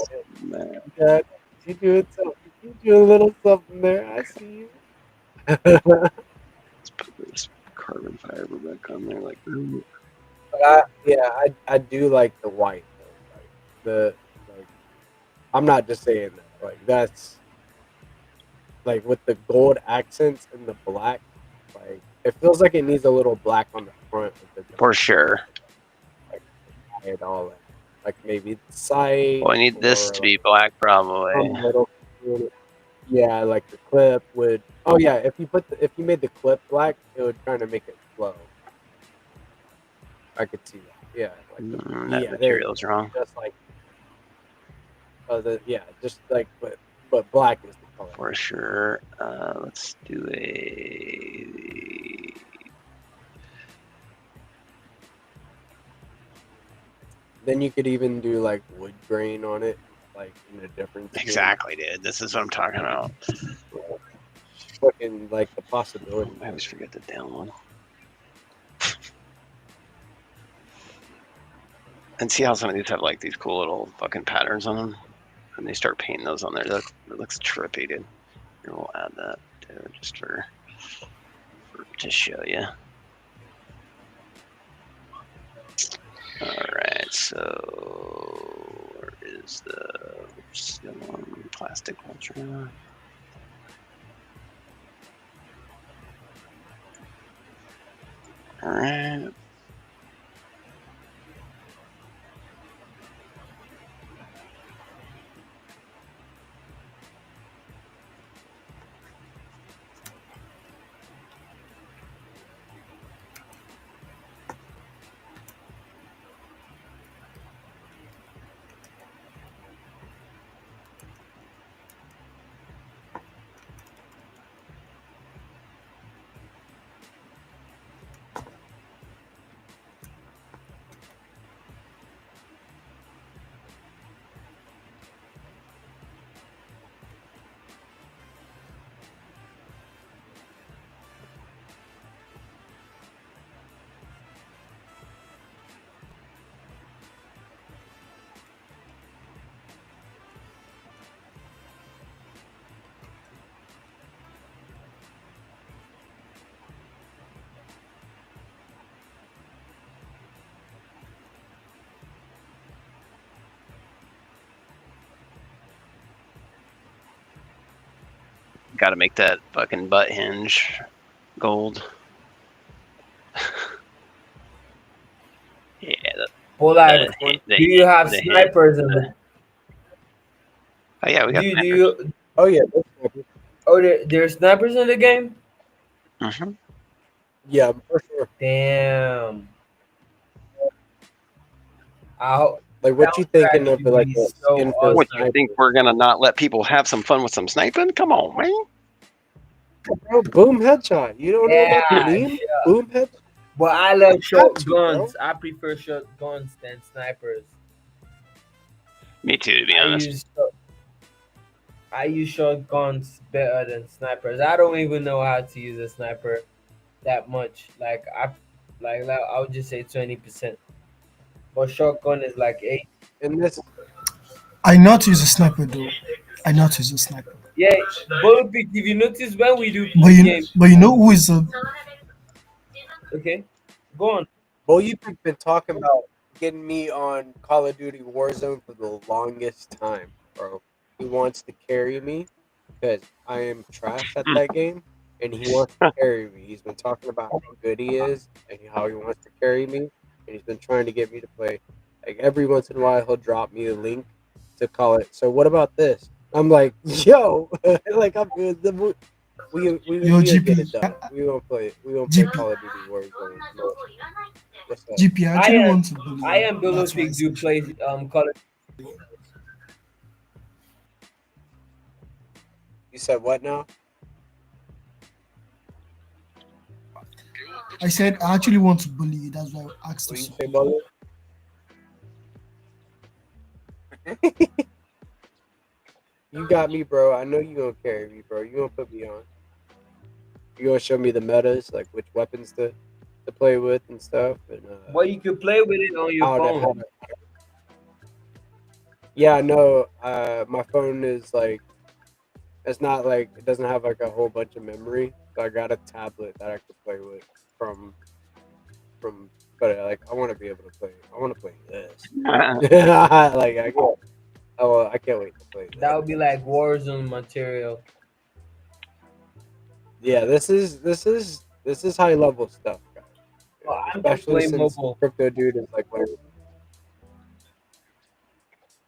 Speaker 1: Yeah, you doing something? You do a little something there. I see you.
Speaker 7: Let's put this carbon fiber back on there, like.
Speaker 1: But I do like the white though. Like I'm not just saying that. Like that's like with the gold accents and the black. Like it feels like it needs a little black on the front of the
Speaker 7: For sure.
Speaker 1: Like all that. Like maybe the sight.
Speaker 7: Well, I need this to be black, probably.
Speaker 1: Yeah, like the clip would. Oh yeah, if you made the clip black, it would kind of make it flow. I could see that. Yeah. Like
Speaker 7: That material's wrong.
Speaker 1: Just like. Just like but black is the color.
Speaker 7: For sure. Let's do a.
Speaker 1: Then you could even do like wood grain on it, like in a different.
Speaker 7: Exactly, dude. This is what I'm talking about.
Speaker 1: Fucking like the possibility.
Speaker 7: I always forget the down one. And see how some of these have like these cool little fucking patterns on them, and they start painting those on there. That looks trippy, dude. Here, we'll add that too, just for to show you. All right, so where is the plastic ultra? All right. Got to make that fucking butt hinge gold. Yeah.
Speaker 5: Do you have snipers in the?
Speaker 7: Oh yeah, we got.
Speaker 1: Oh yeah.
Speaker 5: There's snipers in the game.
Speaker 7: Mm-hmm.
Speaker 1: Yeah, for sure.
Speaker 5: Damn.
Speaker 1: Like what you thinking of? Like
Speaker 7: what you think we're gonna not let people have some fun with some sniping? Come on, man.
Speaker 1: Bro, boom headshot. You don't know about the meme?
Speaker 5: Yeah.
Speaker 1: Boom headshot.
Speaker 5: But I love shotguns. I prefer shotguns than snipers.
Speaker 7: Me too, to be honest.
Speaker 5: I use shotguns better than snipers. I don't even know how to use a sniper that much. I would just say 20%. But shotgun is like 8.
Speaker 1: In this,
Speaker 6: I know how to use a sniper though. I know he's a sniper.
Speaker 5: Yeah, bullet pick. If you notice when we do
Speaker 6: But
Speaker 5: pool game,
Speaker 6: you know who is a
Speaker 5: okay, go on.
Speaker 1: Well, you've been talking about getting me on Call of Duty Warzone for the longest time, bro. He wants to carry me because I am trash at that game, and he wants to carry me. He's been talking about how good he is and how he wants to carry me, and he's been trying to get me to play. Like every once in a while, he'll drop me a link to call it. So what about this? I'm like, yo, like I'm good.
Speaker 6: yo
Speaker 1: We'll get
Speaker 6: GP.
Speaker 1: it done. We won't play. We won't play
Speaker 6: GP.
Speaker 1: Call of Duty Warzone. No. What's up?
Speaker 6: GP. I
Speaker 5: I
Speaker 6: actually
Speaker 5: am
Speaker 6: want to
Speaker 5: I
Speaker 6: believe
Speaker 5: am bullet
Speaker 6: that's why I
Speaker 5: pick. Do
Speaker 6: said
Speaker 5: play Call of.
Speaker 1: You said what now?
Speaker 6: I said I actually want to bully you. That's why I asked
Speaker 1: What
Speaker 6: to
Speaker 1: you say,
Speaker 6: support
Speaker 1: Bolo? You got me, bro. I know you gonna carry me, bro. You gonna put me on. You gonna show me the metas, like which weapons to play with and stuff, and
Speaker 5: But you could play with it on your
Speaker 1: how to
Speaker 5: phone.
Speaker 1: Yeah, no. My phone is like it's not like it doesn't have like a whole bunch of memory. So I got a tablet that I could play with from. But like I want to be able to play. I want to play this. Like I can't. Oh, I can't wait to play
Speaker 5: That
Speaker 1: this.
Speaker 5: would be like Warzone material.
Speaker 1: Yeah, this is high level stuff, guys. You
Speaker 5: Well,
Speaker 1: know,
Speaker 5: I'm just
Speaker 1: especially
Speaker 5: playing
Speaker 1: since
Speaker 5: mobile.
Speaker 1: Crypto Dude is like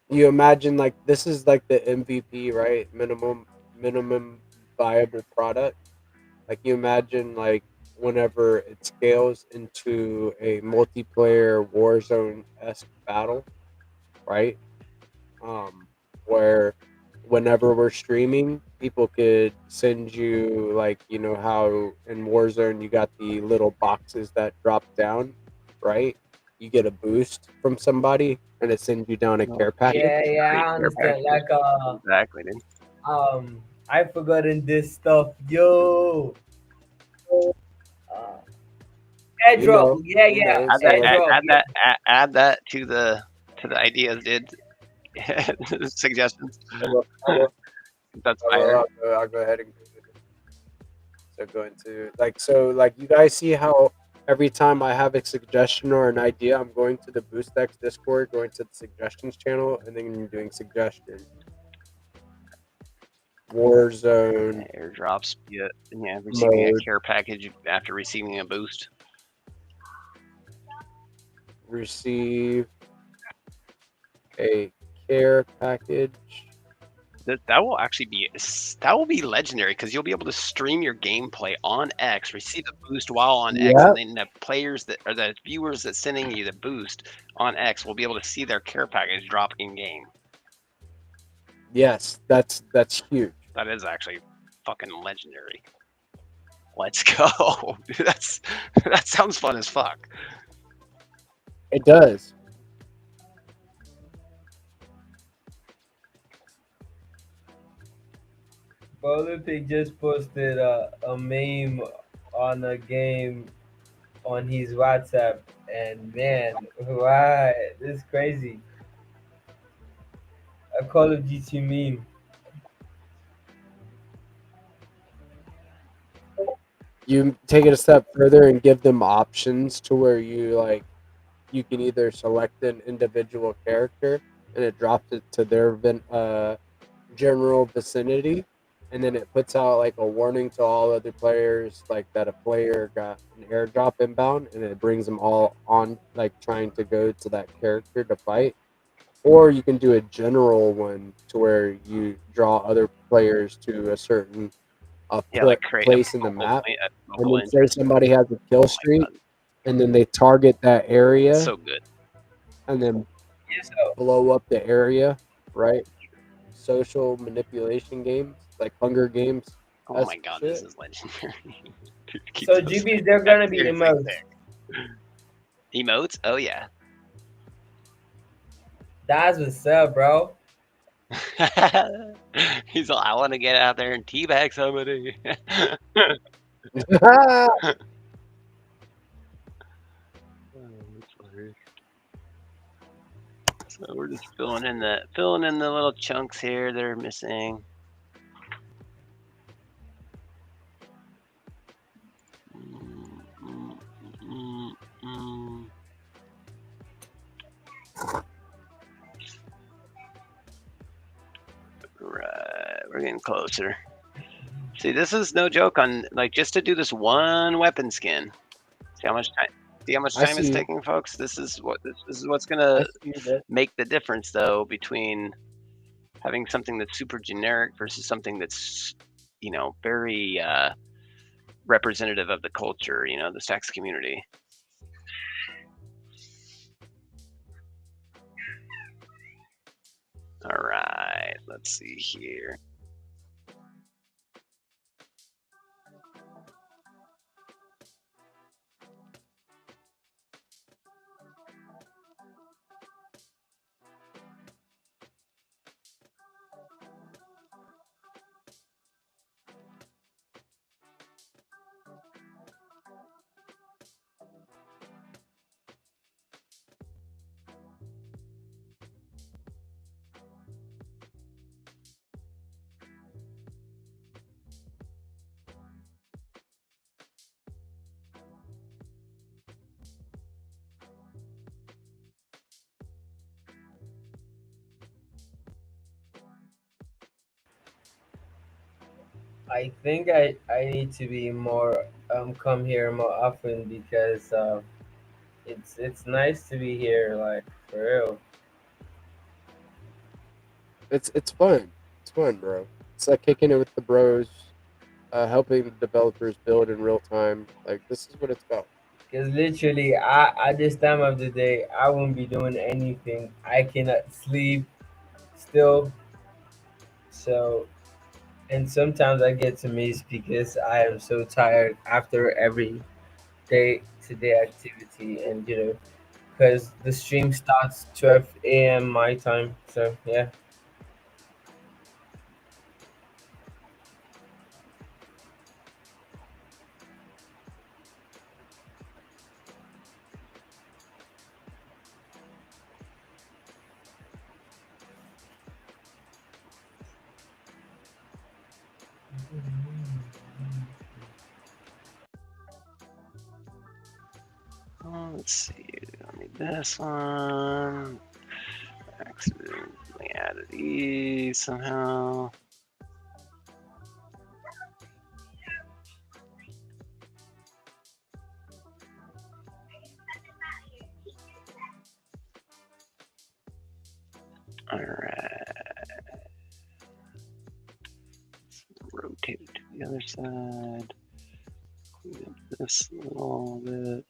Speaker 1: you imagine like this is like the MVP, right? Minimum viable product. Like you imagine like whenever it scales into a multiplayer Warzone esque battle, right? um, where whenever we're streaming, people could send you like you know how in Warzone you got the little boxes that drop down, right? You get a boost from somebody and it sends you down a care package.
Speaker 5: Yeah,
Speaker 7: Great
Speaker 5: I
Speaker 7: care
Speaker 5: understand.
Speaker 7: package.
Speaker 5: Like
Speaker 7: Exactly, dude.
Speaker 5: I've forgotten this stuff. Yo, uh,
Speaker 1: We
Speaker 5: airdrop.
Speaker 1: know,
Speaker 5: Yeah,
Speaker 1: we
Speaker 5: yeah,
Speaker 1: know.
Speaker 7: Add that.
Speaker 1: So
Speaker 7: Add,
Speaker 5: airdrop.
Speaker 7: add that. Add that to the ideas, dude. Suggestions.
Speaker 1: I will, I will,
Speaker 7: That's
Speaker 1: I will,
Speaker 7: fire.
Speaker 1: I'll go ahead and so go into like you guys see how every time I have a suggestion or an idea, I'm going to the BoostX Discord, going to the suggestions channel, and then doing suggestion. Warzone
Speaker 7: Airdrops. Yeah. Receiving a
Speaker 1: mode,
Speaker 7: care package after receiving a boost.
Speaker 1: receive a care package.
Speaker 7: That will actually be legendary because you'll be able to stream your gameplay on X, receive a boost while on X,
Speaker 1: Yeah.
Speaker 7: and then the players that or the viewers that sending you the boost on X will be able to see their care package drop in game.
Speaker 1: Yes, that's huge.
Speaker 7: That is actually fucking legendary. Let's go. Dude, that sounds fun as fuck.
Speaker 1: It does.
Speaker 5: Olympic just posted a meme on a game on his WhatsApp, and man, why this is crazy. A Call of Duty meme.
Speaker 1: You take it a step further and give them options to where you can either select an individual character and it drops it to their general vicinity, and then it puts out like a warning to all other players like that a player got an airdrop inbound, and it brings them all on like trying to go to that character to fight. Or you can do a general one to where you draw other players to a certain
Speaker 7: Yeah, like create
Speaker 1: place in the map,
Speaker 7: a
Speaker 1: and
Speaker 7: local
Speaker 1: then say
Speaker 7: interest.
Speaker 1: somebody has a kill
Speaker 7: Oh my
Speaker 1: streak,
Speaker 7: god,
Speaker 1: and then they target that area,
Speaker 7: so good.
Speaker 1: and then
Speaker 5: Yeah, so
Speaker 1: blow up the area, right? Social manipulation games, like Hunger Games.
Speaker 7: Oh my god, this
Speaker 1: Shit.
Speaker 7: is legendary. Dude, keep
Speaker 5: so
Speaker 7: those-
Speaker 5: GB, they're gonna be
Speaker 7: seriously
Speaker 5: emotes.
Speaker 7: sick. Emotes? Oh yeah.
Speaker 5: That's what's up, bro.
Speaker 7: He's like, I want to get out there and teabag somebody. So we're just filling in the little chunks here that are missing. Right, we're getting closer. See, this is no joke on like just to do this one weapon skin. See how much time? See how much
Speaker 1: I
Speaker 7: time it's
Speaker 1: see.
Speaker 7: taking, folks? This is what's
Speaker 1: I
Speaker 7: gonna
Speaker 1: see that.
Speaker 7: make the difference, though, between having something that's super generic versus something that's, very representative of the culture. The Stacks community. All right, let's see here.
Speaker 5: I think I need to be more come here more often because it's nice to be here, like, for real.
Speaker 1: It's fun. It's fun, bro. It's like kicking it with the bros, helping the developers build in real time. Like this is what it's about.
Speaker 5: Because literally, at this time of the day, I won't be doing anything. I cannot sleep still. So, and sometimes I get amazed because I am so tired after every day-to-day activity, and because the stream starts 12 a.m. my time. So yeah.
Speaker 7: Let's see. I need this one. Accidentally added E somehow. All right. Rotate it to the other side. Clean up this a little bit.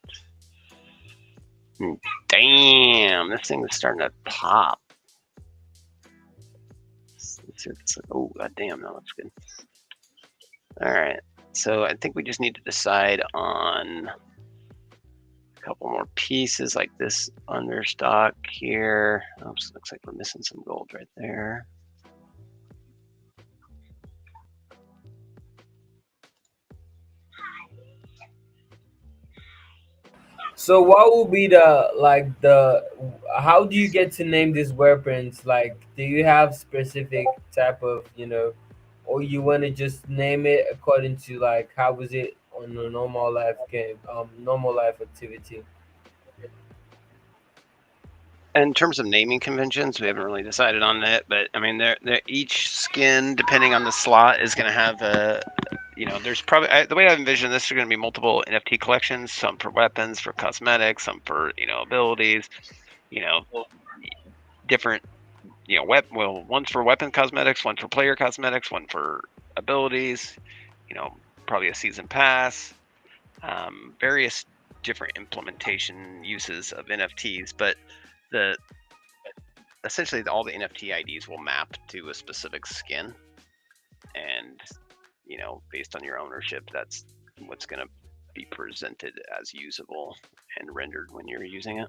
Speaker 7: Damn, this thing is starting to pop. Let's see if it's like, oh, god damn, that looks good. All right, so I think we just need to decide on a couple more pieces like this understock here. Oops, looks like we're missing some gold right there.
Speaker 5: So what will be the how do you get to name these weapons? Like, do you have specific type of, or you want to just name it according to like how was it on a normal life game, normal life activity?
Speaker 7: In terms of naming conventions, we haven't really decided on that, but I mean, they're each skin, depending on the slot, is going to have a, there's probably the way I envision this are going to be multiple NFT collections, some for weapons, for cosmetics, some for abilities, different, one's for weapon cosmetics, one for player cosmetics, one for abilities, probably a season pass, various different implementation uses of NFTs, but the essentially all the NFT IDs will map to a specific skin, and based on your ownership, that's what's going to be presented as usable and rendered when you're using it.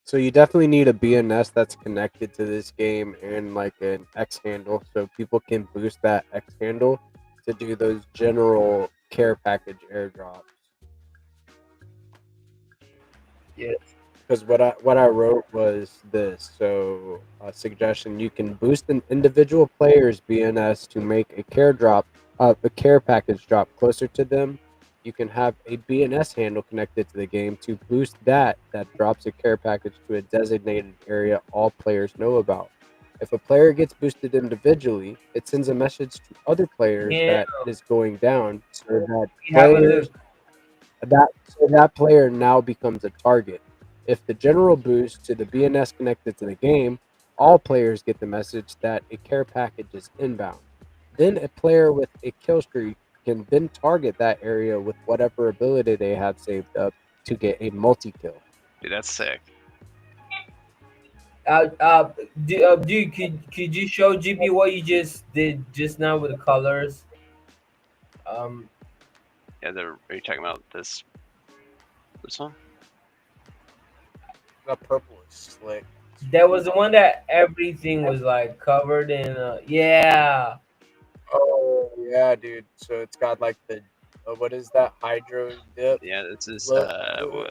Speaker 1: So you definitely need a BNS that's connected to this game and like an X handle, so people can boost that X handle to do those general care package airdrops.
Speaker 5: Yes.
Speaker 1: Because what I wrote was this. So a suggestion: you can boost an individual player's BNS to make a care package drop closer to them. You can have a BNS handle connected to the game to boost that drops a care package to a designated area all players know about. If a player gets boosted individually, it sends a message to other players
Speaker 5: Yeah,
Speaker 1: that it is going down, so that
Speaker 5: we have a look.
Speaker 1: that player now becomes a target. If the general boost to the BNS connected to the game, all players get the message that a care package is inbound. Then a player with a kill streak can then target that area with whatever ability they have saved up to get a multi kill.
Speaker 7: Dude, that's sick.
Speaker 5: Dude, could you show GP what you just did just now with the colors? Um,
Speaker 7: Yeah, are you talking about this one?
Speaker 1: The purple is slick.
Speaker 5: there was the one that everything was like covered in. Yeah.
Speaker 1: Oh yeah, dude. So it's got like the what is that hydro dip
Speaker 7: Yeah, this is
Speaker 1: look?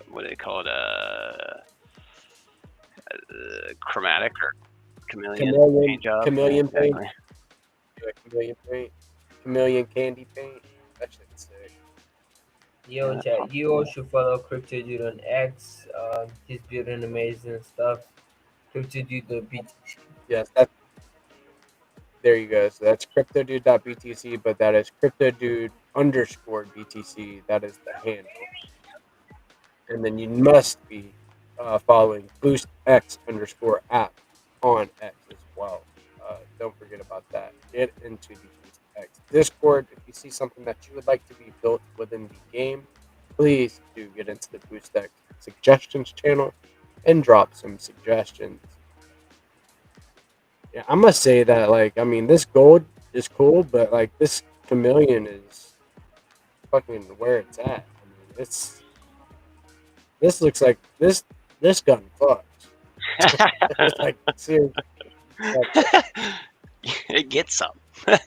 Speaker 7: what do they call it? Chromatic or chameleon paint job.
Speaker 1: Chameleon
Speaker 7: Yeah,
Speaker 1: paint.
Speaker 7: exactly.
Speaker 1: Yeah, chameleon paint. Chameleon candy paint. That shit's sick.
Speaker 5: Yo,
Speaker 7: Yeah.
Speaker 5: chat. You all should follow Crypto Dude on X. He's building amazing stuff. Crypto Dude the BTC.
Speaker 1: Yes, that's there you go. So that's cryptodude.btc, but that is cryptodude_BTC. That is the handle. And then you must be following boostx_app on X as well. Don't forget about that. Get into the BoostX Discord. If you see something that you would like to be built within the game, please do get into the BoostX suggestions channel and drop some suggestions. Yeah, I must say that, like, I mean, this gold is cool, but like this chameleon is fucking where it's at. I mean, this looks like this gun fucks. It's like seriously,
Speaker 7: It gets some.
Speaker 1: get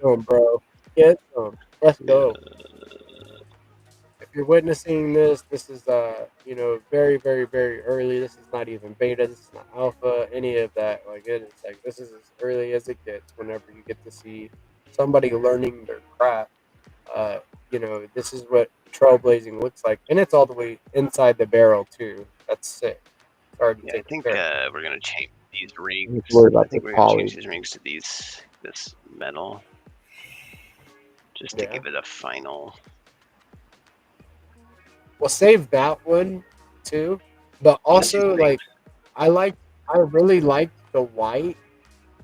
Speaker 1: some, bro. Get some. Let's go. If you're witnessing this, this is very, very, very early. This is not even beta. This is not alpha. Any of that. Like it is like this is as early as it gets. Whenever you get to see somebody learning their craft, this is what trailblazing looks like, and it's all the way inside the barrel too. That's sick. It's already
Speaker 7: Yeah, I
Speaker 1: taken
Speaker 7: think
Speaker 1: care of.
Speaker 7: we're gonna change these
Speaker 1: I'm
Speaker 7: rings.
Speaker 1: just worried
Speaker 7: I
Speaker 1: about
Speaker 7: think
Speaker 1: the
Speaker 7: we're gonna change
Speaker 1: poly.
Speaker 7: these rings to this metal, just to
Speaker 1: Yeah.
Speaker 7: give it a final.
Speaker 1: Well, save that one too, but also like I really liked the white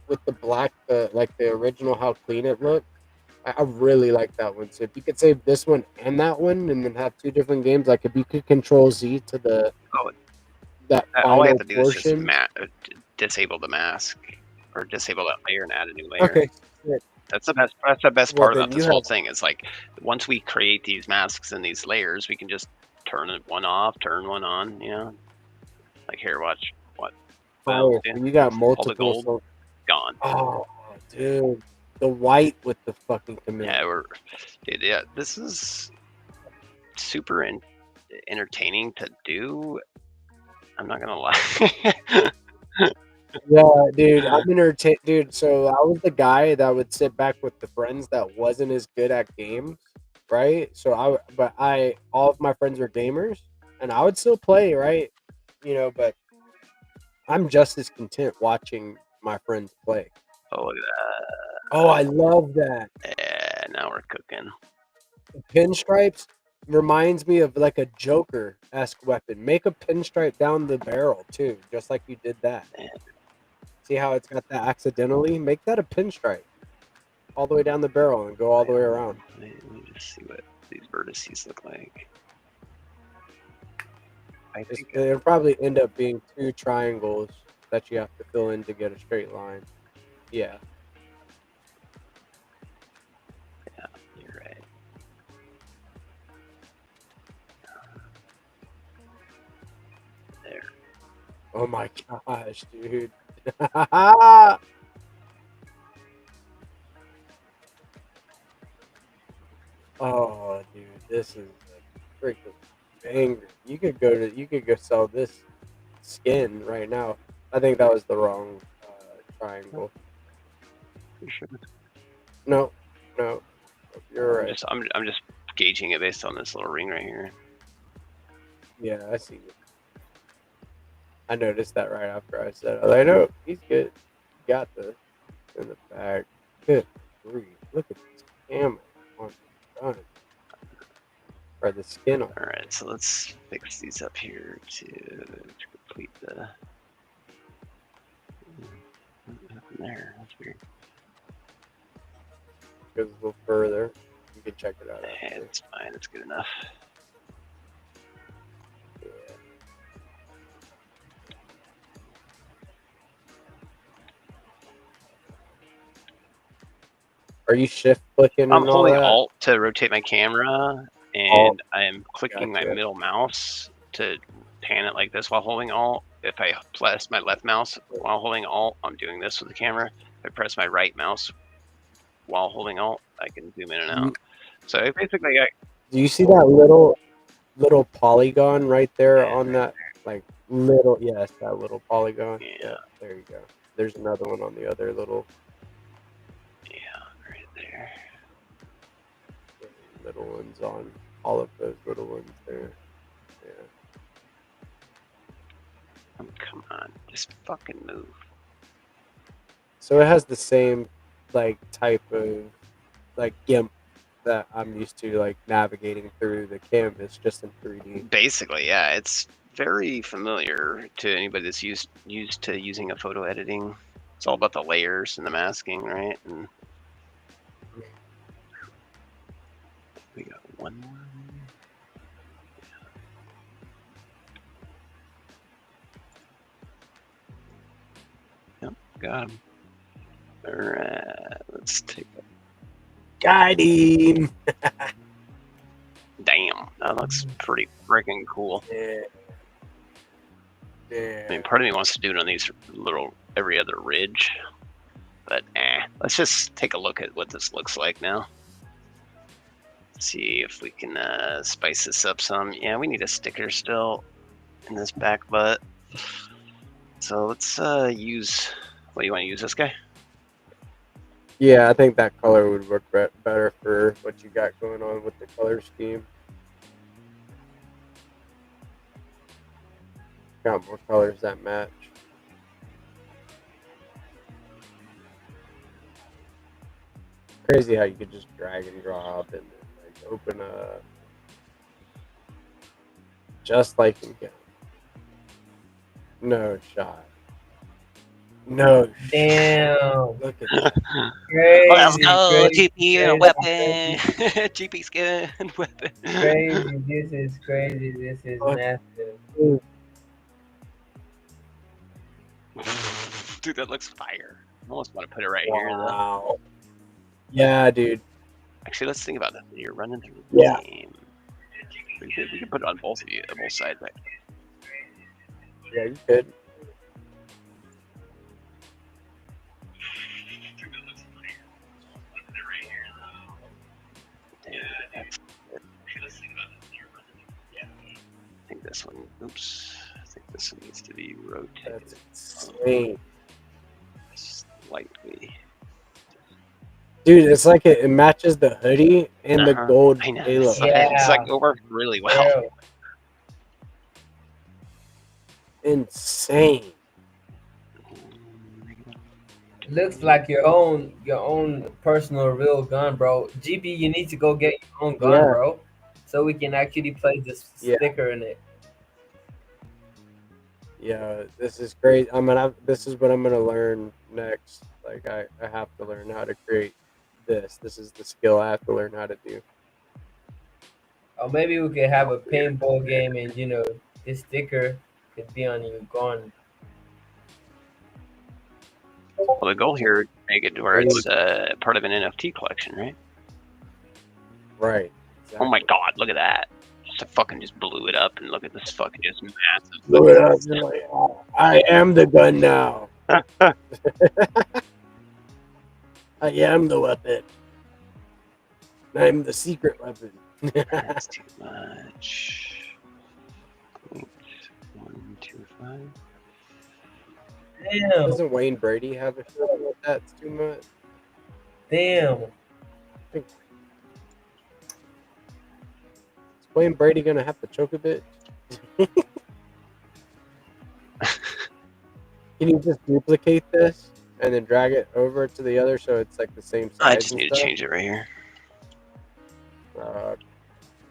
Speaker 1: with the black, the original how clean it looked. I really like that one. So if you could save this one and that one, and then have two different games, like if you could control Z to
Speaker 7: Oh,
Speaker 1: that
Speaker 7: all I have
Speaker 1: final
Speaker 7: to do is just
Speaker 1: portion.
Speaker 7: disable the mask or disable that layer and add a new layer.
Speaker 1: Okay. Shit.
Speaker 7: That's the best. That's the best
Speaker 1: Well,
Speaker 7: part
Speaker 1: then
Speaker 7: about
Speaker 1: you
Speaker 7: this whole
Speaker 1: have
Speaker 7: thing. Is like once we create these masks and these layers, we can just turn one off, turn one on. You know, like here, watch what.
Speaker 1: fire.
Speaker 7: Yeah,
Speaker 1: So you got
Speaker 7: all the
Speaker 1: multiple.
Speaker 7: gold gone.
Speaker 1: Oh, dude, the white with the fucking chameleon.
Speaker 7: Yeah, dude. Yeah, this is super entertaining to do. I'm not gonna lie.
Speaker 1: Yeah, dude, I'm entertained, dude. So I was the guy that would sit back with the friends that wasn't as good at games, right? All of my friends were gamers, and I would still play, right? But I'm just as content watching my friends play.
Speaker 7: Oh, look at
Speaker 1: Oh, I love that.
Speaker 7: that. Yeah, now we're cooking.
Speaker 1: Pinstripes reminds me of like a Joker-esque weapon. Make a pinstripe down the barrel too, just like you did that. See how it's got that accidentally? Make that a pinstripe all the way down the barrel and go all the way around.
Speaker 7: Let me just see what these vertices look like. I think
Speaker 1: It'll probably end up being two triangles that you have to fill in to get a straight line. Yeah.
Speaker 7: you're right. There.
Speaker 1: Oh my gosh, dude. Oh, dude, this is a freaking angry. You could go sell this skin right now. I think that was the wrong triangle.
Speaker 7: You sure?
Speaker 1: No, you're
Speaker 7: I'm
Speaker 1: right.
Speaker 7: I'm just gauging it based on this little ring right here.
Speaker 1: Yeah, I see you. I noticed that right after I said it. I was like, no, he's good. Got this in the bag. Good grief. Look at this camera on the gun. Or the skin on.
Speaker 7: All right, so let's fix these up here to complete the. What happened there? That's weird.
Speaker 1: Goes a little further. You can check it out
Speaker 7: Hey,
Speaker 1: after.
Speaker 7: it's fine. It's good enough.
Speaker 1: Yeah. Are you shift clicking
Speaker 7: I'm
Speaker 1: and all
Speaker 7: holding
Speaker 1: that?
Speaker 7: Alt to rotate my camera, and
Speaker 1: Alt.
Speaker 7: I am clicking my
Speaker 1: Gotcha.
Speaker 7: middle mouse to pan it like this while holding Alt. If I press my left mouse while holding Alt, I'm doing this with the camera. If I press my right mouse while holding Alt, I can zoom in and out. So basically,
Speaker 1: Do you see that little polygon right there on that little that little polygon?
Speaker 7: Yeah.
Speaker 1: There you go. There's another one on the other little
Speaker 7: right there.
Speaker 1: little ones on all of those little ones there. Yeah.
Speaker 7: Oh, come on, just fucking move.
Speaker 1: So it has the same type of GIMP that I'm used to navigating through the canvas just in 3D.
Speaker 7: Basically, yeah, it's very familiar to anybody that's used to using a photo editing. It's all about the layers and the masking, right? And we got one more. Yep, got him. All right, let's take it.
Speaker 1: Got him.
Speaker 7: Damn, that looks pretty freaking cool.
Speaker 1: Yeah. Yeah.
Speaker 7: I mean, part of me wants to do it on these little every other ridge, but let's just take a look at what this looks like now. See if we can spice this up some. Yeah, we need a sticker still in this back butt. So let's use. What do you want to use? This guy?
Speaker 1: Yeah, I think that color would work better for what you got going on with the color scheme. Got more colors that match. Crazy how you could just drag and drop and open up just like in GIMP. No shot. No.
Speaker 5: Damn.
Speaker 1: Look at that.
Speaker 5: Crazy,
Speaker 7: Let's go,
Speaker 5: crazy,
Speaker 7: GP
Speaker 5: crazy,
Speaker 7: weapon, GP skin weapon.
Speaker 5: Crazy. This is crazy. This is massive.
Speaker 7: Dude, that looks fire. I almost want to put it right here, though.
Speaker 1: Wow. Yeah, dude.
Speaker 7: Actually, let's think about that. You're running through the game. We could put it on both of you, on both sides, right?
Speaker 1: Yeah, you could.
Speaker 7: I think this one. Oops. I think this one needs to be rotated.
Speaker 1: That's insane.
Speaker 7: Slightly.
Speaker 1: Dude, it's like it matches the hoodie and the gold
Speaker 7: I know.
Speaker 1: halo.
Speaker 7: It's like it worked really well.
Speaker 1: Insane.
Speaker 5: Looks like your own personal real gun, bro. GP, you need to go get your own gun, bro, so we can actually place this sticker in it.
Speaker 1: Yeah, this is great. This is what I'm gonna learn next. Like I have to learn how to create this. This is the skill I have to learn how to do.
Speaker 5: Or maybe we could have a paintball game, and this sticker could be on your gun.
Speaker 7: Well, the goal here is to make it to where it's part of an NFT collection, right?
Speaker 1: Right.
Speaker 7: Exactly. Oh my god, look at that. Just fucking just blew it up, and look at this fucking just massive.
Speaker 1: Blew it up. You're like, oh, I am the gun now. I am the weapon. I'm the secret weapon.
Speaker 7: That's too much. 0.125.
Speaker 5: Damn.
Speaker 1: Doesn't Wayne Brady have a show like that? It's too much.
Speaker 5: Damn.
Speaker 1: Is Wayne Brady gonna have to choke a bit? Can you just duplicate this and then drag it over to the other so it's like the same size?
Speaker 7: I just
Speaker 1: and
Speaker 7: need to
Speaker 1: stuff?
Speaker 7: change it right here.
Speaker 1: Uh,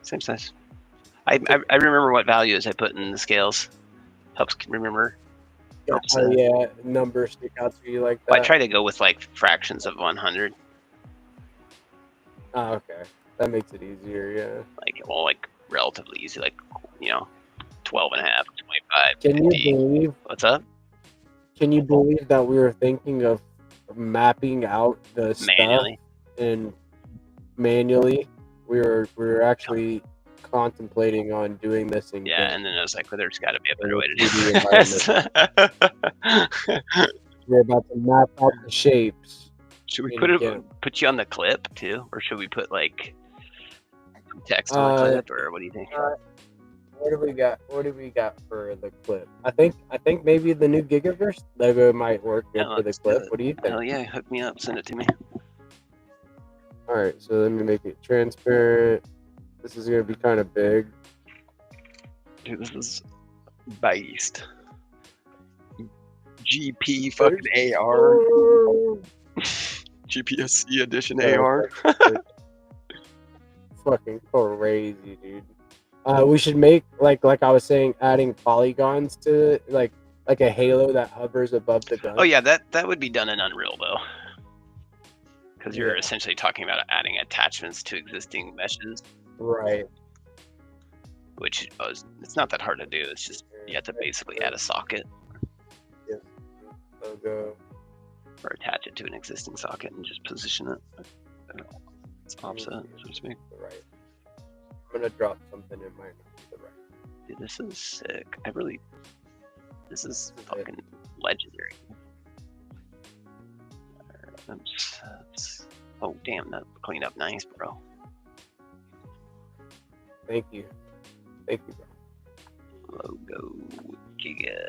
Speaker 7: Same size. I remember what values I put in the scales. Helps remember. Helps,
Speaker 1: oh yeah, numbers stick out to you like that.
Speaker 7: I try to go with like fractions of 100.
Speaker 1: Oh, okay. That makes it easier, yeah.
Speaker 7: Like relatively easy, like 12 and a half, 25,
Speaker 1: Can
Speaker 7: 50.
Speaker 1: you believe?
Speaker 7: What's up?
Speaker 1: Can you believe that we were thinking of mapping out the
Speaker 7: Manually.
Speaker 1: stuff and manually? We were actually contemplating on doing this in
Speaker 7: Yeah,
Speaker 1: GIMP.
Speaker 7: and then I was like, well, there's got to be a better way to
Speaker 1: 3D
Speaker 7: do this.
Speaker 1: We're about to map out the shapes.
Speaker 7: Should we
Speaker 1: in GIMP.
Speaker 7: put you on the clip too, or should we put like some text on the clip, or what do you think?
Speaker 1: What do we got for the clip? I think maybe the new Gigaverse logo might work good for the clip. What do you think?
Speaker 7: Hell yeah, hook me up, send it to me.
Speaker 1: All right, so let me make it transparent. This is gonna be kind of big.
Speaker 7: Dude, this is based. GP fucking AR. GPSC edition AR.
Speaker 1: Fucking crazy, dude. We should make like I was saying, adding polygons to it, like a halo that hovers above the gun.
Speaker 7: Oh yeah, that would be done in Unreal though, because you're
Speaker 1: Yeah.
Speaker 7: essentially talking about adding attachments to existing meshes,
Speaker 1: Right.
Speaker 7: which it's not that hard to do. It's just you have to basically add a socket
Speaker 1: Logo.
Speaker 7: or attach it to an existing socket and just position it. It's offset, so to speak.
Speaker 1: Right. I'm gonna drop something in my to the right.
Speaker 7: Dude, this is sick. This is fucking legendary. Oh damn, that cleaned up nice, bro.
Speaker 1: Thank you, bro.
Speaker 7: Logo Giga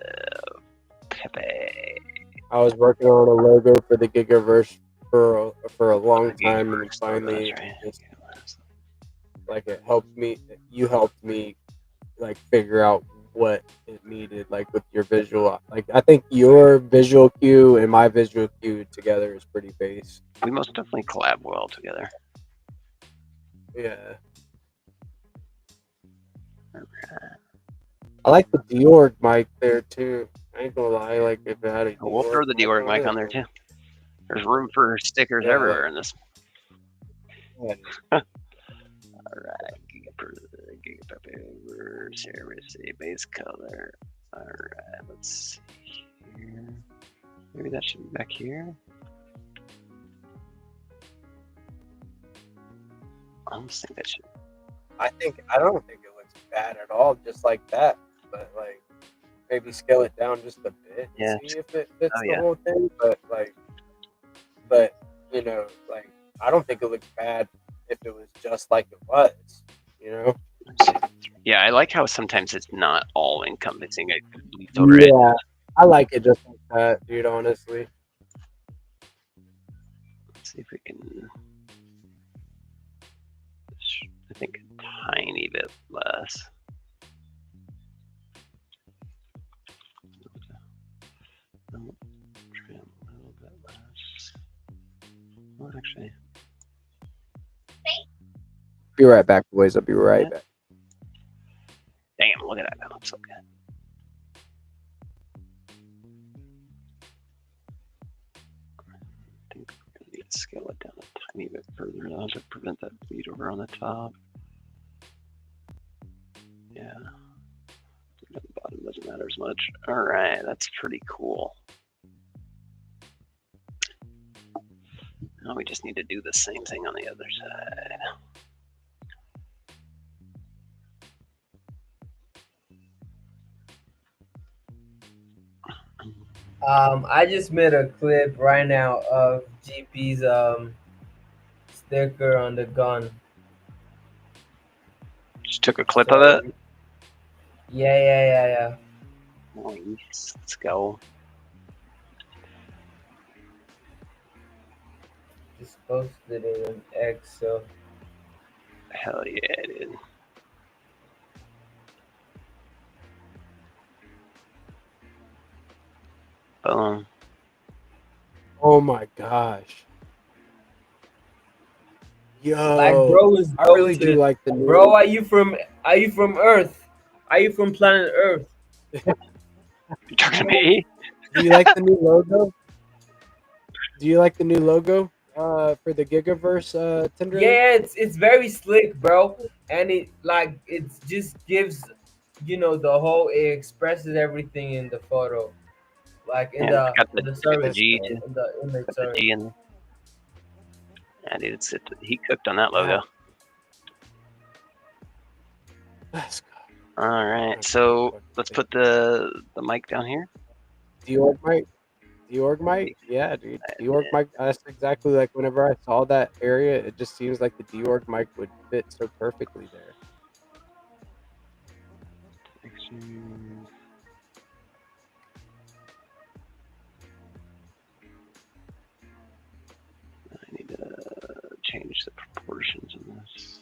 Speaker 7: Pepe.
Speaker 1: I was working on a logo for the Gigaverse for a long time, and finally, just, like you helped me, like figure out what it needed, like with your visual. Like I think your visual cue and my visual cue together is pretty base.
Speaker 7: We most definitely collab well together.
Speaker 1: Yeah. I like the DeOrg mic there too. I ain't gonna lie, like if it had a
Speaker 7: We'll throw the DeOrg mic on there too. There's room for stickers everywhere in this.
Speaker 1: Yeah.
Speaker 7: Alright, Giga Pepe, here we see base color. Alright, let's see here. Maybe that should be back here. I almost think that should.
Speaker 1: I don't think it looks bad at all, just like that. But like maybe scale it down just a bit.
Speaker 7: Yeah.
Speaker 1: See if it fits
Speaker 7: Oh,
Speaker 1: the
Speaker 7: yeah.
Speaker 1: whole thing. But you know, like I don't think it looks bad if it was just like it was. You know.
Speaker 7: Yeah, I like how sometimes it's not all encompassing. Right?
Speaker 1: Yeah, I like it just like that, dude. Honestly.
Speaker 7: Let's see if we can. I think a tiny bit less. Trim a little bit less. Well, actually.
Speaker 1: Be right back, boys. I'll be right back.
Speaker 7: Damn, look at that. That looks so good. I think we're going to need to scale it down a tiny bit further now to prevent that bleed over on the top. Yeah. The bottom doesn't matter as much. Alright, that's pretty cool. Now we just need to do the same thing on the other side.
Speaker 5: I just made a clip right now of GP's sticker on the gun.
Speaker 7: Just took a clip of it?
Speaker 5: Yeah.
Speaker 7: Nice. Let's go.
Speaker 5: Just posted it on X, so
Speaker 7: Hell yeah, dude. Boom.
Speaker 1: Oh my gosh. Yo,
Speaker 5: like, bro is
Speaker 1: I really do
Speaker 5: goated.
Speaker 1: like the new.
Speaker 5: Bro, are you from Earth? Are you from planet Earth?
Speaker 7: You talking to me?
Speaker 1: Do you like the new logo? Do you like the new logo for the Gigaverse Tinder?
Speaker 5: Yeah, it's very slick, bro, and it just gives, the whole, it expresses everything in the photo, like in
Speaker 7: Yeah, it's
Speaker 5: the
Speaker 7: got
Speaker 5: in the
Speaker 7: the
Speaker 5: service,
Speaker 7: G too.
Speaker 5: in the image.
Speaker 7: Got the
Speaker 5: Sorry.
Speaker 7: G in there. Yeah, dude, he cooked on that logo.
Speaker 1: Let's go.
Speaker 7: All right, so let's put the mic down here.
Speaker 1: DeOrg mic? DeOrg mic? Yeah, dude. DeOrg mic. That's exactly like whenever I saw that area, it just seems like the DeOrg mic would fit so perfectly there.
Speaker 7: I need to change the proportions of this.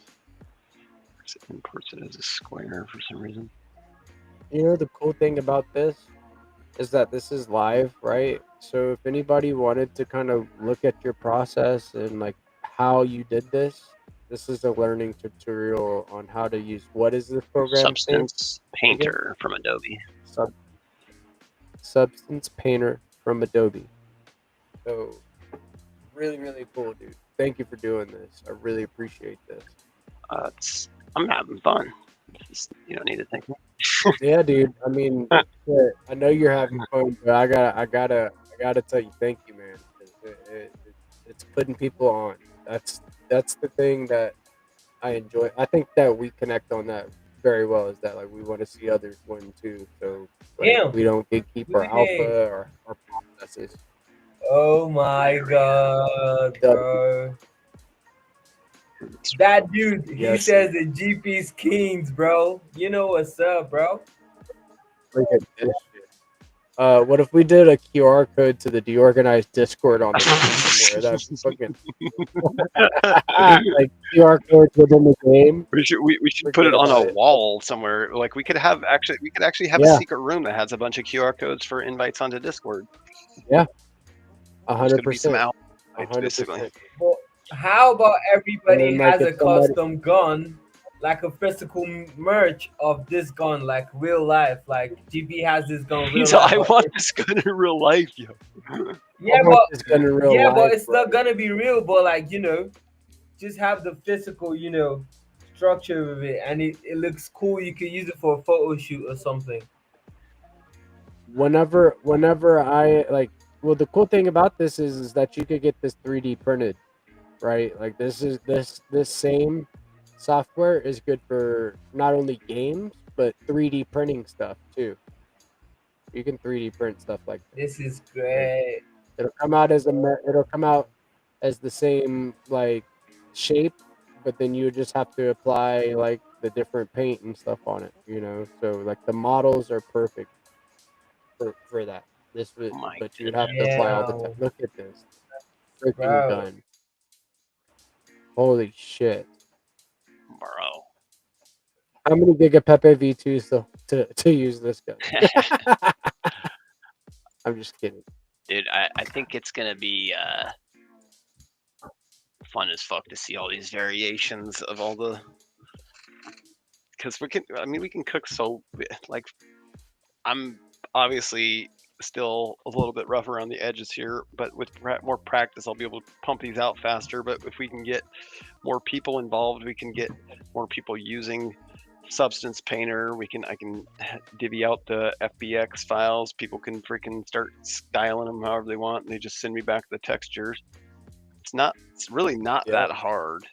Speaker 7: It imports it as a square for some reason.
Speaker 1: You know, the cool thing about this is that this is live, right? So if anybody wanted to kind of look at your process and like how you did this, this is a learning tutorial on how to use, what is this program?
Speaker 7: Substance Painter from Adobe.
Speaker 1: Substance Painter from Adobe. So really, really cool, dude. Thank you for doing this. I really appreciate this.
Speaker 7: I'm having fun. You don't need to thank me.
Speaker 1: Yeah, dude. I mean, shit, I know you're having fun, but I gotta tell you, thank you, man. It's putting people on. That's the thing that I enjoy. I think that we connect on that very well. Is that like we want to see others win too? So like,
Speaker 5: Damn.
Speaker 1: we don't gatekeep our alpha or our processes.
Speaker 5: Oh my god, bro. That dude, he
Speaker 1: Yes,
Speaker 5: says the GP's Kings, bro. You know what's up, bro?
Speaker 1: Look at this shit. What if we did a QR code to the DeOrganized Discord on the somewhere? That's fucking like QR codes within the game.
Speaker 7: We should put it on a wall somewhere. Like we could actually have a secret room that has a bunch of QR codes for invites onto Discord.
Speaker 1: Yeah,
Speaker 7: 100%.
Speaker 1: 100%.
Speaker 5: Well, how about everybody
Speaker 1: like,
Speaker 5: has a
Speaker 1: if somebody-
Speaker 5: custom gun, like a physical merch of this gun, like real life? Like GP has this gun real life.
Speaker 7: I want this gun in real life, yo.
Speaker 5: Yeah,
Speaker 1: want this gun in real
Speaker 5: but
Speaker 1: life,
Speaker 5: it's not gonna be real. But like, just have the physical, structure of it, and it looks cool. You can use it for a photo shoot or something.
Speaker 1: Whenever I like, well, the cool thing about this is that you could get this 3D printed, right? Like this same software is good for not only games but 3D printing stuff too. You can 3D print stuff like this.
Speaker 5: This is great.
Speaker 1: It'll come out as the same like shape, but then you just have to apply like the different paint and stuff on it, So like the models are perfect for that. But you would have to apply all the time. Look at this freaking gun. Holy shit.
Speaker 7: Bro.
Speaker 1: How many Giga Pepe V2s to use this gun? I'm just kidding.
Speaker 7: Dude, I think it's gonna be fun as fuck to see all these variations of all the, because we can cook so, like, I'm obviously still a little bit rough around the edges here, but with more practice I'll be able to pump these out faster. But if we can get more people involved, we can get more people using Substance Painter. I can divvy out the FBX files. People can freaking start styling them however they want, and they just send me back the textures. It's really not that hard.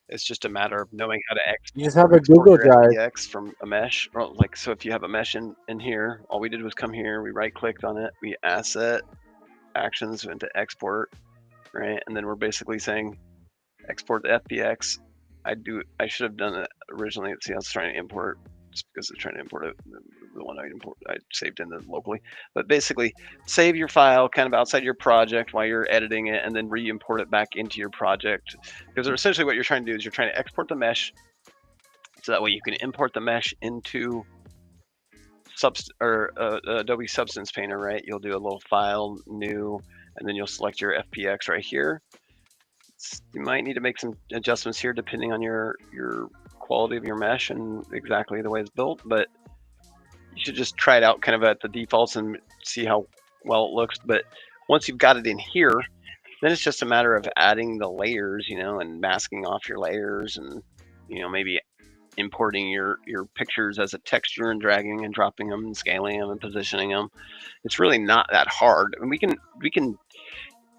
Speaker 7: It's just a matter of knowing how to export.
Speaker 1: You just have a Google Drive
Speaker 7: FBX from a mesh, or like, so if you have a mesh in here, all we did was come here, we right clicked on it, we asset actions, went to export, right? And then we're basically saying export the FBX. I should have done it originally. See, I was trying to import just because it's trying to import it, the one I saved in the locally. But basically, save your file kind of outside your project while you're editing it, and then re-import it back into your project. Because essentially what you're trying to do is you're trying to export the mesh, so that way you can import the mesh into Adobe Substance Painter, right? You'll do a little file, new, and then you'll select your FPX right here. You might need to make some adjustments here depending on your quality of your mesh and exactly the way it's built, but you should just try it out kind of at the defaults and see how well it looks. But once you've got it in here, then it's just a matter of adding the layers, you know, and masking off your layers, and, you know, maybe importing your pictures as a texture and dragging and dropping them and scaling them and positioning them. It's really not that hard. And we can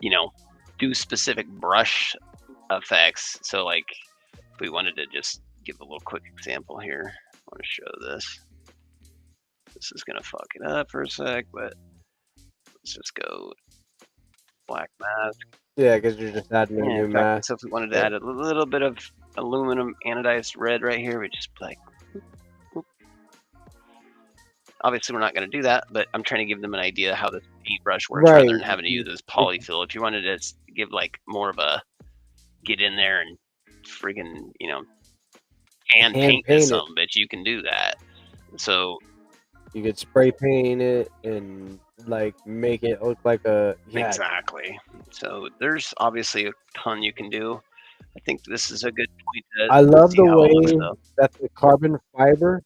Speaker 7: you know, do specific brush effects. So like if we wanted to just give a little quick example here, I want to show this. This is gonna fuck it up for a sec, but let's just go black mask.
Speaker 1: Yeah, because you're just adding a new mask.
Speaker 7: So if we wanted to add a little bit of aluminum anodized red right here, we just like, obviously we're not going to do that, but I'm trying to give them an idea how this paintbrush works rather than having to use this polyfill. If you wanted to give like more of a get in there and friggin', you know, hand paint something, but you can do that. So
Speaker 1: you could spray paint it and like make it look like a
Speaker 7: exactly. So there's obviously a ton you can do. I think this is a good point.
Speaker 1: I love the way that the carbon fiber,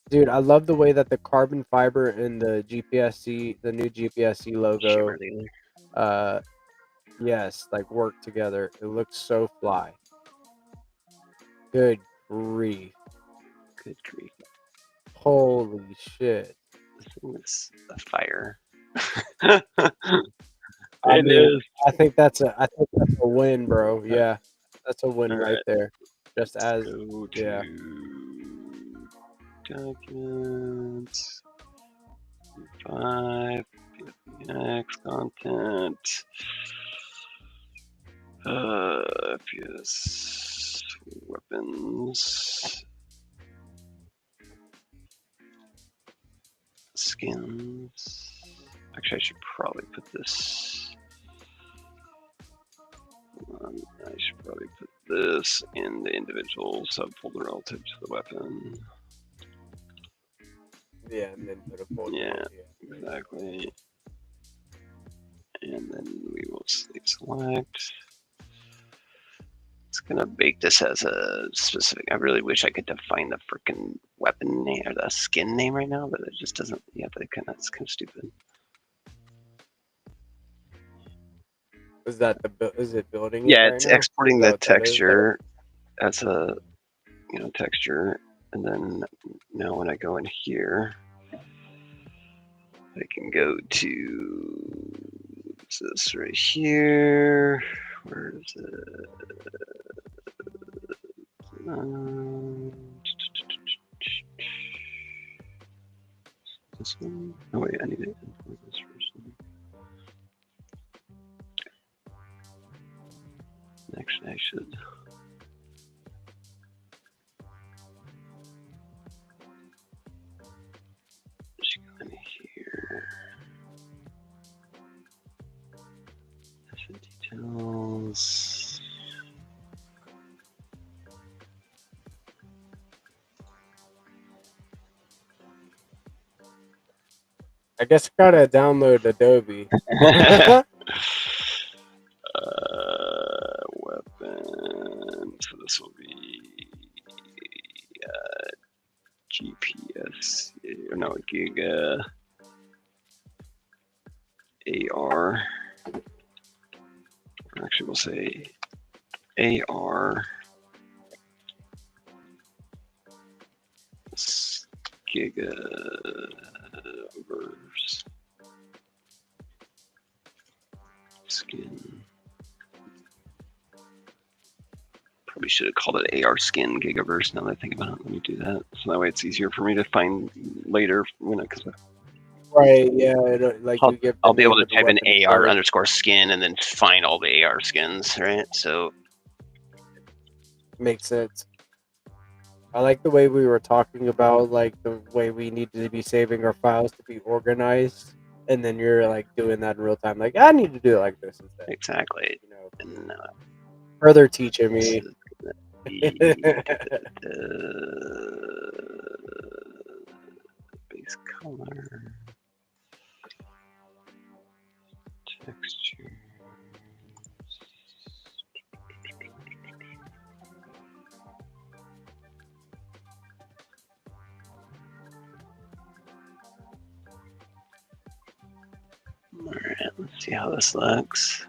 Speaker 1: dude. I love the way that the carbon fiber in the GPSC, the new GPSC logo, yes, like work together. It looks so fly. Good grief.
Speaker 7: Good grief.
Speaker 1: Holy shit.
Speaker 7: This thing is a fire.
Speaker 1: I think that's a win, bro. Yeah. That's a win right there. Just as
Speaker 7: documents 5 PFX content FPS weapons skins. Actually, I should probably put this. I should probably put this in the individual subfolder relative to the weapon.
Speaker 1: Yeah, and then put a folder.
Speaker 7: Yeah, exactly. And then we will select. It's gonna bake this as a specific. I really wish I could define the freaking weapon name or the skin name right now, but it just doesn't. Yeah, but it's kind of stupid.
Speaker 1: Is it building?
Speaker 7: Yeah, it's exporting the texture as a texture, and then now when I go in here, I can go to this right here. Where is it? This one? Oh wait, I need to import this first. Actually, I should. Just go in here. Asset details.
Speaker 1: I guess I gotta download Adobe.
Speaker 7: Weapon. So this will be GPSC, or no, Giga AR. Actually, we'll say AR. Giga verse skin. Probably should have called it AR skin Gigaverse. Now that I think about it, let me do that. So that way it's easier for me to find later.
Speaker 1: Right? Yeah. Like
Speaker 7: I'll be able to type in AR _ skin and then find all the AR skins. Right. So
Speaker 1: makes sense. I like the way we were talking about like the way we need to be saving our files to be organized, and then you're like doing that in real time. Like I need to do it like this instead.
Speaker 7: Exactly.
Speaker 1: You know,
Speaker 7: And
Speaker 1: further teaching
Speaker 7: this
Speaker 1: me.
Speaker 7: is gonna be base color, texture. All right, let's see how this looks.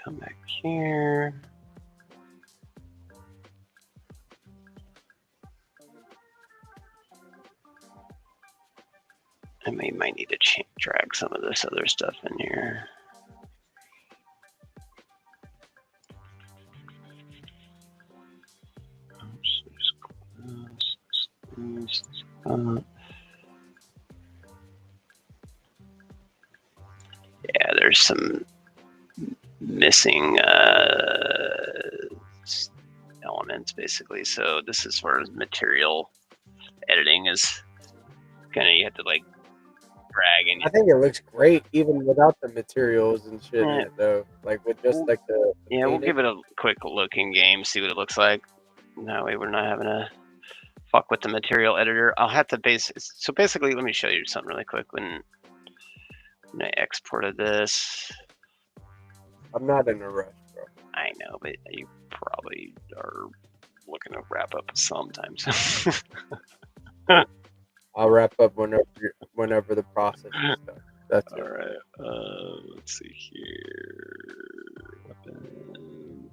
Speaker 7: Come back here. I might need to drag some of this other stuff in here. Yeah, there's some missing elements basically. So this is where material editing is kind of, you have to like drag and
Speaker 1: I think it looks great even without the materials and shit in
Speaker 7: Yeah.
Speaker 1: it though. Like with just like the
Speaker 7: yeah, we'll
Speaker 1: painting.
Speaker 7: give it a quick look in game, see what it looks like. That way we're not having to fuck with the material editor. I'll have to so basically let me show you something really quick. When I exported this,
Speaker 1: I'm not in a rush, bro.
Speaker 7: I know, but you probably are looking to wrap up sometimes.
Speaker 1: I'll wrap up whenever the process is done. That's
Speaker 7: All
Speaker 1: it.
Speaker 7: right. Let's see here. Weapon.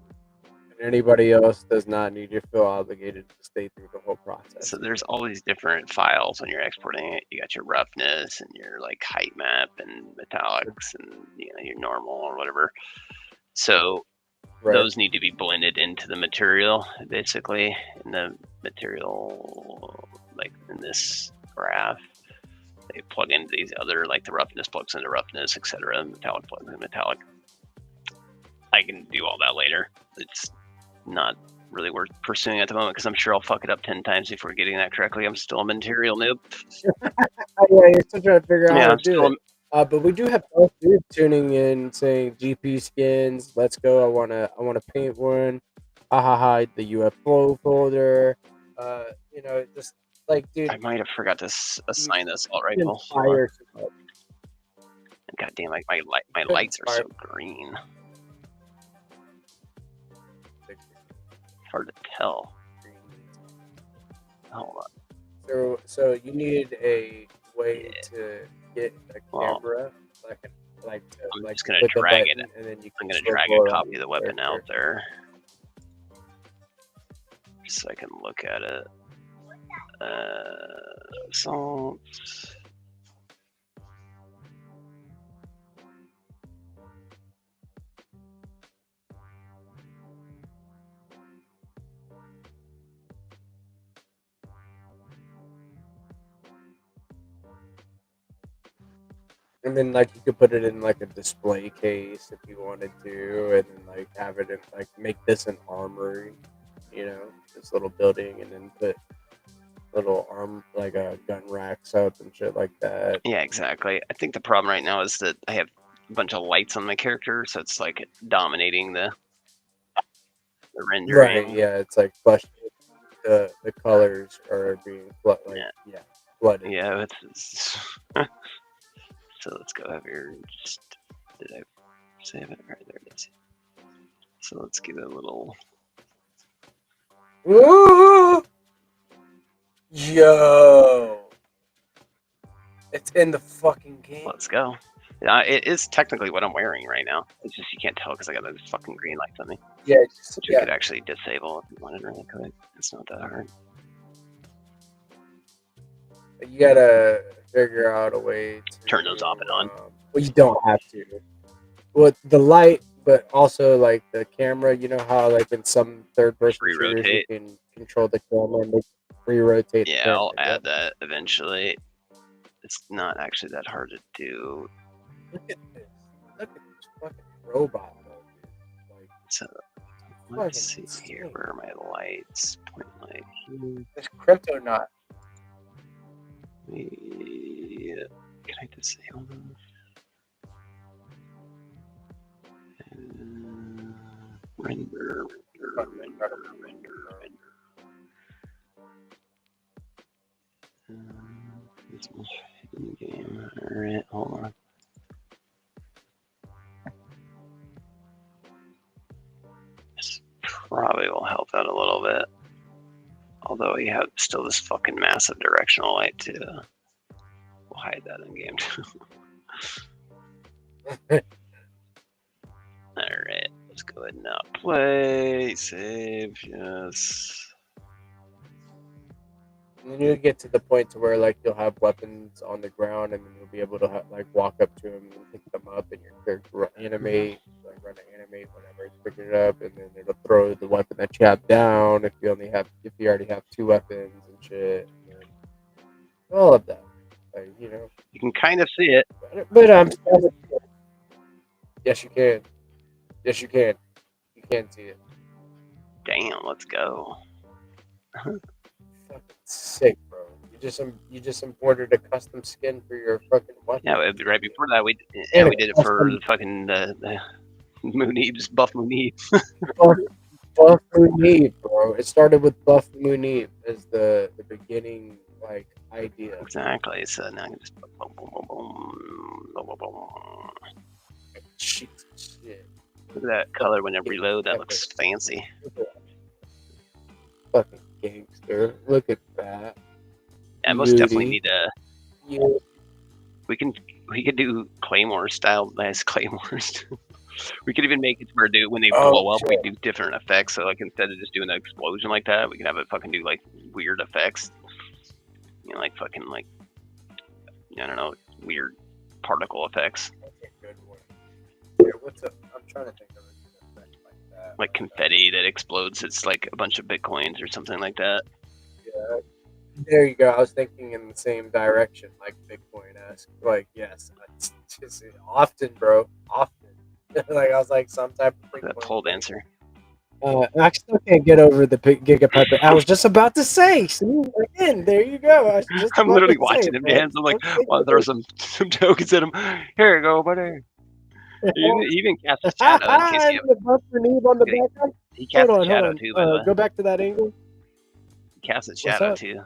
Speaker 1: And anybody else does not need to feel obligated to stay through the whole process.
Speaker 7: So there's all these different files when you're exporting it. You got your roughness and your like height map and metallics and your normal or whatever. So
Speaker 1: Right.
Speaker 7: those need to be blended into the material, basically, in the material, like in this graph. They plug into these other, like the roughness plugs into roughness, etc. Metallic plugs into metallic. I can do all that later. It's not really worth pursuing at the moment because I'm sure I'll fuck it up 10 times before getting that correctly. I'm still a material noob.
Speaker 1: Oh, yeah, you're still trying to figure out
Speaker 7: Yeah,
Speaker 1: how
Speaker 7: I'm
Speaker 1: to do
Speaker 7: still
Speaker 1: it. But we do have both dudes tuning in saying GP skins. Let's go. I wanna paint one. Ha ha ha. The UFO folder. Just like dude.
Speaker 7: I might have forgot to assign this alt rifle.
Speaker 1: Inspire.
Speaker 7: God damn, my lights are so green. Hard to tell. Hold on.
Speaker 1: So you need a way to get a camera,
Speaker 7: I'm just gonna drag it.
Speaker 1: and then you
Speaker 7: I'm gonna drag a copy of the weapon out there, so I can look at it. Assault.
Speaker 1: And then like you could put it in like a display case if you wanted to, and then like have it in like make this an armory, this little building, and then put little like gun racks up and shit like that.
Speaker 7: Yeah, exactly. I think the problem right now is that I have a bunch of lights on my character, so it's like dominating the rendering.
Speaker 1: Right, yeah, it's like flush. The colors are being flooded.
Speaker 7: Yeah, so let's go over here. Did I save it? Right, there it is. So let's give it a little.
Speaker 1: Ooh! Yo! It's in the fucking game.
Speaker 7: Let's go. It is technically what I'm wearing right now. It's just you can't tell because I got those fucking green lights on me.
Speaker 1: Yeah,
Speaker 7: which you could actually disable if you wanted really quick. It's not that hard.
Speaker 1: You gotta figure out a way to
Speaker 7: turn those off and on.
Speaker 1: Well, you don't have to. Well, the light, but also like the camera. You know how like in some third-person shooters you can control the camera and re-rotate.
Speaker 7: Yeah, I'll add that eventually. It's not actually that hard to do.
Speaker 1: Look at this! Look at this fucking robot.
Speaker 7: So,
Speaker 1: Fucking
Speaker 7: see here. Where are my lights? Point light.
Speaker 1: This crypto not.
Speaker 7: Yeah. Can I disable them? Render. It's my hidden game. Alright, hold on. This probably will help out a little bit. Although you have still this fucking massive directional light too. We'll hide that in game too. Alright, let's go ahead and now play. Save, yes.
Speaker 1: And then you get to the point to where like you'll have weapons on the ground, and then you'll be able to like walk up to them and pick them up, and your character will animate, like run an animate whenever it's picking it up, and then it'll throw the weapon that you have down if you already have 2 weapons and shit. And all of that, like, you know.
Speaker 7: You can kind of see it.
Speaker 1: But yes, you can. Yes, you can. You can see it.
Speaker 7: Damn, let's go.
Speaker 1: Fucking sick, bro. You just imported a custom skin for your fucking weapon.
Speaker 7: Yeah, right before that we did it for the fucking the Moonib's Buff Moonib.
Speaker 1: Buff Moonib, bro. It started with Buff Moonib as the beginning like idea.
Speaker 7: Exactly. So now I can just boom, boom, boom, boom, boom, boom, boom.
Speaker 1: Shit.
Speaker 7: Look at that color when I reload. That looks fancy.
Speaker 1: Fucking gangster. Look at that.
Speaker 7: Yeah, most definitely need a.
Speaker 1: Yeah.
Speaker 7: We could do Claymore style as Claymores. We could even make it where when they blow up, we do different effects. So like instead of just doing an explosion like that, we can have it fucking do like weird effects. You know, like fucking like I don't know, weird particle effects.
Speaker 1: That's a good one. Yeah, I'm trying to think of an effect like that.
Speaker 7: Like confetti that explodes. It's like a bunch of bitcoins or something like that.
Speaker 1: Yeah. There you go. I was thinking in the same direction, like Bitcoin-esque. Like, yes, it's just often, bro. Often. Like, I was like, some type of
Speaker 7: That pole dancer.
Speaker 1: I still can't get over the Giga Puppet. I was just about to say, see, again, there you go.
Speaker 7: I'm literally watching him dance. I'm like, well, throw some tokens at him. Here you go, buddy. He even cast a shadow in case
Speaker 1: the Buff Moonib on the background.
Speaker 7: He cast a shadow too, by the way.
Speaker 1: Go back to that angle.
Speaker 7: He cast a shadow too.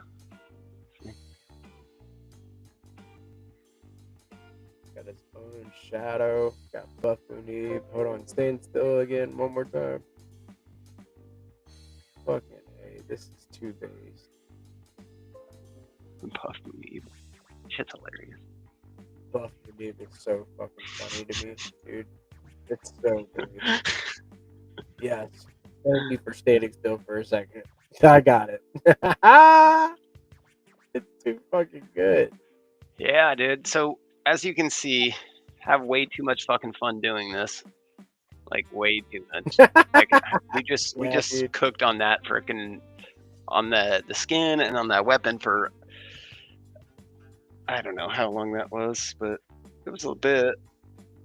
Speaker 1: Got his own shadow. Got Buff Moonib. Hold on, stand still again one more time. Fucking A, this is too based.
Speaker 7: Buff Moonib. Shit's hilarious.
Speaker 1: Buff Moonib is so fucking funny to me, dude. It's so good. Yes. Thank you for standing still for a second. I got it. It's too fucking good.
Speaker 7: Yeah, dude. So as you can see, have way too much fucking fun doing this. Like way too much. Like we just dude. Cooked on that freaking on the skin and on that weapon for I don't know how long that was, but it was a bit.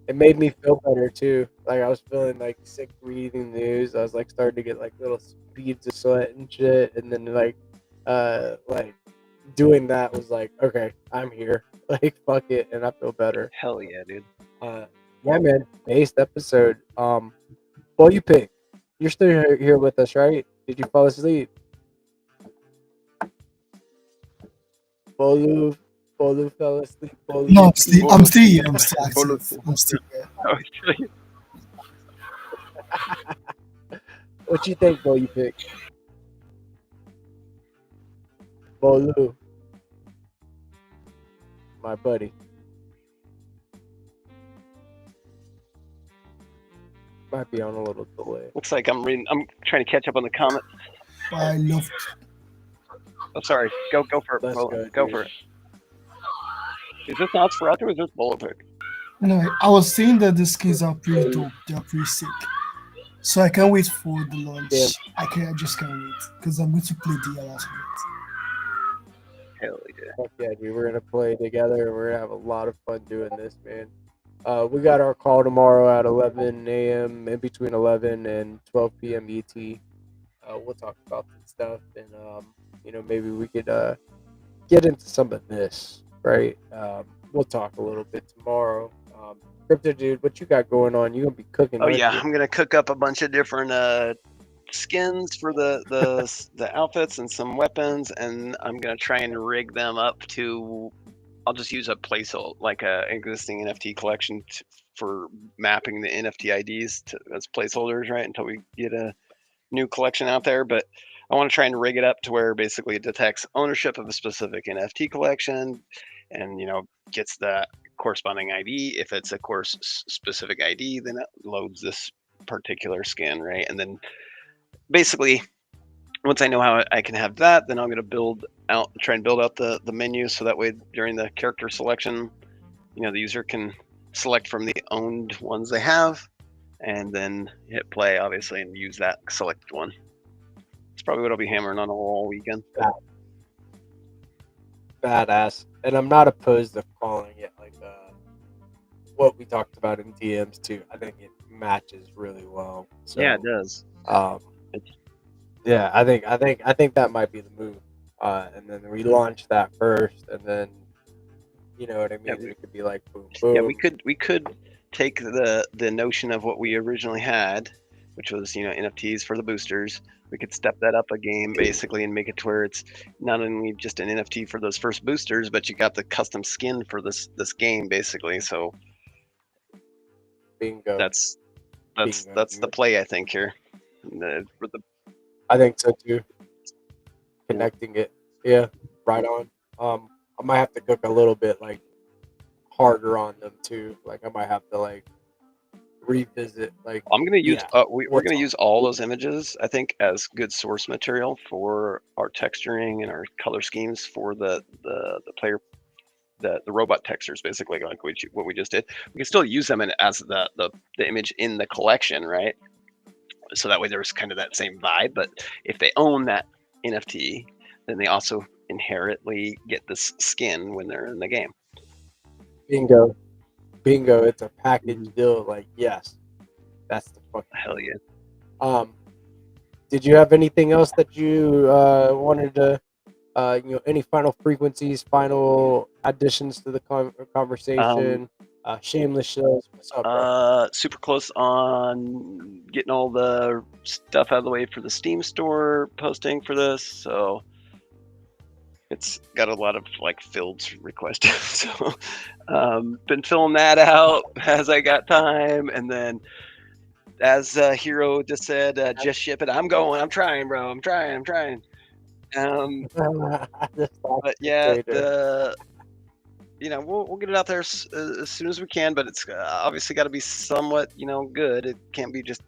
Speaker 1: It made me feel better too. Like I was feeling like sick reading the news. I was like starting to get like little beads of sweat and shit, and then like doing that was like, okay, I'm here. Like fuck it, and I feel better.
Speaker 7: Hell yeah, dude.
Speaker 1: Yeah, man. Based episode. Well, you pick. You're still here with us, right? Did you fall asleep? Bolu fell asleep.
Speaker 6: No, I'm still here. I'm still active. I'm still here.
Speaker 1: What you think, Bo? You pick Bolu, my buddy. Might be on a little delay.
Speaker 7: Looks like I'm trying to catch up on the comments.
Speaker 6: I love.
Speaker 7: Oh, sorry. Go for it. Go for it. Is this Nosferatu or is this Bulletpick?
Speaker 6: No, I was saying that the skins are pretty dope. They're pretty sick. So I can't wait for the launch.
Speaker 1: Yeah.
Speaker 6: I just can't wait because I'm going to play the last
Speaker 7: Hell yeah.
Speaker 1: Fuck yeah, dude. We're gonna play together and we're gonna have a lot of fun doing this, man. We got our call tomorrow at 11 a.m. in between 11 and 12 p.m. ET. We'll talk about this stuff, and maybe we could get into some of this, right? We'll talk a little bit tomorrow. Crypto dude, what you got going on? You gonna be cooking?
Speaker 7: Oh
Speaker 1: aren't
Speaker 7: yeah,
Speaker 1: you?
Speaker 7: I'm gonna cook up a bunch of different skins for the outfits and some weapons, and I'm gonna try and rig them up to. I'll just use a placeholder, like a existing NFT collection for mapping the NFT IDs as placeholders, right? Until we get a new collection out there. But I want to try and rig it up to where basically it detects ownership of a specific NFT collection, and gets the corresponding ID. If it's a course specific ID, then it loads this particular skin, right? And then basically, once I know how I can have that, then I'm going to try and build out the menu, so that way during the character selection, the user can select from the owned ones they have, and then hit play, obviously, and use that selected one. It's probably what I'll be hammering on all weekend.
Speaker 1: Badass. And I'm not opposed to calling it like what we talked about in DMs too. I think it matches really well. So,
Speaker 7: Yeah, it does.
Speaker 1: Yeah, I think that might be the move. And then we launch that first, and then you know what I mean.
Speaker 7: Yeah,
Speaker 1: It could be like boom, boom.
Speaker 7: Yeah, we could take the notion of what we originally had, which was NFTs for the boosters. We could step that up a game basically and make it to where it's not only just an NFT for those first boosters, but you got the custom skin for this game basically. So
Speaker 1: Bingo.
Speaker 7: that's
Speaker 1: Bingo,
Speaker 7: the play, I think, here.
Speaker 1: I think so too. Connecting it, yeah, right on. I might have to cook a little bit like harder on them too. Like I might have to like revisit. Like
Speaker 7: I'm gonna use we're
Speaker 1: what's
Speaker 7: gonna
Speaker 1: on-
Speaker 7: use all those images, I think, as good source material for our texturing and our color schemes for the player, the robot textures, basically, like what we just did. We can still use them as the image in the collection, right? So that way there's kind of that same vibe. But if they own that NFT, then they also inherently get this skin when they're in the game.
Speaker 1: bingo, bingo. It's a package deal. Like yes, that's the fucking
Speaker 7: Hell yeah.
Speaker 1: Did you have anything else that you wanted to? Any final frequencies, final additions to the conversation, shameless shows. What's up, bro?
Speaker 7: Super close on getting all the stuff out of the way for the Steam store posting for this, so it's got a lot of like fields requested. So been filling that out as I got time, and then as Hero just said, just ship it. I'm trying, bro. I'm trying. But yeah, we'll get it out there as soon as we can, but it's obviously got to be somewhat good. It can't be just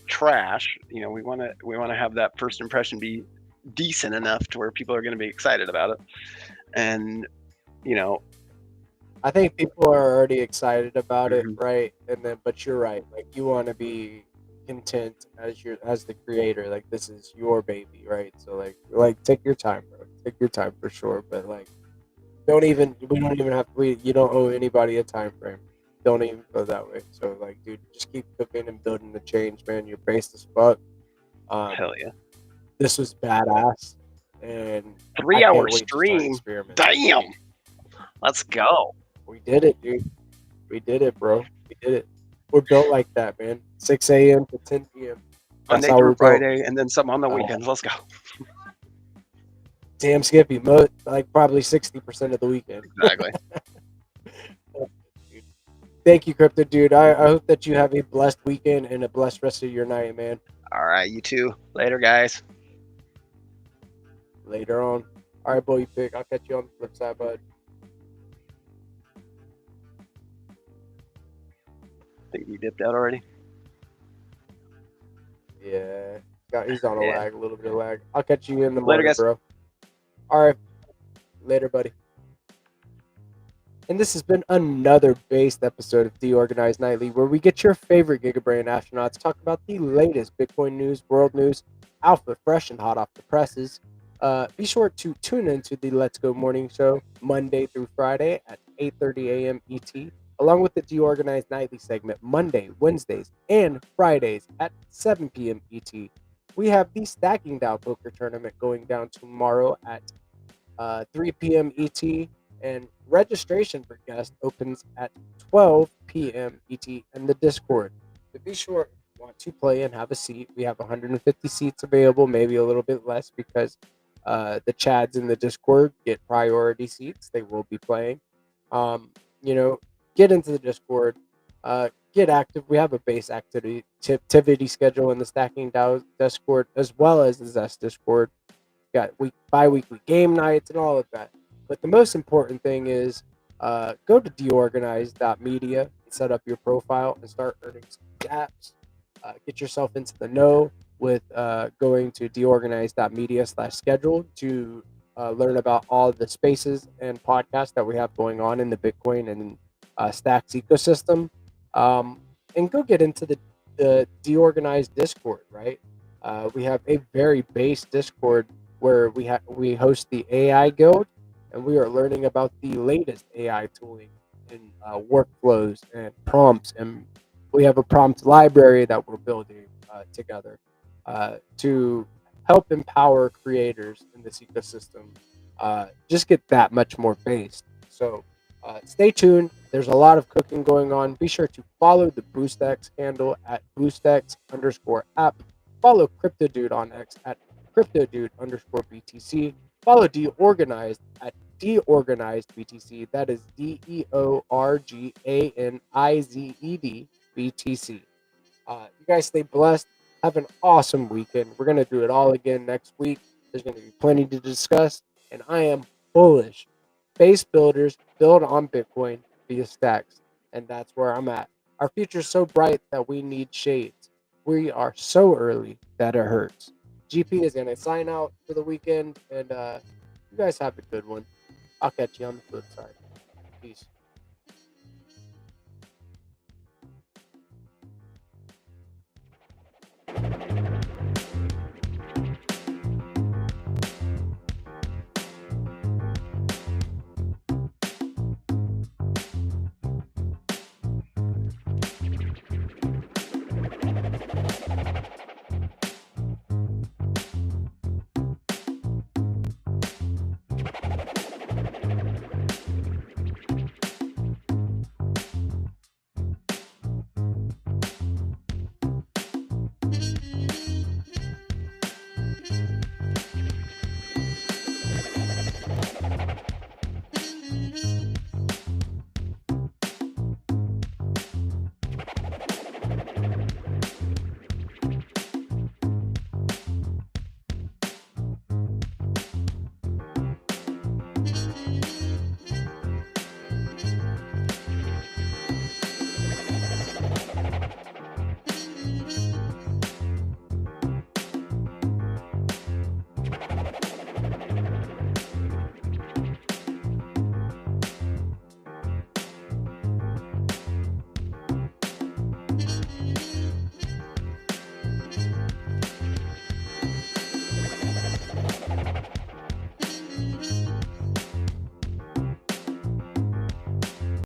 Speaker 7: trash. We want to have that first impression be decent enough to where people are going to be excited about it. And
Speaker 1: I think people are already excited about it, right? And then, but you're right. Like you want to be content as the creator. Like this is your baby, right? So like take your time, bro. Take your time for sure. But like, we don't even have you don't owe anybody a time frame. Don't even go that way. So like, dude, just keep cooking and building the change, man. You're based as fuck.
Speaker 7: Hell yeah.
Speaker 1: This was badass. And
Speaker 7: 3-hour stream. Damn. Let's go.
Speaker 1: We did it, dude. We did it, bro. We did it. We're built like that, man. 6 a.m. to 10 p.m. That's
Speaker 7: Monday through Friday, and then some on the weekends. Let's go.
Speaker 1: Damn, Skippy. Like probably 60% of the weekend.
Speaker 7: Exactly.
Speaker 1: Thank you, Crypto Dude. I hope that you have a blessed weekend and a blessed rest of your night, man.
Speaker 7: All right, you too. Later, guys.
Speaker 1: Later on. All right, boy, you pick. I'll catch you on the flip side, bud.
Speaker 7: Think you dipped out already?
Speaker 1: Yeah. He's on a lag, a little bit of lag. I'll catch you in the morning,
Speaker 7: guys.
Speaker 1: bro. All right. Later, buddy. And this has been another based episode of DeOrganized Nightly, where we get your favorite Giga Brain astronauts talk about the latest Bitcoin news, world news, alpha, fresh and hot off the presses. Be sure to tune into the Let's Go Morning Show Monday through Friday at 8:30 a.m. ET along with the DeOrganized Nightly segment Monday, Wednesdays, and Fridays at 7 p.m. ET. We have the Stacking Down Poker Tournament going down tomorrow at 3 p.m. ET, and registration for guests opens at 12 p.m. ET in the Discord. So be sure you want to play and have a seat. We have 150 seats available, maybe a little bit less because the Chads in the Discord get priority seats. They will be playing. You know, get into the Discord, get active. We have a base activity schedule in the Stacking Down Discord as well as the Zest Discord. Got bi-weekly game nights and all of that. But the most important thing is go to DeOrganized.media and set up your profile and start earning some gaps. Get yourself into the know with going to DeOrganized.media/schedule to learn about all the spaces and podcasts that we have going on in the Bitcoin and Stacks ecosystem. And go get into the DeOrganized Discord, right? We have a very base Discord where we host the AI Guild, and we are learning about the latest AI tooling in workflows and prompts, and we have a prompt library that we're building together to help empower creators in this ecosystem. Just get that much more based. So stay tuned. There's a lot of cooking going on. Be sure to follow the BoostX handle at BoostX_app. Follow CryptoDude on X at CryptoDude_BTC. Follow DeOrganized at DeOrganizedBTC. That is DeOrganizedBTC. You guys stay blessed. Have an awesome weekend. We're going to do it all again next week. There's going to be plenty to discuss. And I am bullish. Base builders build on Bitcoin via stacks. And that's where I'm at. Our future's so bright that we need shades. We are so early that it hurts. GP is going to sign out for the weekend, and you guys have a good one. I'll catch you on the flip side. Peace.